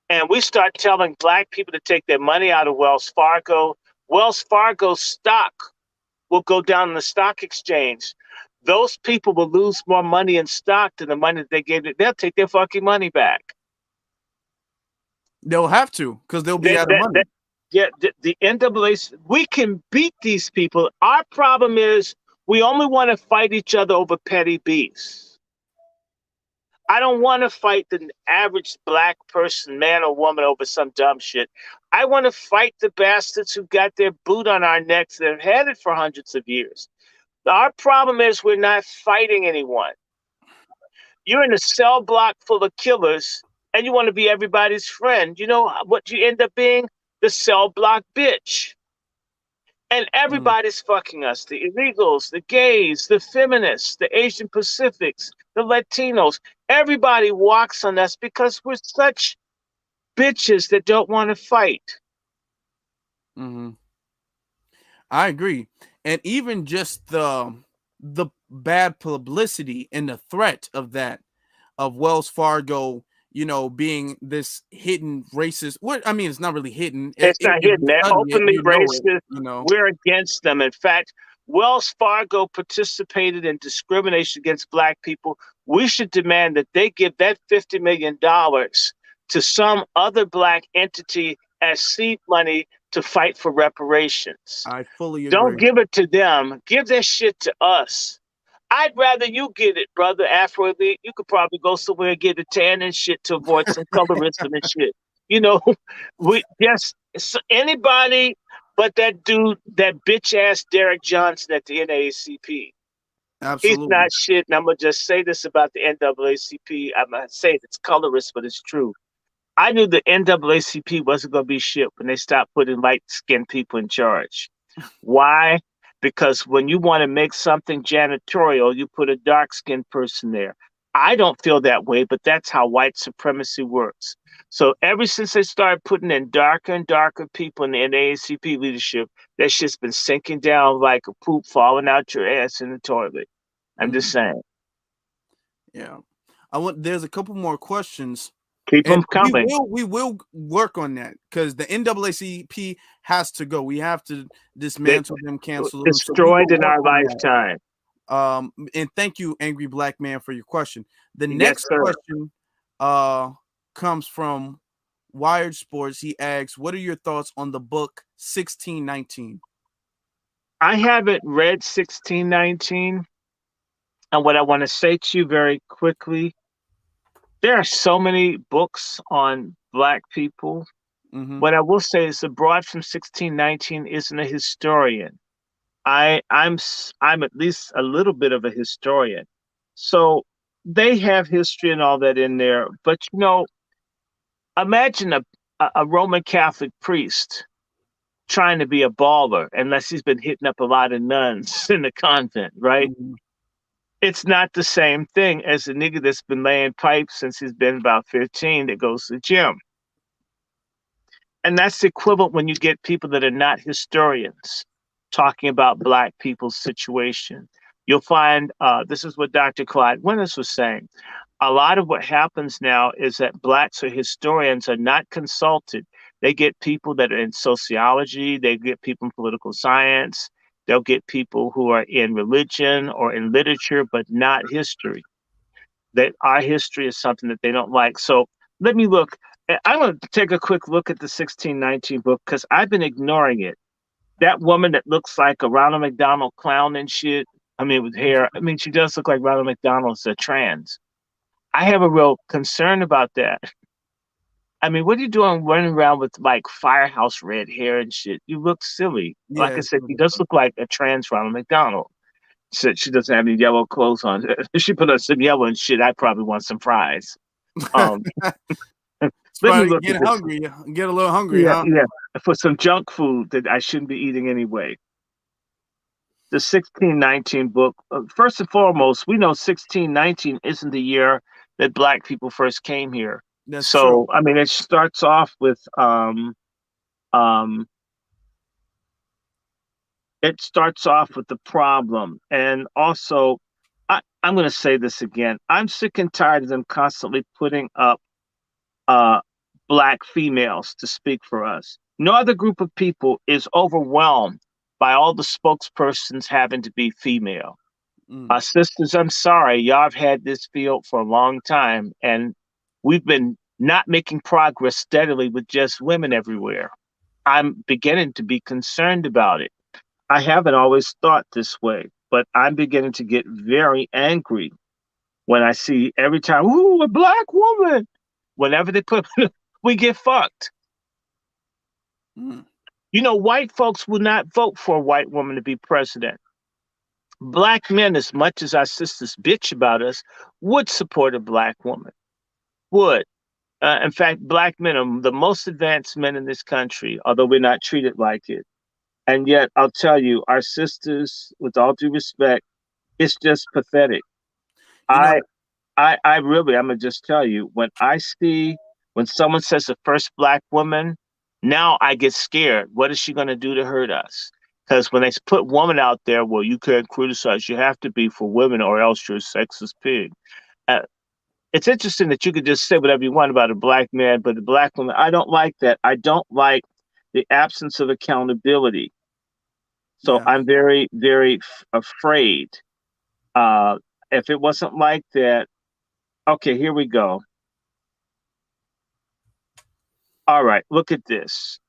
and we start telling Black people to take their money out of Wells Fargo's stock will go down in the stock exchange. Those people will lose more money in stock than the money that they gave. They'll take their fucking money back. They'll have to because they'll be out of money. The NAACP, we can beat these people. Our problem is We only want to fight each other over petty beefs. I don't want to fight the average black person, man or woman, over some dumb shit. I want to fight the bastards who got their boot on our necks that have had it for hundreds of years. Our problem is we're not fighting anyone. You're in a cell block full of killers and you want to be everybody's friend. You know what you end up being? The cell block bitch. And everybody's fucking us. The illegals, the gays, the feminists, the Asian Pacifics, the Latinos. Everybody walks on us because we're such bitches that don't want to fight. Mm-hmm. I agree. And even just the bad publicity and the threat of that, of Wells Fargo, being this hidden racist. What I mean, it's not really hidden. It's not If hidden. you They're study it, openly you know it. racist. We're against them. In fact, Wells Fargo participated in discrimination against black people. We should demand that they give that $50 million to some other black entity as seed money to fight for reparations. I fully agree. Don't give it to them. Give that shit to us. I'd rather you get it, brother. Afro Elite, you could probably go somewhere and get a tan and shit to avoid some colorism and shit. We just anybody but that dude, that bitch ass Derek Johnson at the NAACP. Absolutely. He's not shit. And I'm gonna just say this about the NAACP. I'm not saying it's colorist, but it's true. I knew the NAACP wasn't gonna be shit when they stopped putting light skinned people in charge. Why? Because when you want to make something janitorial, you put a dark-skinned person there. I don't feel that way, but that's how white supremacy works. So ever since they started putting in darker and darker people in the NAACP leadership, that shit's been sinking down like a poop falling out your ass in the toilet. I'm just saying. Yeah. There's a couple more questions. Keep them coming. We will work on that because the NAACP has to go. We have to dismantle them, cancel them. Destroyed in our lifetime. And thank you, Angry Black Man, for your question. The next question comes from Wired Sports. He asks, what are your thoughts on the book 1619? I haven't read 1619. And what I want to say to you very quickly, there are so many books on black people. Mm-hmm. What I will say is the broad from 1619 isn't a historian. I'm at least a little bit of a historian. So they have history and all that in there. But, imagine a Roman Catholic priest trying to be a baller unless he's been hitting up a lot of nuns in the convent, right? Mm-hmm. It's not the same thing as a nigga that's been laying pipes since he's been about 15 that goes to the gym. And that's the equivalent when you get people that are not historians talking about black people's situation. You'll find, this is what Dr. Clyde Winters was saying. A lot of what happens now is that blacks or historians are not consulted. They get people that are in sociology, they get people in political science, they'll get people who are in religion or in literature, but not history. That our history is something that they don't like. So let me look. I'm going to take a quick look at the 1619 book because I've been ignoring it. That woman that looks like a Ronald McDonald clown and shit, with hair. She does look like Ronald McDonald's a trans. I have a real concern about that. What are you doing running around with like firehouse red hair and shit? You look silly. Yeah, like I said, he does look like a trans Ronald McDonald. She doesn't have any yellow clothes on. If she put on some yellow and shit, I probably want some fries. Let me look get hungry. Get a little hungry, yeah, huh? Yeah, for some junk food that I shouldn't be eating anyway. The 1619 book. First and foremost, we know 1619 isn't the year that black people first came here. That's true. It starts off with it starts off with the problem. And also, I'm going to say this again. I'm sick and tired of them constantly putting up black females to speak for us. No other group of people is overwhelmed by all the spokespersons having to be female. Sisters, I'm sorry, y'all have had this field for a long time, and we've been not making progress steadily with just women everywhere. I'm beginning to be concerned about it. I haven't always thought this way, but I'm beginning to get very angry when I see every time, ooh, a black woman. Whenever they put, we get fucked. Mm. You know, white folks will not vote for a white woman to be president. Black men, as much as our sisters bitch about us, would support a black woman. Would. In fact, black men are the most advanced men in this country, although we're not treated like it. And yet, I'll tell you, our sisters, with all due respect, it's just pathetic. You know, I really, I'm gonna just tell you, when someone says the first black woman, now I get scared. What is she gonna do to hurt us? Because when they put woman out there, well, you can't criticize. You have to be for women, or else you're a sexist pig. Uh, it's interesting that you could just say whatever you want about a black man, but the black woman, I don't like that. I don't like the absence of accountability. So yeah. I'm very, very afraid. Uh, if it wasn't like that, okay, here we go. All right, look at this.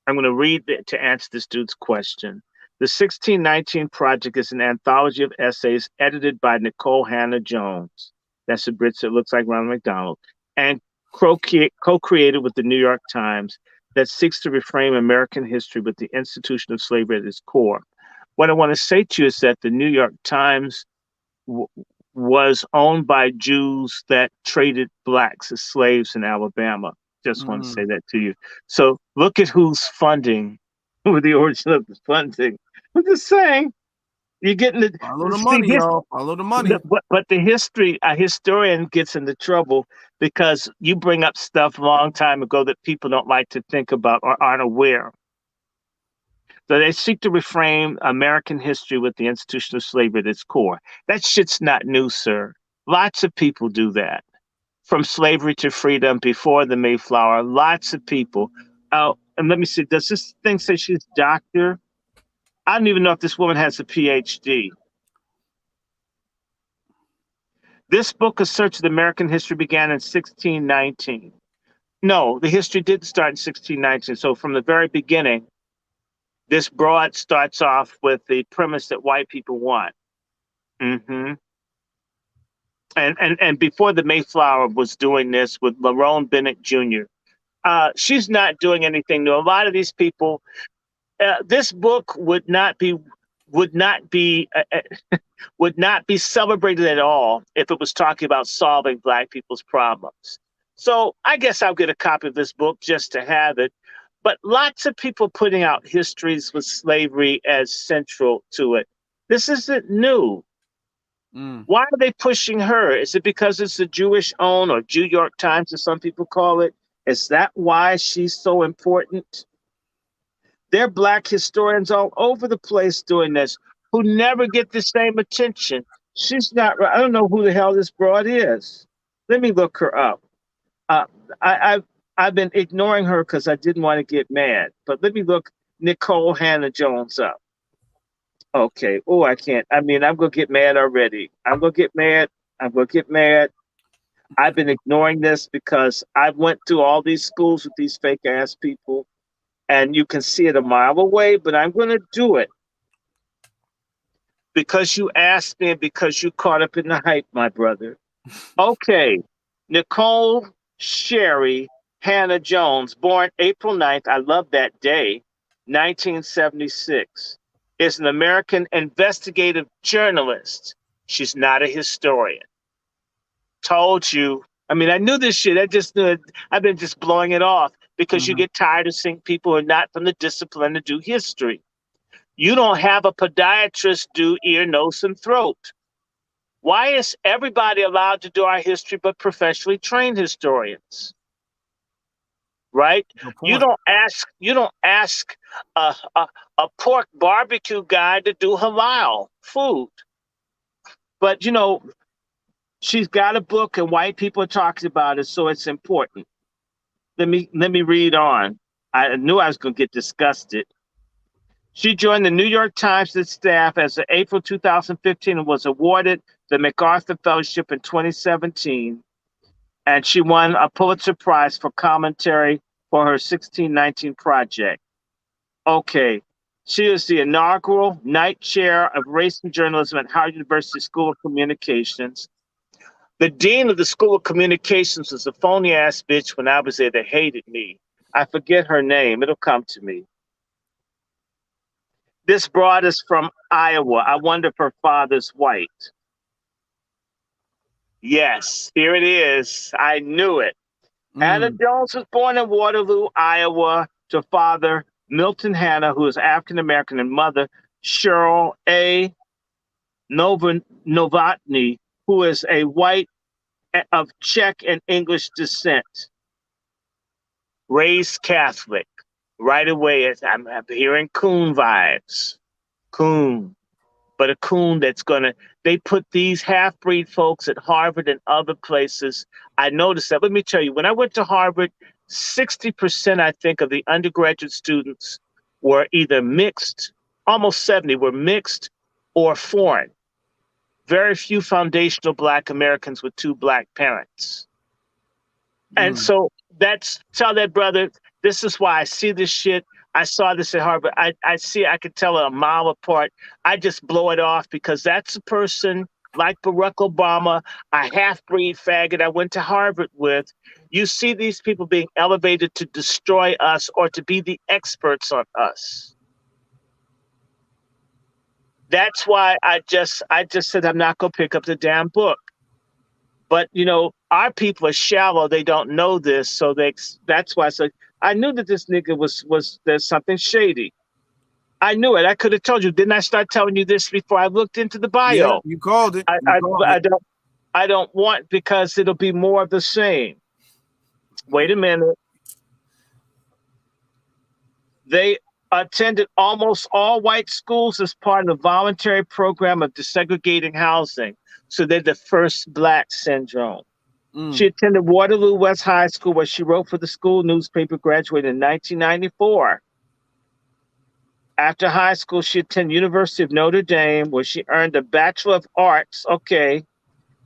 I'm going to read to answer this dude's question. The 1619 Project is an anthology of essays edited by Nicole Hannah Jones. That's the Brit that looks like Ronald McDonald. And co-created with the New York Times that seeks to reframe American history with the institution of slavery at its core. What I want to say to you is that the New York Times was owned by Jews that traded blacks as slaves in Alabama. Just want to say Mm. that to you. So look at who's funding, who the origin of the funding. I'm just saying, you're getting Follow the see, money, y'all. Follow the money. but the history, a historian gets into trouble because you bring up stuff a long time ago that people don't like to think about or aren't aware. So they seek to reframe American history with the institution of slavery at its core. That shit's not new, sir. Lots of people do that. From slavery to freedom before the Mayflower, lots of people. Oh, and let me see, does this thing say she's doctor? I don't even know if this woman has a PhD. This book asserts that American history began in 1619. No, the history didn't start in 1619. So from the very beginning, this broad starts off with the premise that white people want. Mm-hmm. And before the Mayflower was doing this with Lerone Bennett Jr., she's not doing anything new. A lot of these people, this book would not be would not be celebrated at all if it was talking about solving Black people's problems. So I guess I'll get a copy of this book just to have it. But lots of people putting out histories with slavery as central to it. This isn't new. Mm. Why are they pushing her? Is it because it's the Jewish owned or New York Times, as some people call it? Is that why she's so important? There are Black historians all over the place doing this who never get the same attention. She's not, I don't know who the hell this broad is. Let me look her up. Uh, I've been ignoring her because I didn't want to get mad. But let me look Nicole Hannah Jones up. Okay. Oh, I can't. I mean, I'm gonna get mad already. I'm gonna get mad. I'm gonna get mad. I've been ignoring this because I went through all these schools with these fake ass people, and you can see it a mile away. But I'm gonna do it because you asked me and because you caught up in the hype, my brother. Okay, Nicole Sherry Hannah Jones, born April 9th. I love that day, 1976. Is an American investigative journalist. She's not a historian. Told you. I mean, I knew this shit. I just knew it. I've been just blowing it off because you Mhm. get tired of seeing people who are not from the discipline to do history. You don't have a podiatrist do ear, nose, and throat. Why is everybody allowed to do our history but professionally trained historians? Right? Good You point. don't ask a pork barbecue guy to do halal food. But she's got a book and white people are talking about it, so it's important. Let me read on. I knew I was gonna get disgusted. She joined the New York Times staff as of April 2015 and was awarded the MacArthur Fellowship in 2017. And she won a Pulitzer Prize for commentary for her 1619 project. Okay, She is the inaugural Knight Chair of Race and Journalism at Howard University School of Communications. The dean of the School of Communications was a phony ass bitch when I was there that hated me. I forget her name. It'll come to me. This broad is from Iowa. I wonder if her father's white. Yes, here it is. I knew it. Anna Jones was born in Waterloo, Iowa, to father Milton Hanna, who is African American, and mother Cheryl A. Novotny, who is a white of Czech and English descent. Raised Catholic. Right away, I'm hearing coon vibes. Coon. But a coon that's they put these half-breed folks at Harvard and other places. I noticed that. Let me tell you, when I went to Harvard, 60%, I think, of the undergraduate students were either mixed, almost 70 were mixed or foreign. Very few foundational Black Americans with two Black parents. And so tell that brother, this is why I see this shit. I saw this at Harvard. I could tell it a mile apart. I just blow it off because that's a person like Barack Obama, a half-breed faggot I went to Harvard with. You see these people being elevated to destroy us or to be the experts on us. That's why I just said I'm not going to pick up the damn book. But, our people are shallow. They don't know this. So that's why I said, I knew that this nigga there's something shady. I knew it. I could have told you. Didn't I start telling you this before I looked into the bio? Yeah, you called it. I don't want, because it'll be more of the same. Wait a minute. They attended almost all white schools as part of the voluntary program of desegregating housing. So they're the first Black syndrome. She attended Waterloo West High School, where she wrote for the school newspaper, graduated in 1994. After high school, she attended University of Notre Dame, where she earned a Bachelor of Arts. Okay.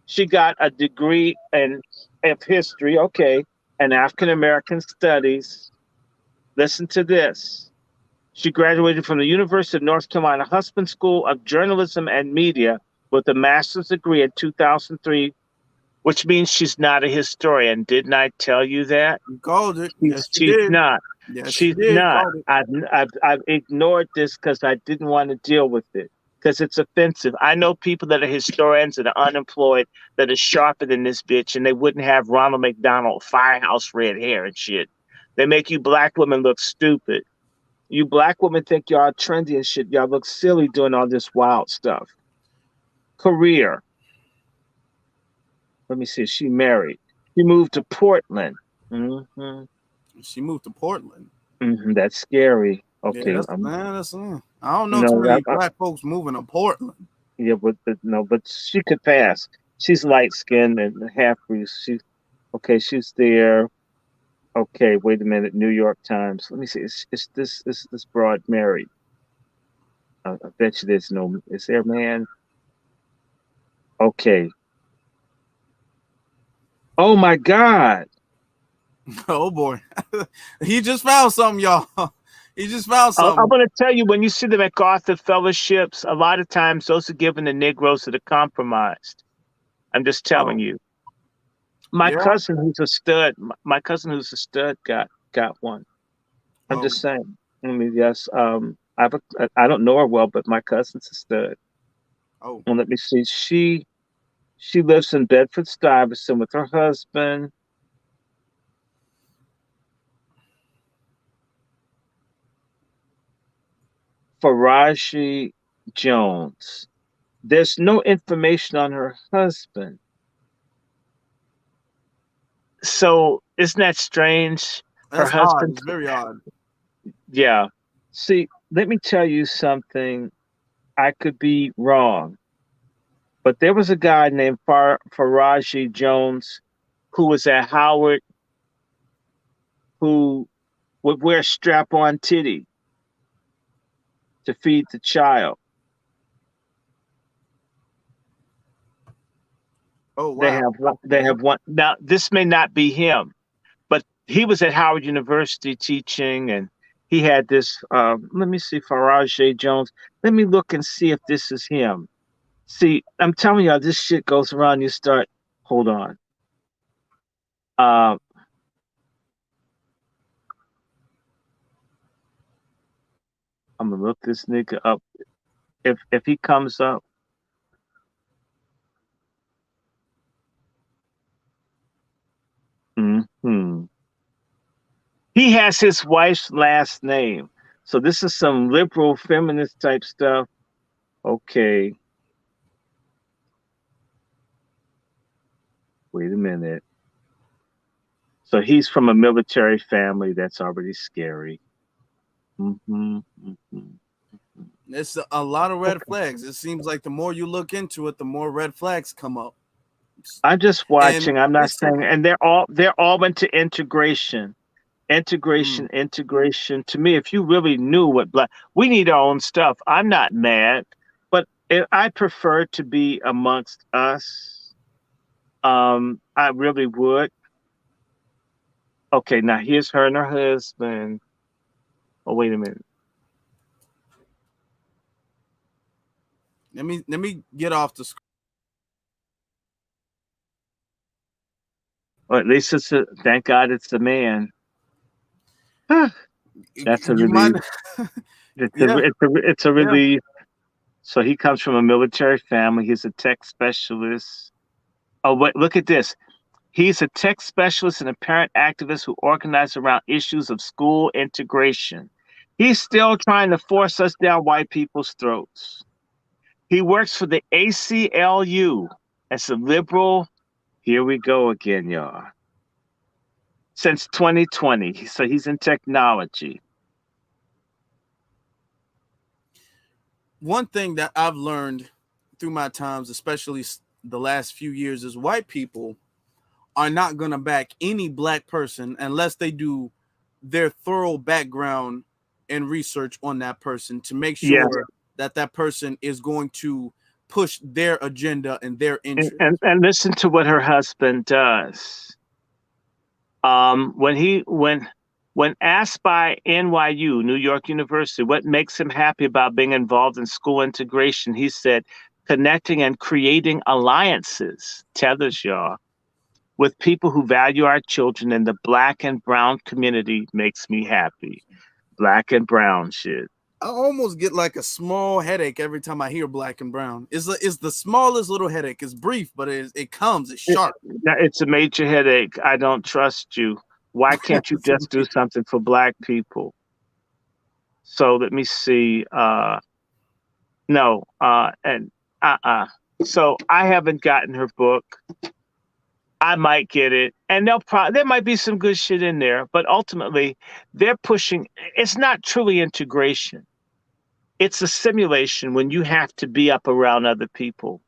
She got a degree of history. Okay. And African American Studies. Listen to this. She graduated from the University of North Carolina Husband School of Journalism and Media with a master's degree in 2003, which means she's not a historian. Didn't I tell you that? You called it. Yes, she's not. Yes, she's not. I've ignored this because I didn't want to deal with it because it's offensive. I know people that are historians that are unemployed that are sharper than this bitch, and they wouldn't have Ronald McDonald Firehouse red hair and shit. They make you Black women look stupid. You Black women think y'all trendy and shit. Y'all look silly doing all this wild stuff. Career. Let me see. She married. She moved to Portland. She moved to Portland. That's scary. Okay. Yeah, I don't know too many Black folks moving to Portland. Yeah, but she could pass. She's light skinned and half breed. She's there. Okay, wait a minute. New York Times. Let me see. Is this broad married? I bet you there's no. Is there a man? Okay. Oh my God. Oh boy. He just found something, y'all. He just found something. I'm going to tell you, when you see the MacArthur fellowships, a lot of times those are given to Negroes that are compromised. I'm just telling you. My cousin who's a stud got one. I'm just saying. I mean, yes. I don't know her well, but my cousin's a stud. Oh. And let me see. She lives in Bedford-Stuyvesant with her husband. Faraji Jones. There's no information on her husband. So isn't that strange? That's her husband. It's very odd. Yeah. See, let me tell you something. I could be wrong. But there was a guy named Faraji Jones who was at Howard who would wear strap-on titty to feed the child. Oh, wow. They have one. Now, this may not be him, but he was at Howard University teaching, and he had this. Let me see, Farage J. Jones. Let me look and see if this is him. See, I'm telling y'all, this shit goes around. You start. Hold on. Uh, I'm gonna look this nigga up. If he comes up, hmm he has his wife's last name. So this is some liberal feminist type stuff. Okay, wait a minute. So he's from a military family. That's already scary. Hmm It's a lot of red flags. It seems like the more you look into it, the more red flags come up. I'm just And watching. I'm not listen, saying, and they're all into integration, mm, integration. To me, if you really knew what black, we need our own stuff. I'm not mad, but I prefer to be amongst us. I really would. Okay, now here's her and her husband. Oh, wait a minute. let me get off the screen. Or at least thank God it's a man. That's a You might, relief. yeah, It's a yeah. relief. So he comes from a military family. He's a tech specialist. Oh, wait, look at this. He's a tech specialist and a parent activist who organizes around issues of school integration. He's still trying to force us down white people's throats. He works for the ACLU as a liberal. Here we go again, y'all. Since 2020. So he's in technology. One thing that I've learned through my times, especially the last few years, is white people are not going to back any black person unless they do their thorough background and research on that person to make Yeah. sure that that person is going to push their agenda and their And, interests. and, and listen to what her husband does. When asked by NYU, New York University, what makes him happy about being involved in school integration, he said, connecting and creating alliances, tethers, y'all, with people who value our children in the black and brown community makes me happy. Black and brown shit. I almost get like a small headache every time I hear black and brown. It's the smallest little headache. It's brief, but it comes. It's It- sharp. It's a major headache. I don't trust you. Why can't you It's a just do something for black people? So let me see. No, and So I haven't gotten her book. I might get it, and there might be some good shit in there, but ultimately, they're pushing. It's not truly integration. It's a simulation when you have to be up around other people.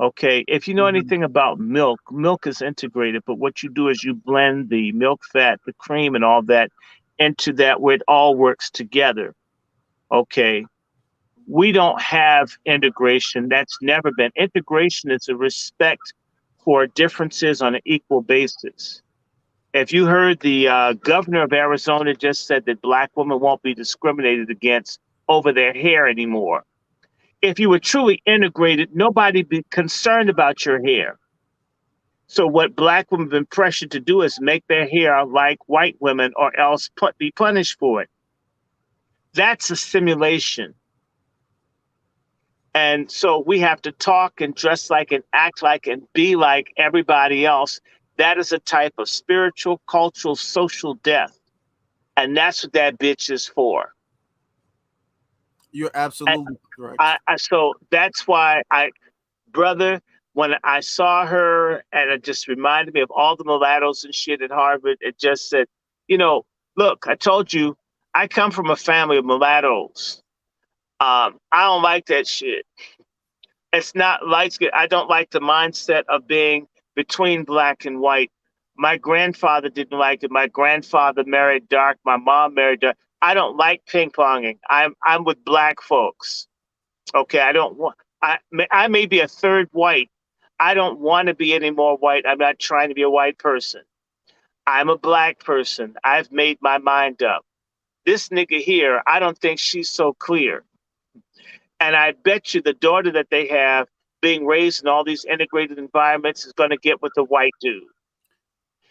Okay, if you know Mhm. anything about milk, milk is integrated, but what you do is you blend the milk fat, the cream, and all that into that where it all works together. Okay, we don't have integration. That's never been. Integration is a respect for differences on an equal basis. If you heard the governor of Arizona just said that black women won't be discriminated against over their hair anymore. If you were truly integrated, nobody'd be concerned about your hair. So what black women have been pressured to do is make their hair like white women or else be punished for it. That's a simulation. And so we have to talk and dress like and act like and be like everybody else. That is a type of spiritual, cultural, social death. And that's what that bitch is for. You're And absolutely correct. so that's why brother, when I saw her and it just reminded me of all the mulattoes and shit at Harvard, it just said, you know, look, I told you, I come from a family of mulattoes. I don't like that shit. It's not light skin. I don't like the mindset of being between black and white. My grandfather didn't like it. My grandfather married dark. My mom married dark. I don't like ping ponging. I'm with black folks. Okay, I don't want. I may be a third white. I don't want to be any more white. I'm not trying to be a white person. I'm a black person. I've made my mind up. This nigga here, I don't think she's so clear. And I bet you the daughter that they have being raised in all these integrated environments is going to get with the white dude.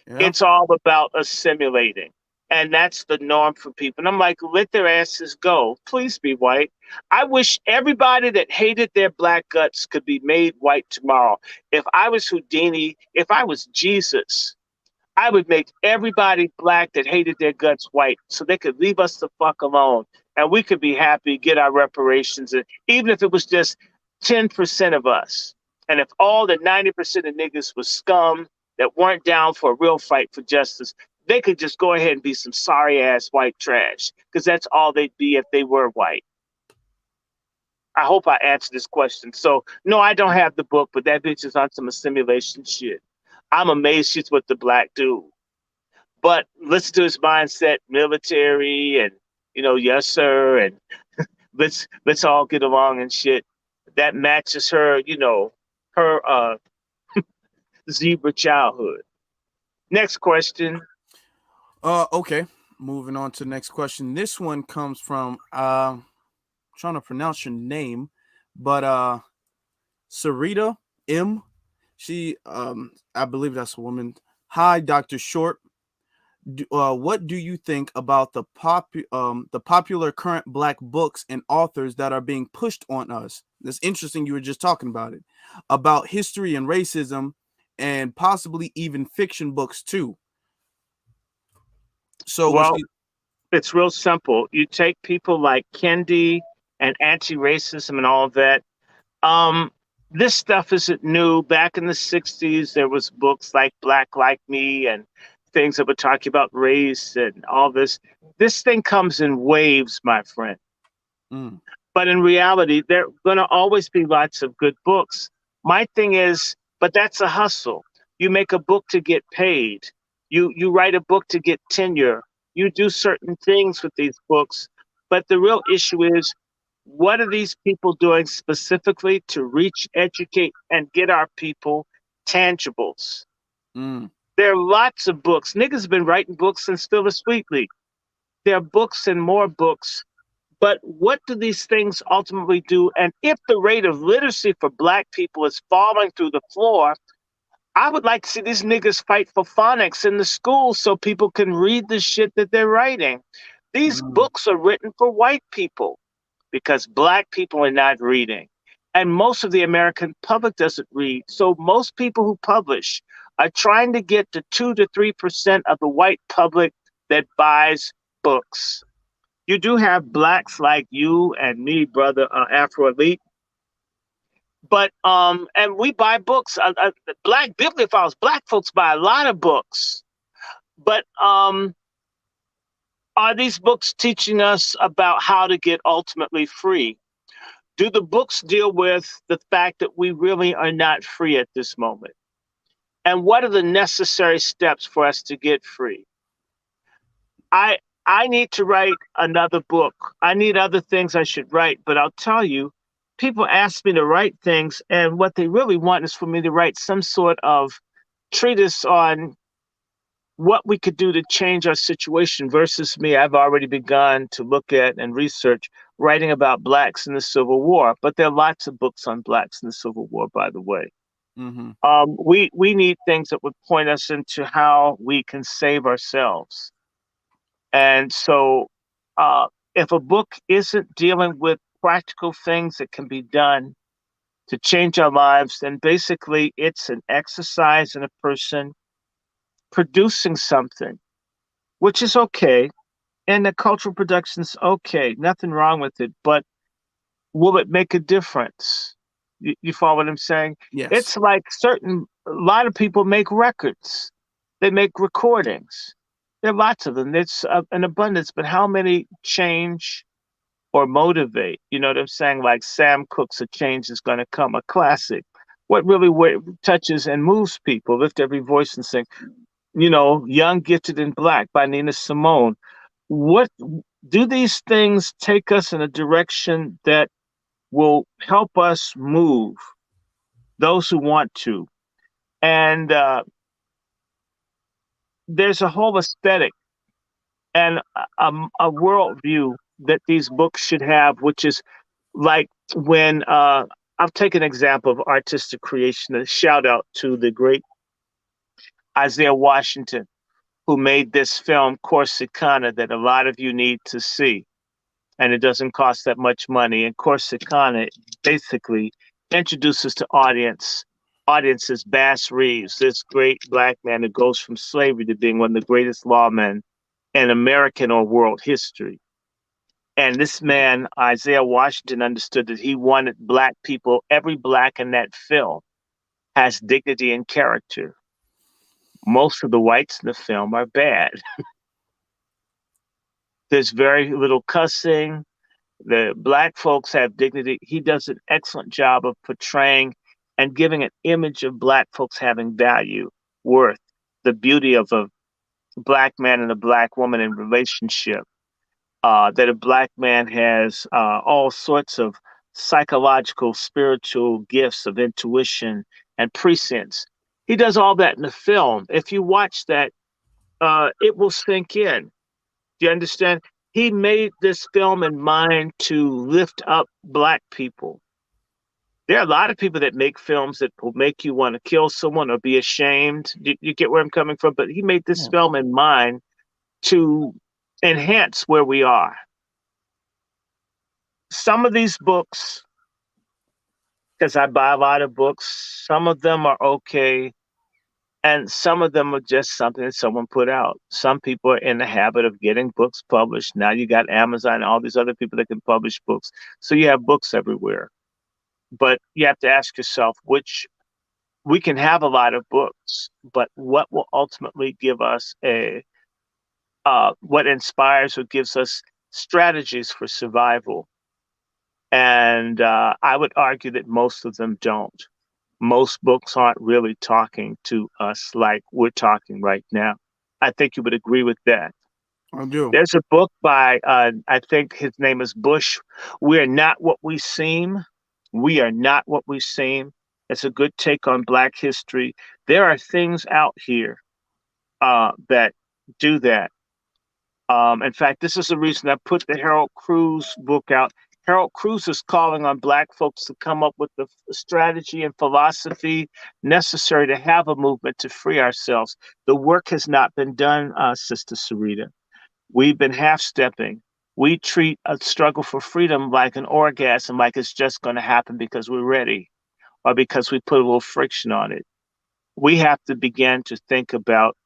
Yeah. It's all about assimilating. And that's the norm for people. And I'm like, let their asses go. Please be white. I wish everybody that hated their black guts could be made white tomorrow. If I was Houdini, if I was Jesus, I would make everybody black that hated their guts white so they could leave us the fuck alone and we could be happy, get our reparations. And even if it was just 10% of us, and if all the 90% of niggas was scum that weren't down for a real fight for justice, they could just go ahead and be some sorry ass white trash because that's all they'd be if they were white. I hope I answered this question. So, no, I don't have the book, but that bitch is on some assimilation shit. I'm amazed she's with the black dude. But listen to his mindset, military, and yes sir, and let's all get along and shit. That matches her, her zebra childhood. Next question. Okay. Moving on to the next question. This one comes from trying to pronounce your name, but Sarita M. She I believe that's a woman. Hi, Dr. Short. What do you think about the popular current black books and authors that are being pushed on us? It's interesting you were just talking about it, about history and racism, and possibly even fiction books too. So Well, it's real simple. You take people like Kendi and anti-racism and all of that. Um, this stuff isn't new. Back in the 60s, there was books like Black Like Me and things that were talking about race and all this. This thing comes in waves, my friend. mm, But in reality, there are going to always be lots of good books. My thing is, but that's a hustle. You make a book to get paid. You write a book to get tenure. You do certain things with these books. But the real issue is, what are these people doing specifically to reach, educate, and get our people tangibles? mm, There are lots of books. Niggas have been writing books since Phillis Wheatley. There are books and more books, but what do these things ultimately do? And if the rate of literacy for black people is falling through the floor, I would like to see these niggas fight for phonics in the schools so people can read the shit that they're writing. These mm, books are written for white people because black people are not reading. And most of the American public doesn't read. So most people who publish are trying to get to 2 to 3% of the white public that buys books. You do have blacks like you and me, brother Afro Elite. But and we buy books. Black bibliophiles, black folks buy a lot of books. But are these books teaching us about how to get ultimately free? Do the books deal with the fact that we really are not free at this moment? And what are the necessary steps for us to get free? I I need to write another book. I need other things I should write, but I'll tell you, people ask me to write things, and what they really want is for me to write some sort of treatise on what we could do to change our situation versus me. I've already begun to look at and research writing about blacks in the Civil War, but there are lots of books on blacks in the Civil War, by the way. mm-hmm, We need things that would point us into how we can save ourselves. And so, uh, if a book isn't dealing with practical things that can be done to change our lives, then basically it's an exercise in a person producing something, which is okay. And the cultural production's okay, nothing wrong with it. But will it make a difference? You follow what I'm saying? yes. It's like a lot of people make records, they make recordings. There are lots of them. It's an abundance, but how many change or motivate? You know what I'm saying? Like Sam Cooke's "A Change Is Gonna Come," a classic. What really touches and moves people? Lift every voice and sing. Young, Gifted, and Black by Nina Simone. What do these things take us in a direction that will help us move those who want to? And there's a whole aesthetic and a worldview that these books should have, which is like when I'll take an example of artistic creation. A shout out to the great Isaiah Washington, who made this film Corsicana that a lot of you need to see, and it doesn't cost that much money. And Corsicana basically introduces to audiences Bass Reeves, this great black man who goes from slavery to being one of the greatest lawmen in American or world history. And this man, Isaiah Washington, understood that he wanted black people, every black in that film has dignity and character. Most of the whites in the film are bad. There's very little cussing. The black folks have dignity. He does an excellent job of portraying and giving an image of black folks having value, worth, the beauty of a black man and a black woman in relationship. That a black man has all sorts of psychological, spiritual gifts of intuition and prescience. He does all that in the film. If you watch that, it will sink in. Do you understand? He made this film in mind to lift up black people. There are a lot of people that make films that will make you want to kill someone or be ashamed. You get where I'm coming from? But he made this film in mind to enhance where we are. Some of these books, because I buy a lot of books, some of them are okay, and some of them are just something that someone put out. Some people are in the habit of getting books published. Now you got Amazon and all these other people that can publish books. So you have books everywhere. But you have to ask yourself, we can have a lot of books, but what will ultimately give us what inspires or gives us strategies for survival? And I would argue that most of them don't. Most books aren't really talking to us like we're talking right now. I think you would agree with that. I do. There's a book by, I think his name is Bush. We are not what we seem. We are not what we seem. It's a good take on Black history. There are things out here that do that. In fact, this is the reason I put the Harold Cruz book out. Harold Cruz is calling on Black folks to come up with the strategy and philosophy necessary to have a movement to free ourselves. The work has not been done, Sister Sarita. We've been half-stepping. We treat a struggle for freedom like an orgasm, like it's just going to happen because we're ready or because we put a little friction on it. We have to begin to think about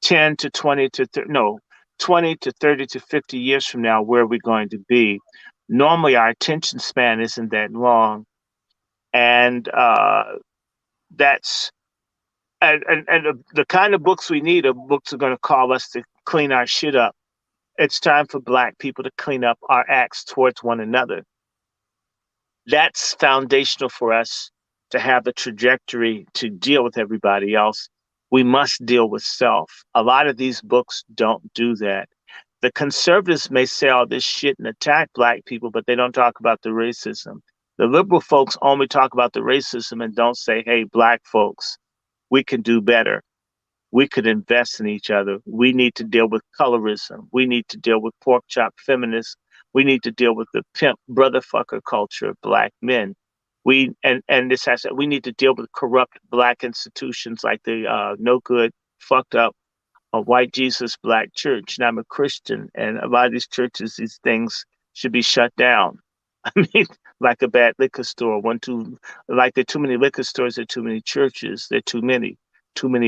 10 to 20 to 20 to 30 to 50 years from now, where we're going to be. Normally, our attention span isn't that long. And that's the kind of books we need are books that are going to call us to clean our shit up. It's time for Black people to clean up our acts towards one another. That's foundational for us to have the trajectory to deal with everybody else. We must deal with self. A lot of these books don't do that. The conservatives may say all this shit and attack Black people, but they don't talk about the racism. The liberal folks only talk about the racism and don't say, hey, Black folks, we can do better. We could invest in each other. We need to deal with colorism. We need to deal with pork chop feminists. We need to deal with the pimp brotherfucker culture of Black men. We need to deal with corrupt Black institutions like the no good, fucked up white Jesus Black church. And I'm a Christian, and a lot of these churches, these things should be shut down. I mean, like a bad liquor store. Like there are too many liquor stores, there are too many churches, there are too many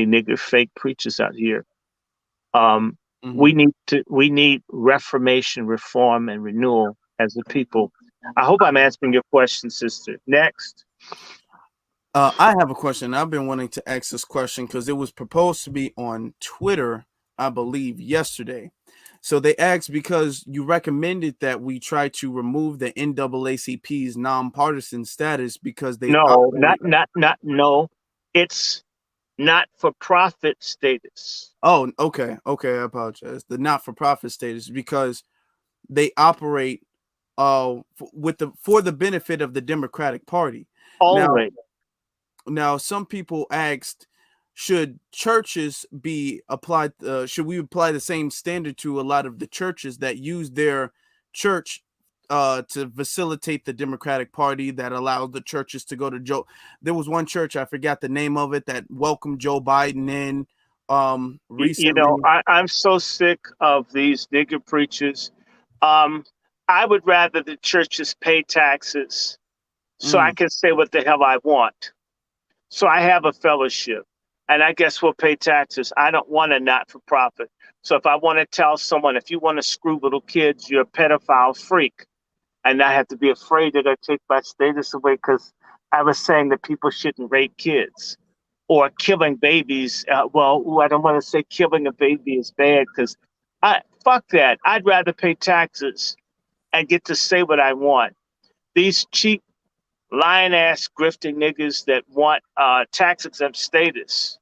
nigger fake preachers out here. We need reformation, reform, and renewal as a people. I hope I'm answering your question, sister. Next. I have a question. I've been wanting to ask this question because it was proposed to be on Twitter, I believe, yesterday. So they asked because you recommended that we try to remove the NAACP's nonpartisan status because they no. It's not for profit status. Oh, okay. I apologize. The not for profit status because they operate for the benefit of the Democratic Party. Always. Now some people asked, should churches be applied? Should we apply the same standard to a lot of the churches that use their church to facilitate the Democratic Party, that allowed the churches to go to Joe? There was one church, I forgot the name of it, that welcomed Joe Biden in recently. I'm so sick of these nigger preachers. I would rather the churches pay taxes so I can say what the hell I want. So I have a fellowship, and I guess we'll pay taxes. I don't want a not-for-profit. So if I want to tell someone, if you want to screw little kids, you're a pedophile freak, and I have to be afraid that I take my status away because I was saying that people shouldn't rape kids or killing babies. I don't want to say killing a baby is bad because fuck that. I'd rather pay taxes and get to say what I want. These cheap, lying-ass, grifting niggas that want tax-exempt status,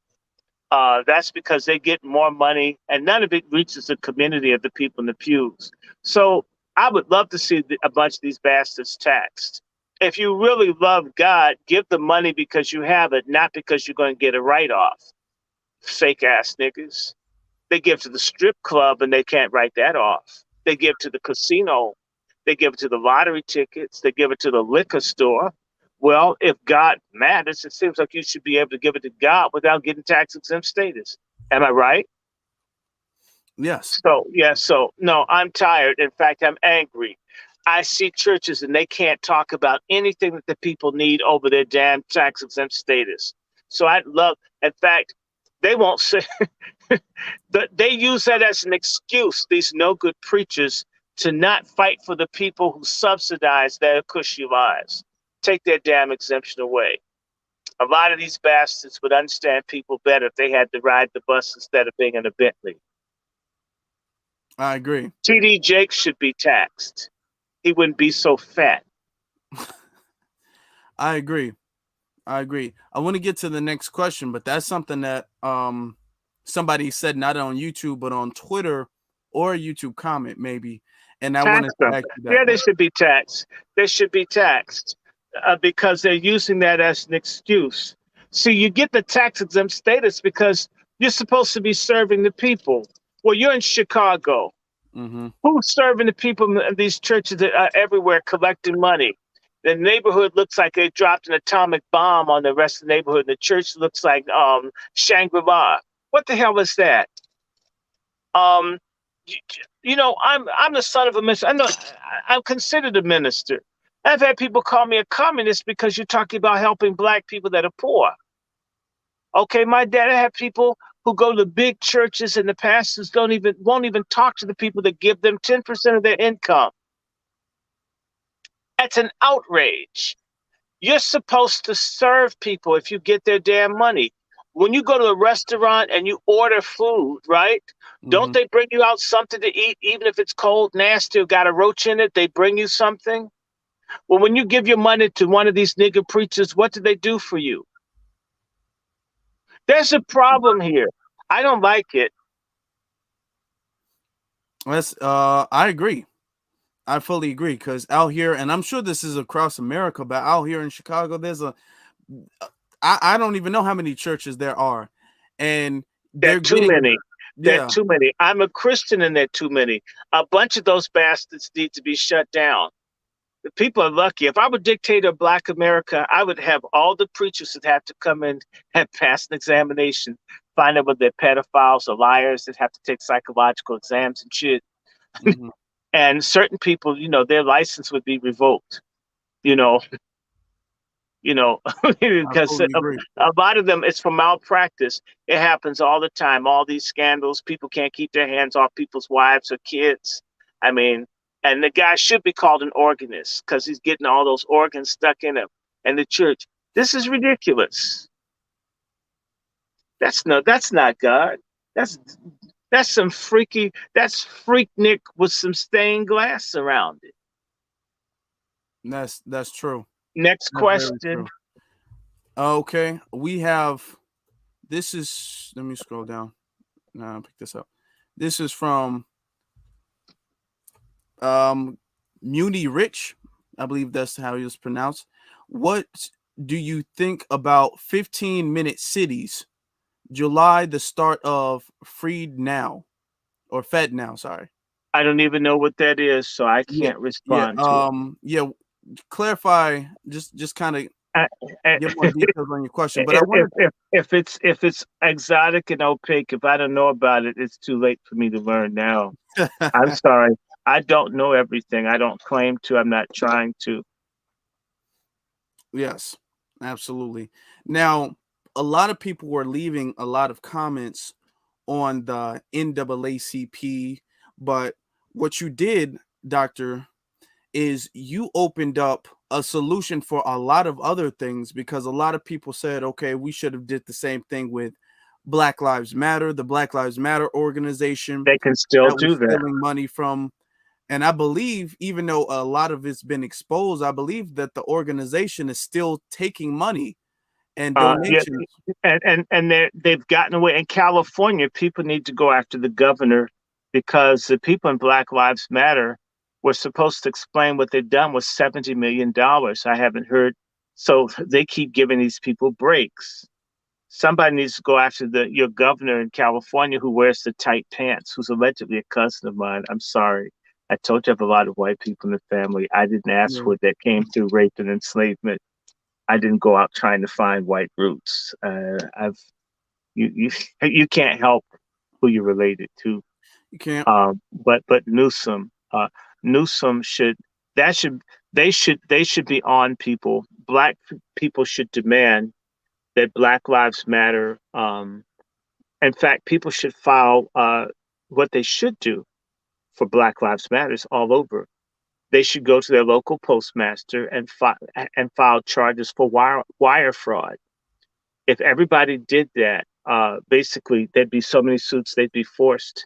that's because they get more money, and none of it reaches the community of the people in the pews. So I would love to see a bunch of these bastards taxed. If you really love God, give the money because you have it, not because you're going to get a write-off. Fake-ass niggas. They give to the strip club, and they can't write that off. They give to the casino. They give it to the lottery tickets. They give it to the liquor store. Well, if God matters, it seems like you should be able to give it to God without getting tax exempt status. Am I right? Yes. So no, I'm tired. In fact, I'm angry. I see churches and they can't talk about anything that the people need over their damn tax exempt status. So in fact, they won't say, they use that as an excuse, these no good preachers, to not fight for the people who subsidize their cushy lives. Take their damn exemption away. A lot of these bastards would understand people better if they had to ride the bus instead of being in a Bentley. I agree. TD Jakes should be taxed. He wouldn't be so fat. I agree. I want to get to the next question, but that's something that somebody said, not on YouTube, but on Twitter or a YouTube comment maybe. And I want to ask you that. Yeah, they should be taxed. They should be taxed because they're using that as an excuse. See, you get the tax exempt status because you're supposed to be serving the people. Well, you're in Chicago. Mm-hmm. Who's serving the people in these churches that are everywhere collecting money? The neighborhood looks like they dropped an atomic bomb on the rest of the neighborhood. The church looks like Shangri-La. What the hell is that? I'm the son of a minister. I'm considered a minister. I've had people call me a communist because you're talking about helping black people that are poor. Okay, my dad had people who go to big churches and the pastors won't even talk to the people that give them 10% of their income. That's an outrage. You're supposed to serve people if you get their damn money. When you go to a restaurant and you order food, right? Mm-hmm. Don't they bring you out something to eat, even if it's cold, nasty, or got a roach in it? They bring you something. Well, when you give your money to one of these nigger preachers, what do they do for you? There's a problem here. I don't like it. I agree. I fully agree, because out here, and I'm sure this is across America, but out here in Chicago, there's I don't even know how many churches there are, and there are too many. There are too many. I'm a Christian, and there are too many. A bunch of those bastards need to be shut down. The people are lucky. If I were dictator of Black America, I would have all the preachers that have to come in and pass an examination, find out whether they're pedophiles or liars, that have to take psychological exams and shit. Mm-hmm. And certain people, their license would be revoked. Because a lot of them, it's for malpractice. It happens all the time. All these scandals, people can't keep their hands off people's wives or kids. I mean, and the guy should be called an organist because he's getting all those organs stuck in him and the church. This is ridiculous. That's not God. That's Freaknik with some stained glass around it. That's true. Next question. Okay, we have. This is. Let me scroll down. Now I'll pick this up. This is from Muni Rich. I believe that's how it was pronounced. What do you think about 15-minute cities July, the start of Freed Now or Fed Now. Sorry. I don't even know what that is, so I Yeah, can't yeah, respond to it. yeah. Clarify. Just kind of I, get more details on your question. But I if wanted. it's exotic and opaque, if I don't know about it, it's too late for me to learn now. I'm sorry. I don't know everything. I don't claim to. I'm not trying to. Yes, absolutely. Now, a lot of people were leaving a lot of comments on the NAACP, but what you did, Doctor, is you opened up a solution for a lot of other things because a lot of people said, okay, we should have did the same thing with Black Lives Matter, the Black Lives Matter organization They can still that was do that. stealing money from. And I believe, even though a lot of it's been exposed, I believe that the organization is still taking money and Yeah, donations. and they've gotten away. In California, people need to go after the governor because the people in Black Lives Matter were supposed to explain what they've done with $70 million. I haven't heard, so they keep giving these people breaks. Somebody needs to go after your governor in California who wears the tight pants, who's allegedly a cousin of mine. I'm sorry. I told you I have a lot of white people in the family. I didn't ask Yeah, for it. That came through rape and enslavement. I didn't go out trying to find white roots. I've you you can't help who you're related to. you can't. But Newsom should that should they should be on people. Black people should demand that Black Lives Matter. In fact, people should file what they should do for Black Lives Matters all over. They should go to their local postmaster and file charges for wire fraud. If everybody did that, basically there'd be so many suits they'd be forced.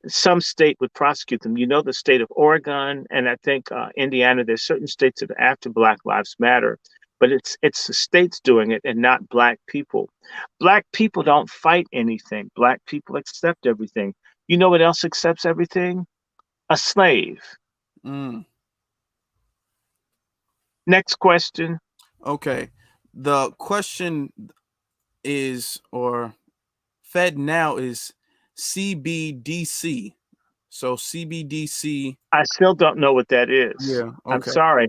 Some state would prosecute them. You know, the state of Oregon and I think Indiana. There's certain states that are after Black Lives Matter, but it's the states doing it and not Black people. Black people don't fight anything. Black people accept everything. You know what else accepts everything? A slave. Mm, Next question. okay. The question is, or Fed Now is CBDC. So CBDC. I still don't know what that is. Yeah. I'm Okay. sorry.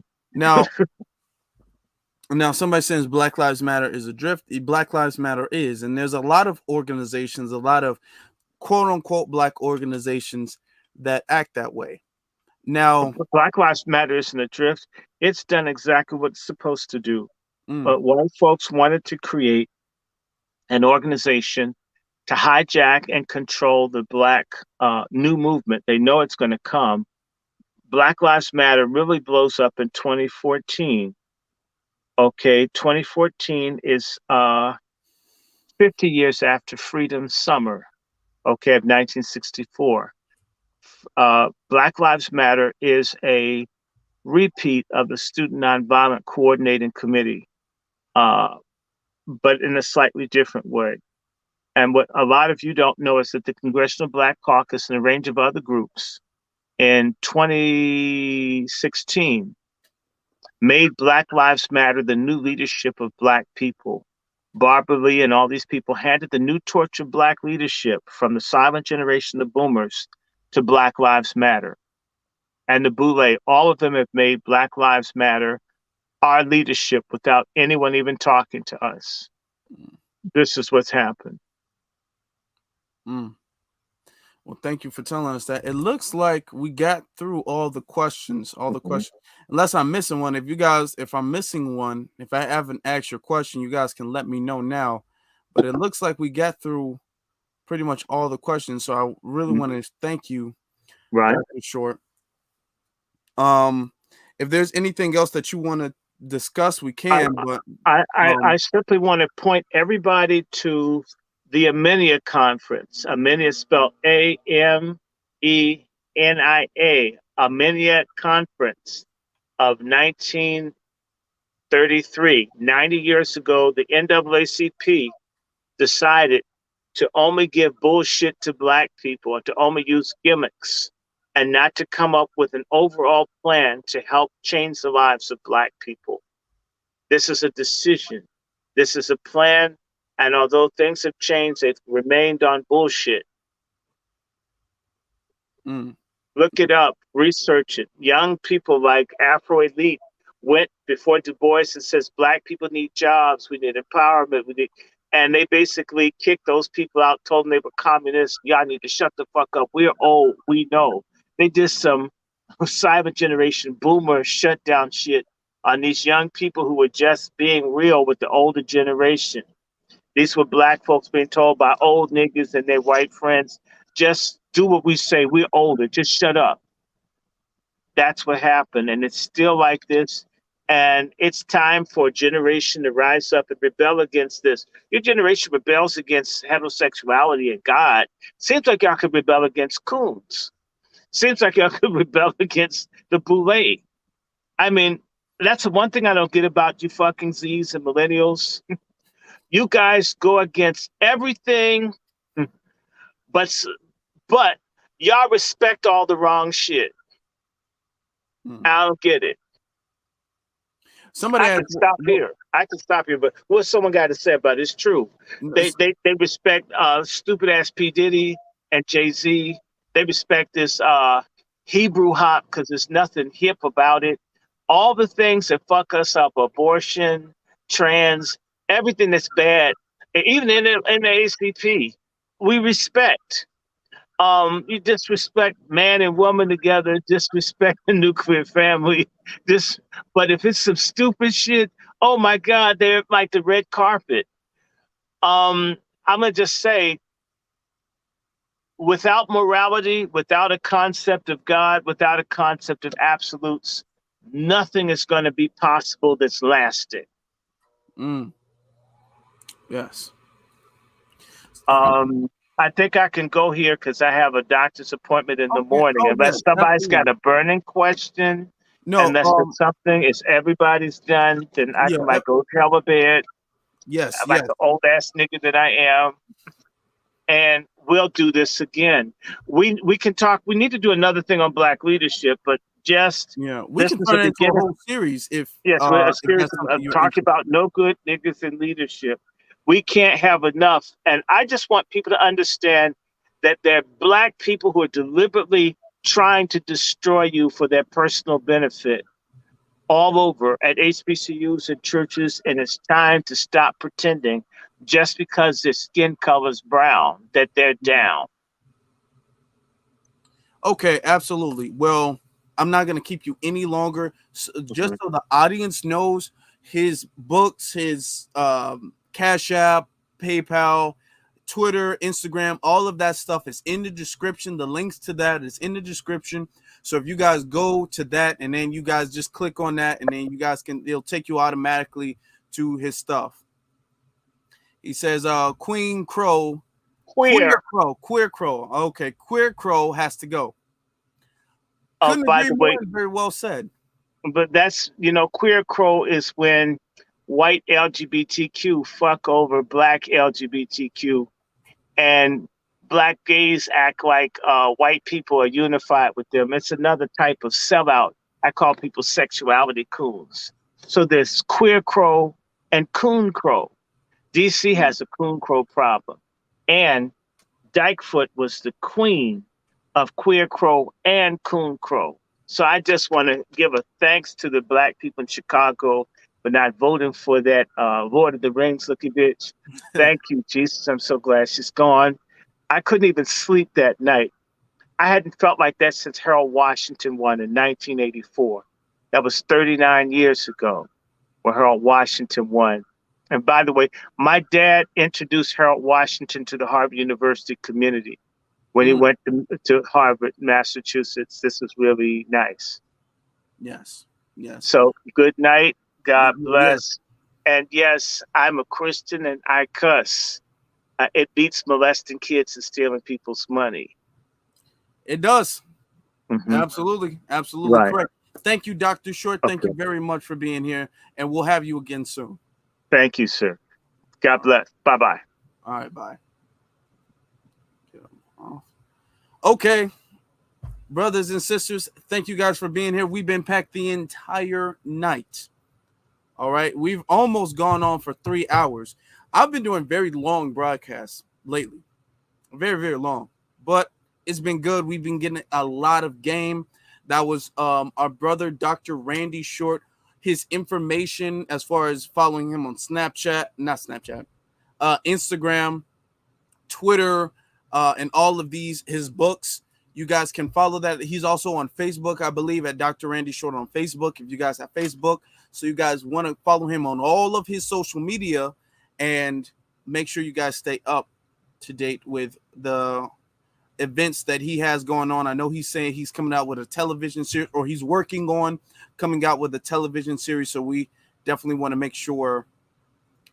Now, somebody says Black Lives Matter is a drift. Black Lives Matter is, and there's a lot of organizations, a lot of quote unquote Black organizations that act that way. Now, Black Lives Matter isn't a drift. It's done exactly what it's supposed to do. mm, But white folks wanted to create an organization to hijack and control the Black new movement. They know it's going to come. Black Lives Matter really blows up in 2014. Okay, 2014 is 50 years after Freedom Summer, okay, of 1964. Black Lives Matter is a repeat of the Student Nonviolent Coordinating Committee, uh, but in a slightly different way. And what a lot of you don't know is that the Congressional Black Caucus and a range of other groups in 2016 made Black Lives Matter the new leadership of Black people. Barbara Lee and all these people handed the new torch of Black leadership from the silent generation of boomers to Black Lives Matter. And the Boule, all of them have made Black Lives Matter our leadership without anyone even talking to us. This is what's happened. mm. Well, thank you for telling us that. It looks like we got through all the questions, Mhm. Unless I'm missing one. If I'm missing one, if I haven't asked your question, you guys can let me know now. But it looks like we got through pretty much all the questions. So I really want to thank you, Right. Dr. Short. Um, if there's anything else that you want to discuss, we I, can. But I simply want to point everybody to the Amenia Conference. Amenia spelled Amenia, Amenia Conference of 1933. 90 years ago, the NAACP decided to only give bullshit to Black people and to only use gimmicks and not to come up with an overall plan to help change the lives of Black people. This is a decision. This is a plan, And although things have changed, they've remained on bullshit. Mm. Look it up, research it. Young people like Afro Elite went before Du Bois and says black people need jobs, we need empowerment, we need, and they basically kicked those people out, told them they were communists. Y'all need to shut the fuck up. We're old, we know. They did some cyber generation boomer shutdown shit on these young people who were just being real with the older generation. These were black folks being told by old niggas and their white friends, just do what we say. We're older. Just shut up. That's what happened. And it's still like this. And it's time for a generation to rise up and rebel against this. Your generation rebels against heterosexuality and God. Seems like y'all could rebel against coons. Seems like y'all could rebel against the boule. I mean, that's the one thing I don't get about you fucking Z's and millennials. You guys go against everything, but but y'all respect all the wrong shit. I don't get it. Somebody I can stop here. I can stop here, but what someone got to say about it is true. They respect stupid ass P Diddy and Jay-Z. They respect this Hebrew hop because there's nothing hip about it. All the things that fuck us up, abortion, trans, everything that's bad, even in the ACP, we respect. You disrespect man and woman together, disrespect the nuclear family. But if it's some stupid shit, oh my God, they're like the red carpet. I'm gonna just say, without morality, without a concept of God, without a concept of absolutes, nothing is going to be possible that's lasting. Yes. I think I can go here because I have a doctor's appointment in the morning. Unless somebody's got a burning question, unless it's something, it's everybody's done, then I can like go tell a bed. Yes, like the old ass nigga that I am. And we'll do this again. We can talk. We need to do another thing on black leadership, but just we can turn it into a whole series if a series of talking about no good niggas in leadership. We can't have enough. And I just want people to understand that there are black people who are deliberately trying to destroy you for their personal benefit all over at HBCUs and churches. And it's time to stop pretending just because their skin color's brown that they're down. Okay, absolutely. Well, I'm not going to keep you any longer. Just so the audience knows, his books, his Cash App, PayPal, Twitter, Instagram, all of that stuff is in the description. The links to that is in the description. So if you guys go to that and then you guys just click on that and then you guys it'll take you automatically to his stuff. He says, Queer Crow. Okay, Queer Crow has to go. By the way, very well said. But that's, Queer Crow is when white LGBTQ fuck over black LGBTQ, and black gays act like white people are unified with them. It's another type of sellout. I call people sexuality coons. So there's Queer Crow and Coon Crow. DC has a Coon Crow problem. And Dykefoot was the queen of Queer Crow and Coon Crow. So I just want to give a thanks to the black people in Chicago for not voting for that Lord of the Rings looking bitch. Thank you, Jesus. I'm so glad she's gone. I couldn't even sleep that night. I hadn't felt like that since Harold Washington won in 1984. That was 39 years ago when Harold Washington won. And by the way, my dad introduced Harold Washington to the Harvard University community when he went to Harvard, Massachusetts. This was really nice. Yes. So good night. God bless. And yes, I'm a Christian and I cuss. It beats molesting kids and stealing people's money. It does. Mm-hmm. Absolutely right. Correct. Thank you, Dr. Short. Thank you very much for being here. And we'll have you again soon. Thank you, sir. God bless. Bye-bye. All right, bye. Okay, brothers and sisters, thank you guys for being here. We've been packed the entire night. All right, we've almost gone on for 3 hours. I've been doing very long broadcasts lately, very very long, but it's been good. We've been getting a lot of game. That was our brother Dr. Randy Short. His information as far as following him on Snapchat, not Snapchat, Instagram, Twitter, and all of these, his books. You guys can follow that. He's also on Facebook, I believe, at Dr. Randy Short on Facebook. If you guys have Facebook, so you guys want to follow him on all of his social media, and make sure you guys stay up to date with the events that he has going on. I know he's saying he's coming out with a television series, or he's working on coming out with a television series. So we definitely want to make sure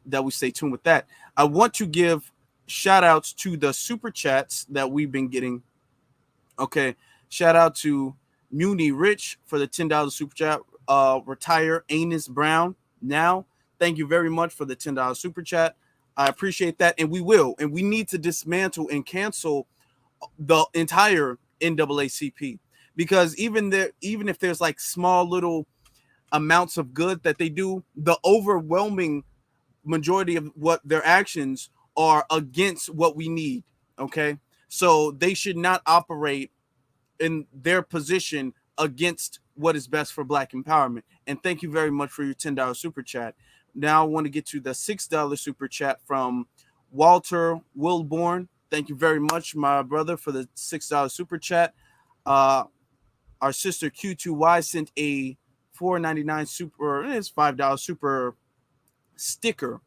that we stay tuned with that. I want to give shout outs to the super chats that we've been getting. Okay. Shout out to Muni Rich for the $10 super chat. Retire Anus Brown now. Thank you very much for the $10 super chat. I appreciate that. And we will. And we need to dismantle and cancel the entire NAACP, because even if there's like small little amounts of good that they do, the overwhelming majority of what their actions are against what we need. Okay, so they should not operate in their position against what is best for Black empowerment. And thank you very much for your $10 super chat. Now I want to get to the $6 super chat from Walter Wilborn. Thank you very much, my brother, for the $6 super chat. Our sister Q2Y sent a $4.99 super, it's $5 super sticker.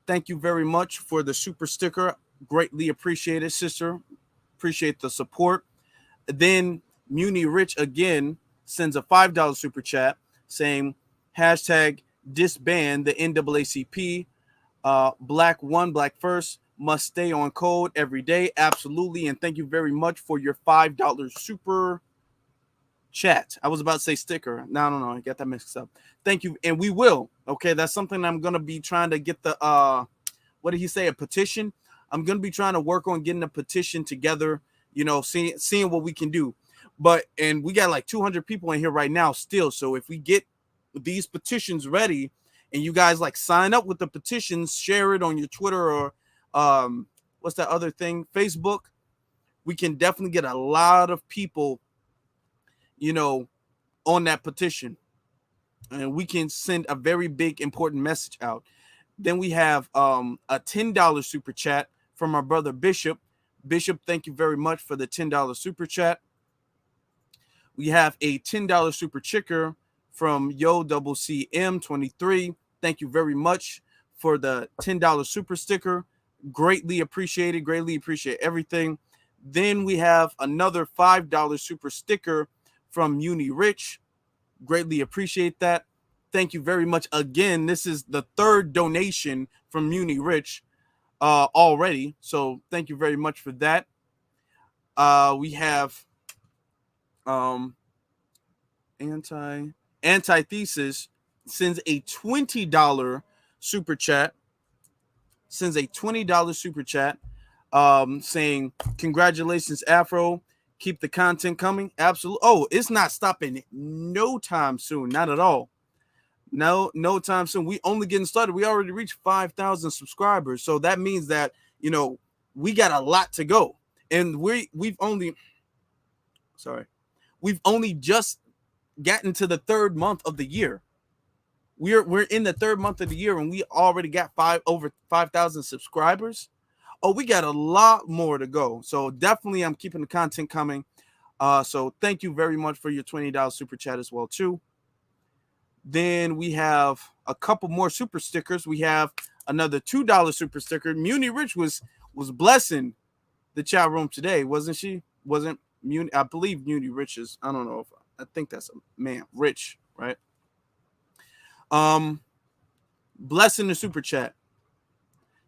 Thank you very much for the super sticker. Greatly appreciate it, sister. Appreciate the support. Then Muni Rich again sends a $5 super chat saying hashtag disband the NAACP. Black one, Black first must stay on code every day. Absolutely. And thank you very much for your $5 super chat. I was about to say sticker. No, I got that mixed up. Thank you. And we will. Okay, that's something I'm gonna be trying to get the what did he say? A petition. I'm gonna be trying to work on getting a petition together, you know, seeing what we can do. And we got like 200 people in here right now still. So if we get these petitions ready and you guys like sign up with the petitions, share it on your Twitter or what's that other thing? Facebook, we can definitely get a lot of people, you know, on that petition. And we can send a very big, important message out. Then we have a $10 super chat from our brother Bishop. Bishop, thank you very much for the $10 super chat. We have a $10 super chicker from Yo Double CM23. Thank you very much for the $10 super sticker. Greatly appreciated. Greatly appreciate everything. Then we have another $5 super sticker from Muni Rich. Greatly appreciate that. Thank you very much. Again, this is the third donation from Muni Rich already. So thank you very much for that. We have Antithesis sends a $20 super chat. Sends a $20 super chat saying, congratulations, Afro. Keep the content coming. Absolutely. Oh, it's not stopping no time soon. Not at all. No time soon. We only getting started. We already reached 5,000 subscribers. So that means that, you know, we got a lot to go. And we've only just gotten to the third month of the year. We're in the third month of the year and we already got over 5,000 subscribers. Oh, we got a lot more to go. So definitely I'm keeping the content coming. So thank you very much for your $20 super chat as well too. Then we have a couple more super stickers. We have another $2 super sticker. Muni Rich was blessing the chat room today, wasn't she? Wasn't Muni? I believe Muni Rich is. I don't know if I think that's a man, Rich, right? Blessing the super chat.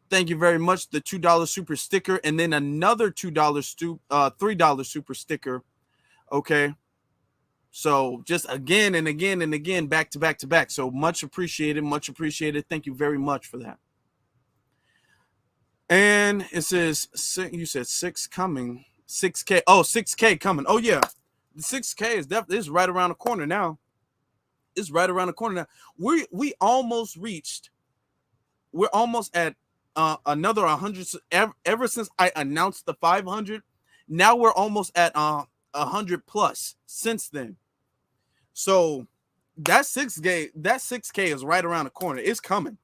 Thank you very much. The $2 super sticker, and then another $3 super sticker. Okay. So just again and again and again, back to back to back. So much appreciated, much appreciated. Thank you very much for that. And it says, you said 6 coming, 6K. Oh, 6K coming. Oh yeah, the 6K is definitely is right around the corner now. It's right around the corner now. We almost reached. We're almost at another 100 ever since I announced the 500. Now we're almost at 100 plus since then. So that 6K is right around the corner. It's coming.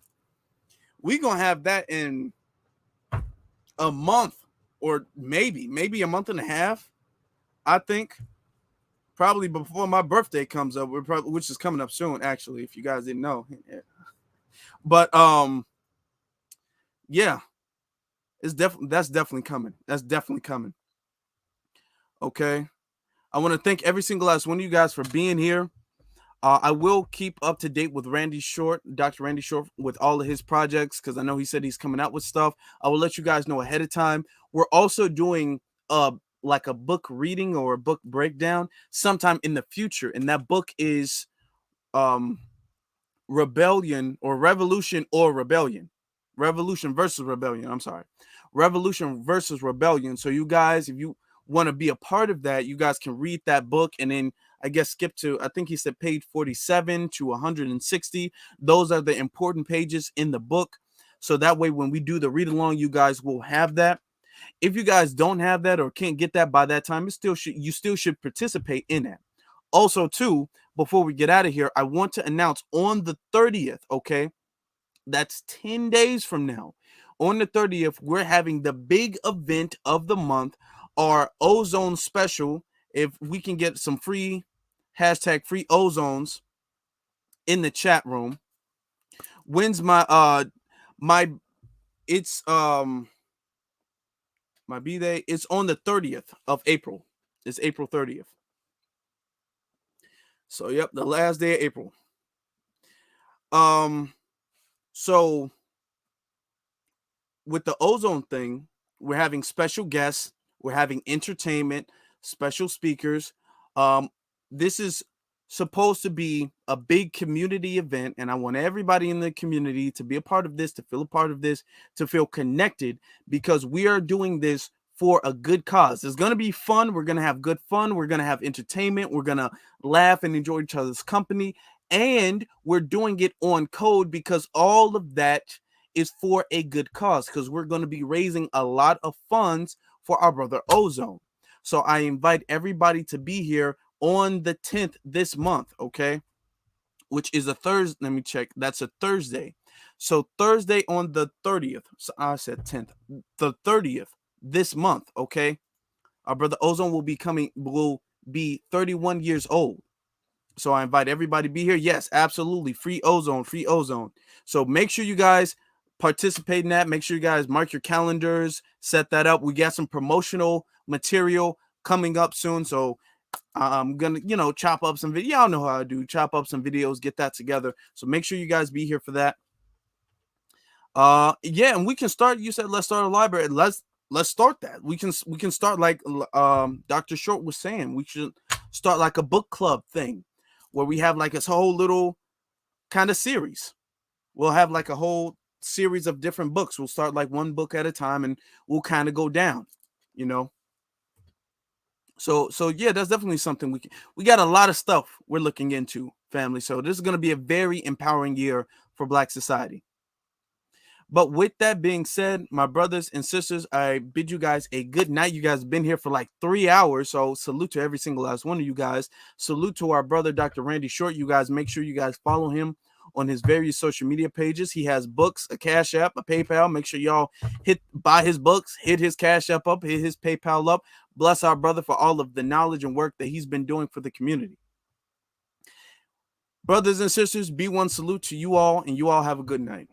We're gonna have that in a month, or maybe a month and a half. I think probably before my birthday comes up, which is coming up soon, actually, if you guys didn't know. But yeah, that's definitely coming. That's definitely coming. Okay. I want to thank every single last one of you guys for being here. I will keep up to date with Randy Short, Dr. Randy Short, with all of his projects, because I know he said he's coming out with stuff. I will let you guys know ahead of time. We're also doing like a book reading or a book breakdown sometime in the future, and that book is Rebellion or Revolution or Rebellion. Revolution versus Rebellion. I'm sorry. Revolution versus Rebellion. So you guys, if you want to be a part of that, you guys can read that book and then I guess skip to, I think he said page 47 to 160. Those are the important pages in the book. So that way, when we do the read along, you guys will have that. If you guys don't have that or can't get that by that time, you still should participate in that. Also, too, before we get out of here, I want to announce on the 30th, okay? That's 10 days from now. On the 30th, we're having the big event of the month, our ozone special. If we can get some free free ozones in the chat room. When's my it's my B-Day? It's on the 30th of April. It's April 30th. So yep, the last day of April. So with the ozone thing, we're having special guests, we're having entertainment, special speakers. This is supposed to be a big community event, and I want everybody in the community to be a part of this, to feel a part of this, to feel connected, because we are doing this for a good cause. It's going to be fun. We're going to have good fun. We're going to have entertainment. We're going to laugh and enjoy each other's company. And we're doing it on code because all of that is for a good cause, because we're going to be raising a lot of funds for our brother Ozone. So I invite everybody to be here on the 10th this month, okay? Which is a Thursday. Let me check. That's a Thursday. So Thursday on the 30th. So I said 10th. The 30th this month, okay? Our brother Ozone will be 31 years old. So I invite everybody to be here. Yes, absolutely. Free ozone, free ozone. So make sure you guys participate in that. Make sure you guys mark your calendars, set that up. We got some promotional material coming up soon. So I'm gonna, chop up some video. Y'all know how I do. Chop up some videos, get that together. So make sure you guys be here for that. Yeah, and we can start. You said let's start a library. Let's start that. We can start like Dr. Short was saying. We should start like a book club thing where we have like a whole little kind of series. We'll have like a whole series of different books. We'll start like one book at a time and we'll kind of go down, So yeah, that's definitely something we got a lot of stuff we're looking into, family. So this is going to be a very empowering year for Black society. But with that being said, my brothers and sisters, I bid you guys a good night. You guys have been here for like 3 hours. So salute to every single last one of you guys. Salute to our brother, Dr. Randy Short. You guys make sure you guys follow him on his various social media pages. He has books, a Cash App, a PayPal. Make sure y'all buy his books, hit his Cash App up, hit his PayPal up. Bless our brother for all of the knowledge and work that he's been doing for the community. Brothers and sisters, be one salute to you all, and you all have a good night.